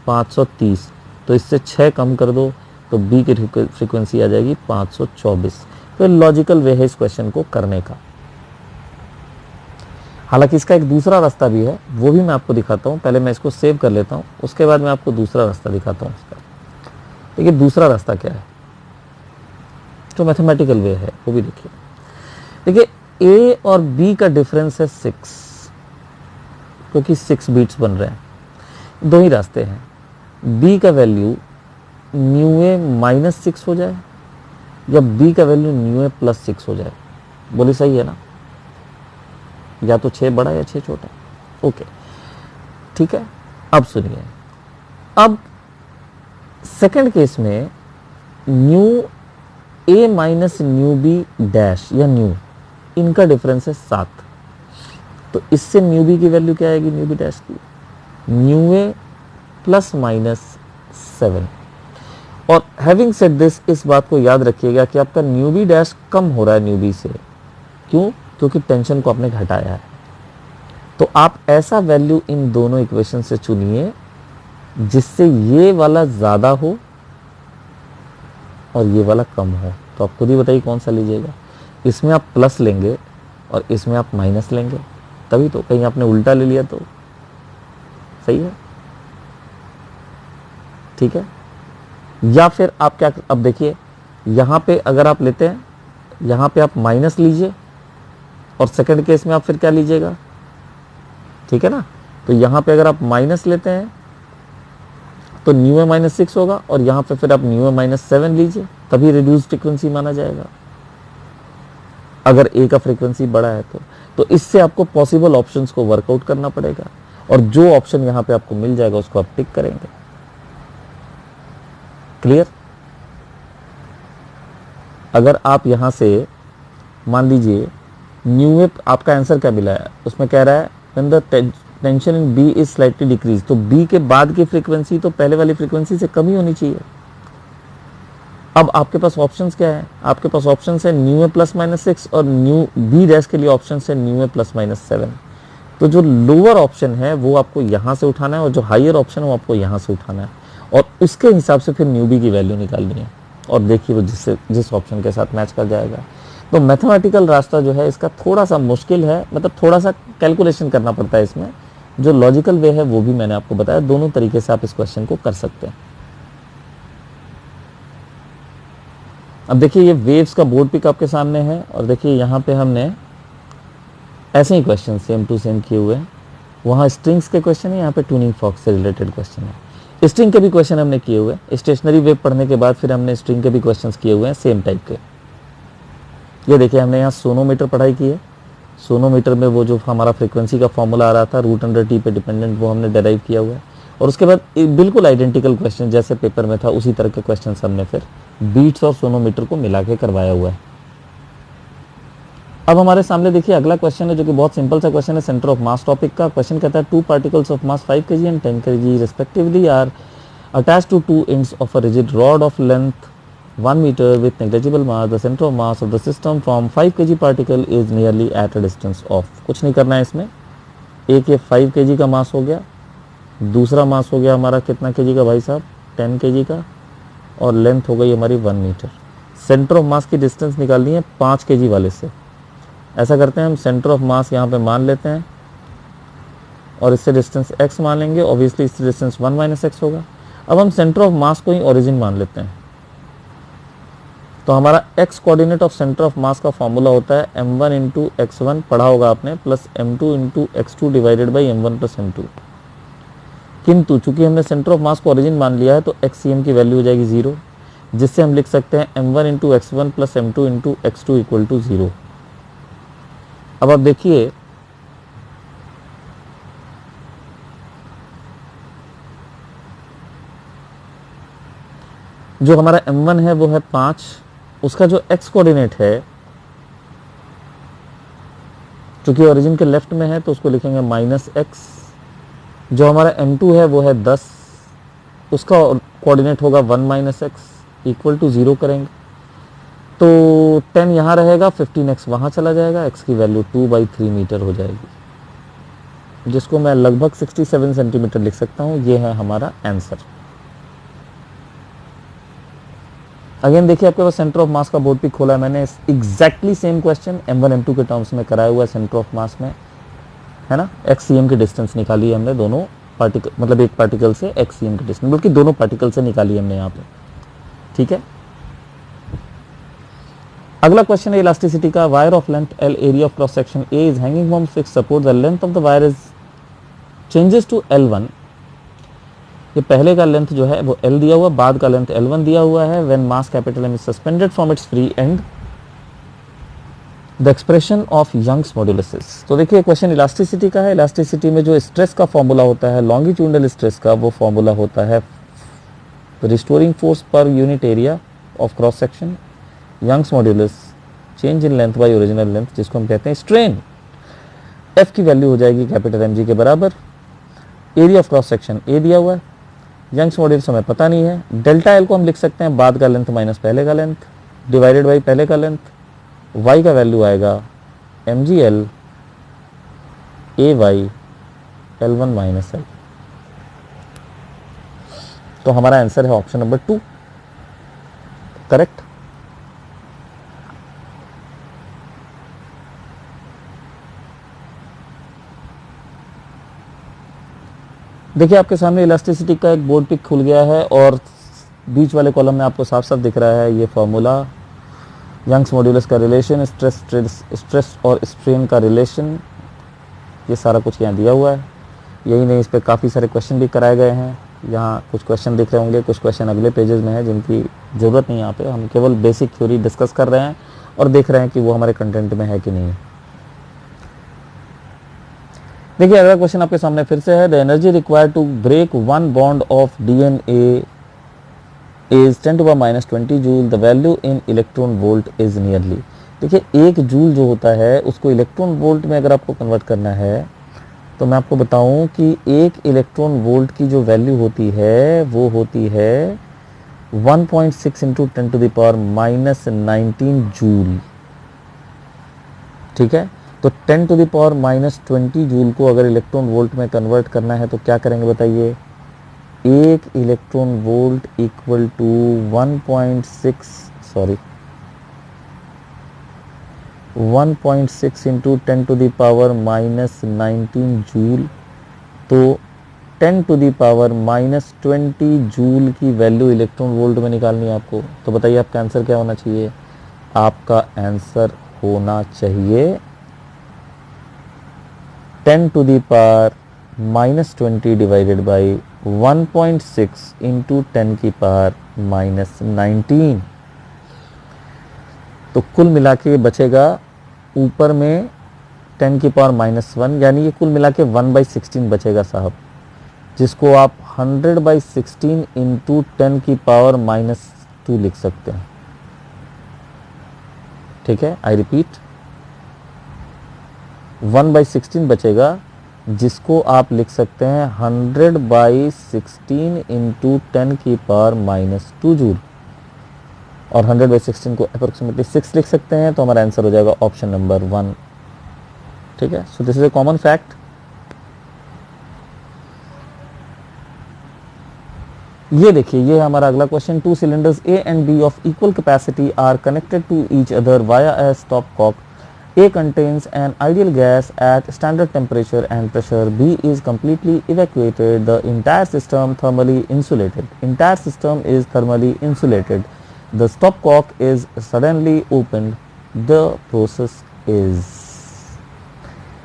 530, तो इससे 6 कम कर दो तो बी की फ्रीक्वेंसी आ जाएगी 524। तो लॉजिकल वे है इस क्वेश्चन को करने का। हालांकि इसका एक दूसरा रास्ता भी है, वो भी मैं आपको दिखाता हूँ। पहले मैं इसको सेव कर लेता हूँ, उसके बाद मैं आपको दूसरा रास्ता दिखाता हूँ इसका। देखिए दूसरा रास्ता क्या है, जो मैथमेटिकल वे है वो भी देखिए। देखिए ए और बी का डिफरेंस है 6, क्योंकि 6 बीट्स बन रहे हैं। दो ही रास्ते हैं, बी का वैल्यू न्यू ए माइनस 6 हो जाए, या बी का वैल्यू न्यू ए प्लस 6 हो जाए। बोली सही है ना? या तो 6 बड़ा या 6 छोटा। ओके ठीक है। अब सुनिए, अब सेकंड केस में न्यू ए माइनस न्यू बी डैश या न्यू, इनका डिफरेंस है 7। तो इससे न्यू बी की वैल्यू क्या आएगी? न्यू बी डैश की न्यू ए प्लस माइनस 7। और हैविंग सेड दिस, इस बात को याद रखिएगा कि आपका न्यू बी डैश कम हो रहा है न्यू बी से। क्यों? क्योंकि टेंशन को आपने घटाया है। तो आप ऐसा वैल्यू इन दोनों इक्वेशन से चुनिए जिससे ये वाला ज़्यादा हो और ये वाला कम हो। तो आप खुद ही बताइए कौन सा लीजिएगा। इसमें आप प्लस लेंगे और इसमें आप माइनस लेंगे, तभी तो। कहीं आपने उल्टा ले लिया तो सही है, ठीक है। या फिर आप क्या, अब देखिए यहाँ पे अगर आप लेते हैं, यहाँ पे आप माइनस लीजिए और सेकंड केस में आप फिर क्या लीजिएगा, ठीक है ना। तो यहाँ पे अगर आप माइनस लेते हैं तो न्यू ए माइनस 6 होगा, और यहाँ पे फिर आप न्यू ए माइनस 7 लीजिए, तभी रिड्यूस फ्रीक्वेंसी माना जाएगा अगर ए का फ्रीक्वेंसी बड़ा है तो इससे आपको पॉसिबल ऑप्शंस को वर्कआउट करना पड़ेगा, और जो ऑप्शन यहाँ पे आपको मिल जाएगा उसको आप टिक करेंगे। क्लियर? अगर आप यहाँ से मान लीजिए न्यू में आपका आंसर क्या मिला है, उसमें कह रहा है when the tension in B is slightly decrease, तो बी के बाद की फ्रीक्वेंसी तो पहले वाली फ्रीक्वेंसी से कम ही होनी चाहिए। अब आपके पास ऑप्शंस क्या है, आपके पास ऑप्शन है न्यू में +-6 और न्यू बी डैश के लिए ऑप्शन है न्यू में +-7। तो जो लोअर ऑप्शन है वो आपको यहाँ से उठाना है और जो हायर ऑप्शन है वो आपको यहाँ से उठाना है और उसके हिसाब से फिर न्यू बी की वैल्यू निकालनी है और देखिए वो जिस ऑप्शन के साथ मैच कर जाएगा। तो मैथमेटिकल रास्ता जो है इसका थोड़ा सा मुश्किल है, मतलब थोड़ा सा कैलकुलेशन करना पड़ता है इसमें। जो लॉजिकल वे है वो भी मैंने आपको बताया, दोनों तरीके से आप इस क्वेश्चन को कर सकते हैं। अब देखिए ये वेव्स का बोर्ड पिक आपके सामने है और देखिए यहाँ पे हमने ऐसे ही क्वेश्चन सेम टू सेम किए हुए हैं। वहाँ स्ट्रिंग्स के क्वेश्चन है, यहाँ पे ट्यूनिंग फॉक्स से रिलेटेड क्वेश्चन है। स्ट्रिंग के भी क्वेश्चन हमने किए हुए हैं, स्टेशनरी वेव पढ़ने के बाद फिर हमने स्ट्रिंग के भी क्वेश्चन किए हुए हैं सेम टाइप के। ये देखिए हमने यहाँ सोनोमीटर पढ़ाई की है। सोनोमीटर में वो जो हमारा फ्रीक्वेंसी का फॉर्मूला आ रहा था √T पे डिपेंडेंट, वो हमने डेराइव किया हुआ है और उसके बाद बिल्कुल आइडेंटिकल क्वेश्चन जैसे पेपर में था उसी तरह के क्वेश्चन हमने फिर बीट्स और सोनोमीटर को मिला के करवाया हुआ है। अब हमारे सामने देखिए अगला क्वेश्चन है जो कि बहुत सिंपल सा क्वेश्चन है, सेंटर ऑफ मास टॉपिक का। क्वेश्चन कहता है 2 particles of mass 5 kg and 10 kg respectively are attached to 2 ends of a rigid rod of length 1 meter with negligible mass. The center of mass of the system from 5 kg particle is nearly at a distance of, कुछ नहीं करना है इसमें। एक ये 5 kg का मास हो गया, दूसरा मास हो गया हमारा कितना kg का भाई साहब, 10 kg का, और लेंथ हो गई हमारी 1 मीटर। सेंटर ऑफ मास की डिस्टेंस निकालनी है 5 kg वाले से। ऐसा करते हैं हम सेंटर ऑफ मास यहाँ पे मान लेते हैं और इससे डिस्टेंस x मान लेंगे, ऑब्वियसली इससे डिस्टेंस 1 - x होगा। अब हम सेंटर ऑफ मास को ही ओरिजिन मान लेते हैं, तो हमारा x coordinate of centre of मास का फॉर्मूला होता है m1 × x1 पढ़ा होगा आपने plus m2 × x2 divided by m1 + m2। किंतु चूंकि हमने सेंटर ऑफ मास को ओरिजिन मान लिया है तो xcm की वैल्यू हो जाएगी 0, जिससे हम लिख सकते हैं m1 × x1 plus m2 × x2 = 0। अब आप देखिए जो हमारा m1 है वो है 5, उसका जो x कोऑर्डिनेट है चूंकि ओरिजिन के लेफ्ट में है तो उसको लिखेंगे -x। जो हमारा m2 है वो है 10, उसका कोऑर्डिनेट होगा 1 - x = 0 करेंगे तो 10 यहाँ रहेगा, 15x वहाँ चला जाएगा, x की वैल्यू 2/3 मीटर हो जाएगी, जिसको मैं लगभग 67 सेंटीमीटर लिख सकता हूँ। ये है हमारा आंसर। अगेन देखिए आपके पास सेंटर ऑफ मास का बोर्ड पिक खोला है मैंने, exactly same question m1 m2 के टर्म्स में कराया हुआ है सेंटर ऑफ मास में, है ना। xcm की डिस्टेंस निकाली है हमने दोनों पार्टिकल, मतलब एक पार्टिकल से xcm की डिस्टेंस, बल्कि दोनों पार्टिकल से निकाली हमने यहाँ पे, ठीक है। अगला क्वेश्चन है इलास्टिसिटी का। Wire of length L, area of cross section A is hanging from fix support, the length of the wire is changes to L1। ये पहले का लेंथ जो है वो L दिया हुआ, बाद का लेंथ L1 दिया हुआ है। When mass capital M is suspended from its free end, the expression of Young's modulus. तो देखिए क्वेश्चन इलास्टिसिटी का है। इलास्टिसिटी में जो स्ट्रेस का फॉर्मूला होता है, लॉन्गिट्यूडनल स्ट्रेस का, वो फॉर्मूला होता है restoring force per unit area of cross section, Young's modulus, change in length by original length, जिसको हम कहते हैं स्ट्रेन। एफ की वैल्यू हो जाएगी कैपिटल एम जी के बराबर, area of cross section A दिया हुआ है, यंग्स मॉड्यूलस हमें पता नहीं है। डेल्टा एल को हम लिख सकते हैं बाद का लेंथ माइनस पहले का लेंथ डिवाइडेड बाई पहले का लेंथ। वाई का वैल्यू आएगा M G L A Y L1 - L। तो हमारा आंसर है ऑप्शन नंबर 2 करेक्ट। देखिए आपके सामने इलास्टिसिटी का एक बोर्ड पिक खुल गया है और बीच वाले कॉलम में आपको साफ साफ दिख रहा है ये फॉर्मूला, यंग्स मॉड्यूलस का रिलेशन, स्ट्रेस और स्ट्रेन का रिलेशन, ये सारा कुछ यहाँ दिया हुआ है। यही नहीं, इस पर काफ़ी सारे क्वेश्चन भी कराए गए हैं। यहाँ कुछ क्वेश्चन दिख रहे होंगे, कुछ क्वेश्चन अगले पेजेस में है जिनकी ज़रूरत नहीं। यहाँ पे हम केवल बेसिक थ्योरी डिस्कस कर रहे हैं और देख रहे हैं कि वो हमारे कंटेंट में है कि नहीं। देखिए अगला क्वेश्चन आपके सामने फिर से है, the energy required to break 1 bond of DNA is 10 to the minus 20 joule, the value in electron volt is nearly। देखिए 1 जूल जो होता है उसको इलेक्ट्रॉन वोल्ट में अगर आपको कन्वर्ट करना है तो मैं आपको बताऊं कि 1 इलेक्ट्रॉन वोल्ट की जो वैल्यू होती है वो होती है 1.6 into 10 to the power minus 19 joule. ठीक है, तो 10 to the power minus 20 joule को अगर इलेक्ट्रॉन वोल्ट में कन्वर्ट करना है तो क्या करेंगे बताइए। 1 electron volt equal to 1.6 into 10 to the power minus 19 joule. तो 10 to the power minus 20 joule की वैल्यू इलेक्ट्रॉन वोल्ट में निकालनी है आपको। तो बताइए आपका आंसर क्या होना चाहिए। आपका आंसर होना चाहिए 10 to the power minus 20 divided by 1.6 into 10 की पावर माइनस 19। तो कुल मिला के बचेगा ऊपर में 10 की पावर माइनस 1, यानी ये कुल मिला के 1/16 बचेगा साहब, जिसको आप 100/16 इंटू 10 की पावर माइनस 2 लिख सकते हैं। ठीक है, आई रिपीट 1/16 बचेगा, जिसको आप लिख सकते हैं 100/16 इंटू 10 की पावर माइनस 2 जूल, और 100/16 को अप्रोक्सीमेटली 6 लिख सकते हैं। तो हमारा आंसर हो जाएगा ऑप्शन नंबर 1। ठीक है, so this is a common fact. ये देखिए, ये हमारा अगला question. 2 cylinders A and B of equal capacity are connected to each other via a stopcock. A contains an ideal gas at standard temperature and pressure. B is completely evacuated. The entire system thermally insulated. Entire system is thermally insulated. The stopcock is suddenly opened. The process is।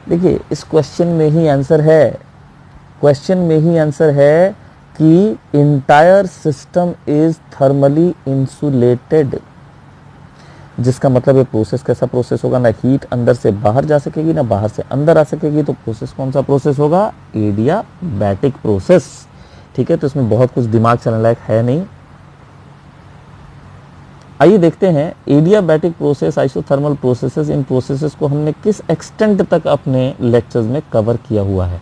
देखिए इस question में ही answer है, question में ही answer है कि entire system is thermally insulated, जिसका मतलब ये प्रोसेस कैसा प्रोसेस होगा, ना हीट अंदर से बाहर जा सकेगी ना बाहर से अंदर आ सकेगी। तो प्रोसेस कौन सा प्रोसेस होगा, एडियाबैटिक प्रोसेस। ठीक है, तो इसमें बहुत कुछ दिमाग चलने लायक है नहीं। आइए देखते हैं एडियाबैटिक प्रोसेस, आइसोथर्मल प्रोसेसेस, इन प्रोसेसेस को हमने किस एक्सटेंट तक अपने लेक्चर्स में कवर किया हुआ है।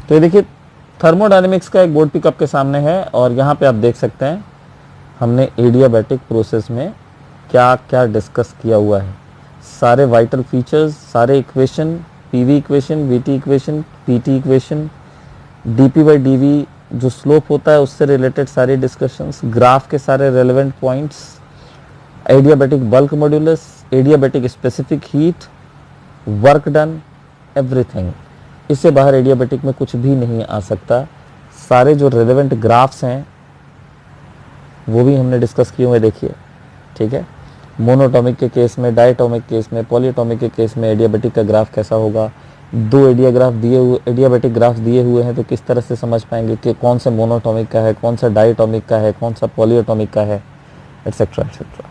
तो ये देखिए थर्मोडायनेमिक्स का एक बोर्ड पिक आपके सामने है, और यहाँ पे आप देख सकते हैं हमने एडियाबैटिक प्रोसेस में क्या क्या डिस्कस किया हुआ है। सारे वाइटल फीचर्स, सारे equation, PV equation, VT equation, PT equation, dp/dv जो स्लोप होता है उससे रिलेटेड सारी डिस्कशंस, ग्राफ के सारे relevant points, adiabatic bulk modulus, adiabatic specific heat, work done, everything. इससे बाहर एडियाबैटिक में कुछ भी नहीं आ सकता। सारे जो रेलेवेंट ग्राफ्स हैं वो भी हमने डिस्कस किए हुए, देखिए। ठीक है, मोनोटॉमिक के केस में, डायटोमिक केस में, पॉलीटॉमिक के केस में एडियाबैटिक का ग्राफ कैसा होगा। 2 एडियाबैटिक ग्राफ दिए हुए हैं, तो किस तरह से समझ पाएंगे कि कौन सा मोनोटॉमिक का है, कौन सा डायटोमिक का है, कौन सा पॉलीटॉमिक का है, एटसेट्रा एटसेट्रा।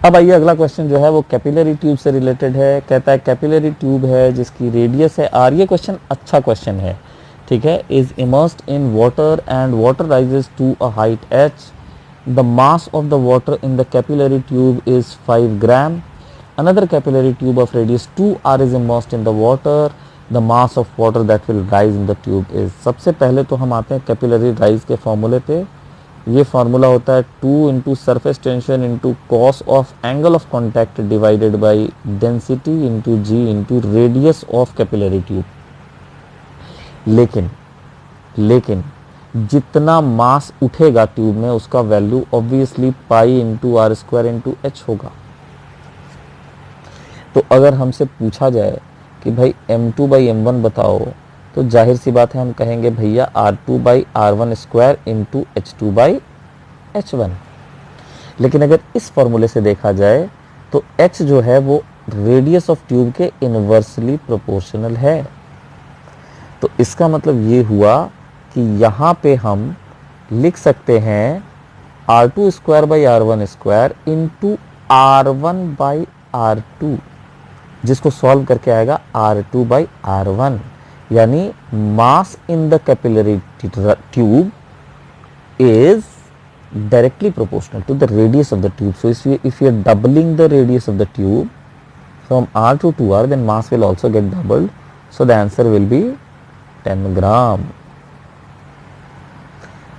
अब आइए अगला क्वेश्चन जो है वो कैपिलरी ट्यूब से रिलेटेड है। कहता है कैपिलरी ट्यूब है जिसकी रेडियस है r। ये क्वेश्चन अच्छा क्वेश्चन है, ठीक है। Is immersed in water and water rises to a height h। The mass of the water in the capillary tube is 5 gram. Another capillary tube of radius 2r is immersed in the water. The mass of water that will rise in the tube is। सबसे पहले तो हम आते हैं capillary rise के फॉर्मूले पे। ये फार्मूला होता है 2 into surface tension into cos of angle of contact divided by density into G into radius of capillary tube. लेकिन जितना मास उठेगा ट्यूब में उसका value obviously pi into R square into H होगा। तो अगर हमसे पूछा जाए कि भाई m2/m1 बताओ, तो जाहिर सी बात है हम कहेंगे भैया r2/r1 स्क्वायर इंटू h2/h1। लेकिन अगर इस फॉर्मूले से देखा जाए तो h जो है वो रेडियस ऑफ ट्यूब के इनवर्सली प्रोपोर्शनल है। तो इसका मतलब ये हुआ कि यहाँ पे हम लिख सकते हैं r2 स्क्वायर/r1 स्क्वायर इंटू r1/r2, जिसको सॉल्व करके आएगा r2/r1, यानी mass in the capillary tube is directly proportional to the radius of the tube. So if you are doubling the radius of the tube from r to 2r, then mass will also get doubled. So the answer will be 10 ग्राम.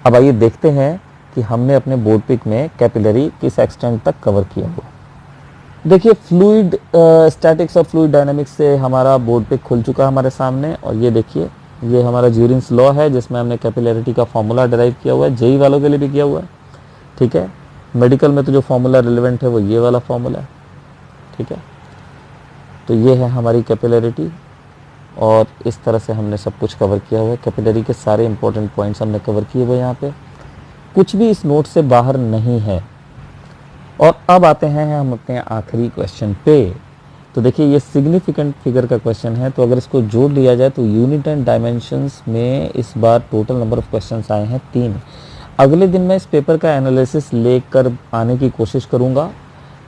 अब आइए देखते हैं कि हमने अपने board pick में capillary किस extent तक कवर किया हुआ. देखिए फ्लूइड स्टैटिक्स और फ्लूइड डायनामिक्स से हमारा बोर्ड पिक खुल चुका है हमारे सामने. और ये देखिए ये हमारा ज्यूरिन्स लॉ है जिसमें हमने कैपिलरिटी का फॉर्मूला डिराइव किया हुआ है. जेई वालों के लिए भी किया हुआ है. ठीक है. मेडिकल में तो जो फॉर्मूला रिलेवेंट है वो ये वाला फॉर्मूला है. ठीक है. तो ये है हमारी कैपिलरिटी और इस तरह से हमने सब कुछ कवर किया हुआ है. कैपिलरी के सारे इंपॉर्टेंट पॉइंट्स हमने कवर किए हुए यहाँ पे. कुछ भी इस नोट से बाहर नहीं है. और अब आते हैं हम अपने आखिरी क्वेश्चन पे. तो देखिए ये सिग्निफिकेंट फिगर का क्वेश्चन है. तो अगर इसको जोड़ लिया जाए तो यूनिट एंड डायमेंशंस में इस बार टोटल नंबर ऑफ क्वेश्चंस आए हैं 3. अगले दिन मैं इस पेपर का एनालिसिस लेकर आने की कोशिश करूंगा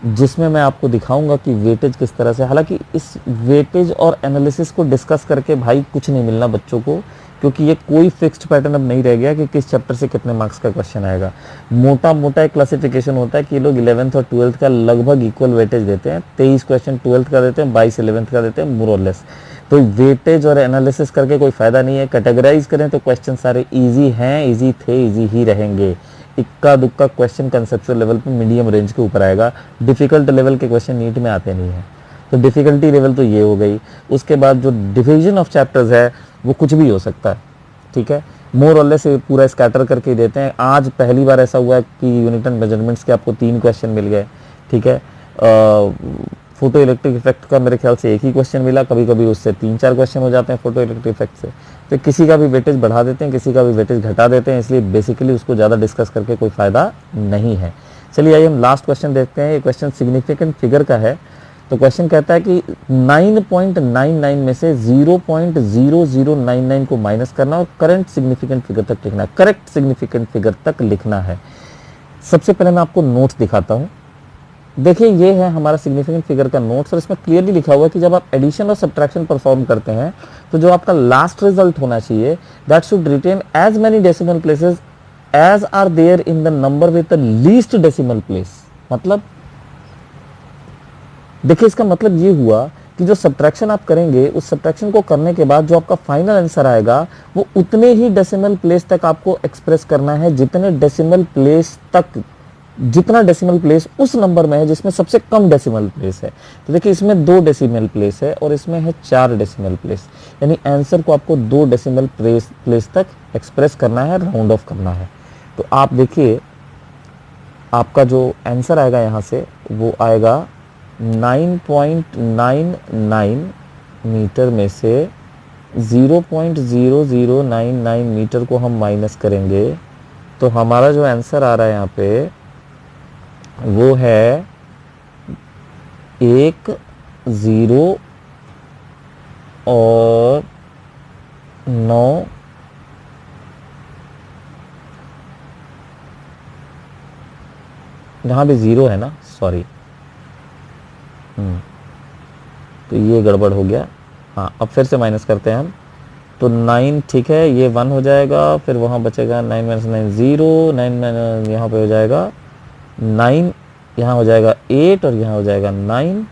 जिसमें मैं आपको दिखाऊंगा कि वेटेज किस तरह से. हालांकि इस वेटेज और एनालिसिस को डिस्कस करके भाई कुछ नहीं मिलना बच्चों को, क्योंकि ये कोई फिक्स्ड पैटर्न अब नहीं रह गया कि किस चैप्टर से कितने मार्क्स का क्वेश्चन आएगा. मोटा मोटा एक क्लासिफिकेशन होता है कि लोग 11th और 12th का लगभग इक्वल वेटेज देते हैं. 23 क्वेश्चन 12th का देते हैं, 22 11th का देते हैं, मोर और लेस. तो वेटेज और एनालिसिस करके कोई फायदा नहीं है. कैटेगराइज करें तो क्वेश्चन सारे ईजी हैं, ईजी थे, ईजी ही रहेंगे. इक्का दुक्का क्वेश्चन कंसेप्चुअल लेवल पे मीडियम रेंज के ऊपर आएगा. डिफिकल्ट लेवल के क्वेश्चन नीट में आते नहीं है. तो डिफिकल्टी लेवल तो ये हो गई. उसके बाद जो डिवीजन ऑफ चैप्टर्स है वो कुछ भी हो सकता है. ठीक है. मोर और लेस पूरा स्कैटर करके देते हैं. आज पहली बार ऐसा हुआ है कि यूनिट एंड मेजरमेंट्स के आपको 3 क्वेश्चन मिल गए. ठीक है. फोटो इलेक्ट्रिक इफेक्ट का मेरे ख्याल से एक ही क्वेश्चन मिला. कभी कभी उससे 3-4 क्वेश्चन हो जाते हैं फोटो इलेक्ट्रिक इफेक्ट से. तो किसी का भी वेटेज बढ़ा देते हैं, किसी का भी वेटेज घटा देते हैं. इसलिए बेसिकली उसको ज़्यादा डिस्कस करके कोई फ़ायदा नहीं है. चलिए आइए हम लास्ट क्वेश्चन देखते हैं. ये क्वेश्चन सिग्निफिकेंट फिगर का है. तो क्वेश्चन कहता है कि 9.99 में से 0.0099 को माइनस करना और करंट सिग्निफिकेंट फिगर तक लिखना है. करेक्ट सिग्निफिकेंट फिगर तक लिखना है. सबसे पहले मैं आपको नोट्स दिखाता हूं. देखिए ये है हमारा सिग्निफिकेंट फिगर का नोट्स और इसमें क्लियरली लिखा हुआ है कि जब आप एडिशन और सब्ट्रैक्शन परफॉर्म करते हैं तो जो आपका लास्ट रिजल्ट होना चाहिए that should retain as many decimal places as are there in the number with the least decimal place. मतलब देखिए इसका मतलब ये हुआ कि जो सब्ट्रैक्शन आप करेंगे उस सब्ट्रैक्शन को करने के बाद जो आपका फाइनल आंसर आएगा वो उतने ही डेसिमल प्लेस तक आपको एक्सप्रेस करना है जितने डेसिमल प्लेस तक, जितना डेसिमल प्लेस उस नंबर में है जिसमें सबसे कम डेसिमल प्लेस है. तो देखिए इसमें 2 डेसिमल प्लेस है और इसमें है 4 डेसिमल प्लेस. यानी आंसर को आपको 2 डेसिमल प्लेस तक एक्सप्रेस करना है, राउंड ऑफ करना है. तो आप देखिए आपका जो आंसर आएगा यहाँ से वो आएगा 9.99 मीटर में से 0.0099 मीटर को हम माइनस करेंगे तो हमारा जो आंसर आ रहा है यहाँ पे वो है 1 0 और 9 यहाँ भी 0 है ना, सॉरी. तो ये गड़बड़ हो गया. हाँ अब फिर से माइनस करते हैं हम. तो 9 ठीक है, ये 1 हो जाएगा, फिर वहाँ बचेगा 9 - 9 0, 9 यहाँ पे हो जाएगा 9, यहाँ हो जाएगा 8 और यहाँ हो जाएगा 9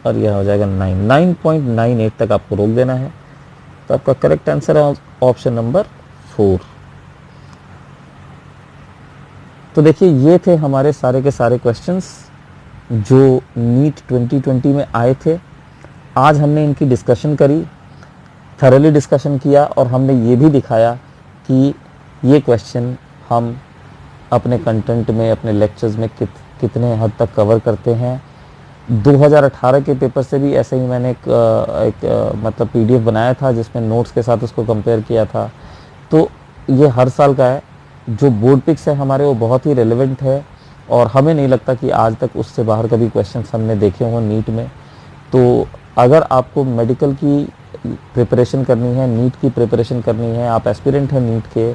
और यहाँ हो जाएगा 9.98 तक आपको रोक देना है. तो आपका करेक्ट आंसर है ऑप्शन नंबर 4. तो देखिए ये थे हमारे सारे के सारे क्वेश्चंस जो नीट 2020 में आए थे. आज हमने इनकी डिस्कशन करी, थरोली डिस्कशन किया और हमने ये भी दिखाया कि ये क्वेश्चन हम अपने कंटेंट में, अपने लेक्चर्स में कितने हद तक कवर करते हैं. 2018 के पेपर से भी ऐसे ही मैंने एक मतलब PDF बनाया था जिसमें नोट्स के साथ उसको कंपेयर किया था. तो ये हर साल का है. जो बोर्ड पिक्स है हमारे वो बहुत ही रेलेवेंट है और हमें नहीं लगता कि आज तक उससे बाहर कभी क्वेश्चन हमने देखे हों नीट में. तो अगर आपको मेडिकल की प्रिपरेशन करनी है, नीट की प्रिपरेशन करनी है, आप एस्पिरेंट हैं नीट के,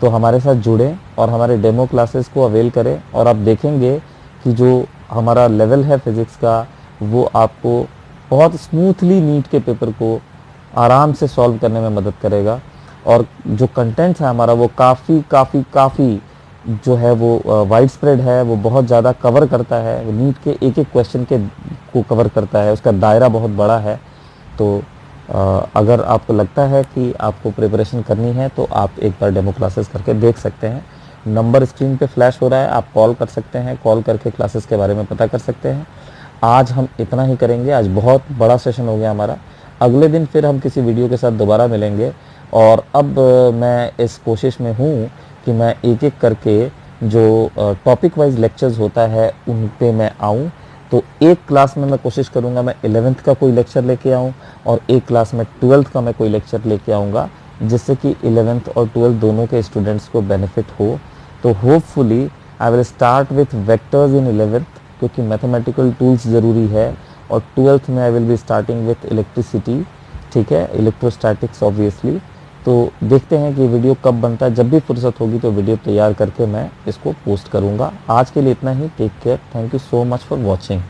तो हमारे साथ जुड़ें और हमारे डेमो क्लासेस को अवेल करें और आप देखेंगे कि जो हमारा लेवल है फिज़िक्स का वो आपको बहुत स्मूथली नीट के पेपर को आराम से सॉल्व करने में मदद करेगा. और जो कंटेंट है हमारा वो काफ़ी जो है वो वाइड स्प्रेड है, वो बहुत ज़्यादा कवर करता है, नीट के एक एक क्वेश्चन के को कवर करता है, उसका दायरा बहुत बड़ा है। तो अगर आपको लगता है कि आपको प्रिपरेशन करनी है तो आप एक बार डेमो क्लासेस करके देख सकते हैं। नंबर स्क्रीन पे फ्लैश हो रहा है, आप कॉल कर सकते हैं, कॉल करके क्लासेस के बारे में पता कर सकते हैं। आज हम इतना ही करेंगे, आज बहुत बड़ा सेशन हो गया हमारा। अगले दिन फिर हम किसी वीडियो के साथ दोबारा मिलेंगे। और अब मैं इस कोशिश में हूँ कि मैं एक एक करके जो टॉपिक वाइज लेक्चर्स होता है उन पे मैं आऊँ। तो एक क्लास में मैं कोशिश करूँगा मैं 11th का कोई लेक्चर लेके आऊँ, और एक क्लास में 12th का मैं कोई लेक्चर लेके आऊँगा, जिससे कि 11th और 12th दोनों के स्टूडेंट्स को बेनिफिट हो। तो hopefully I will start with vectors in 11th, क्योंकि मैथमेटिकल टूल्स ज़रूरी है। और 12th में I will be starting with electricity, ठीक है, इलेक्ट्रोस्टैटिक्स ऑब्वियसली। तो देखते हैं कि वीडियो कब बनता है, जब भी फुर्सत होगी तो वीडियो तैयार करके मैं इसको पोस्ट करूँगा। आज के लिए इतना ही, take care, thank you so much for watching.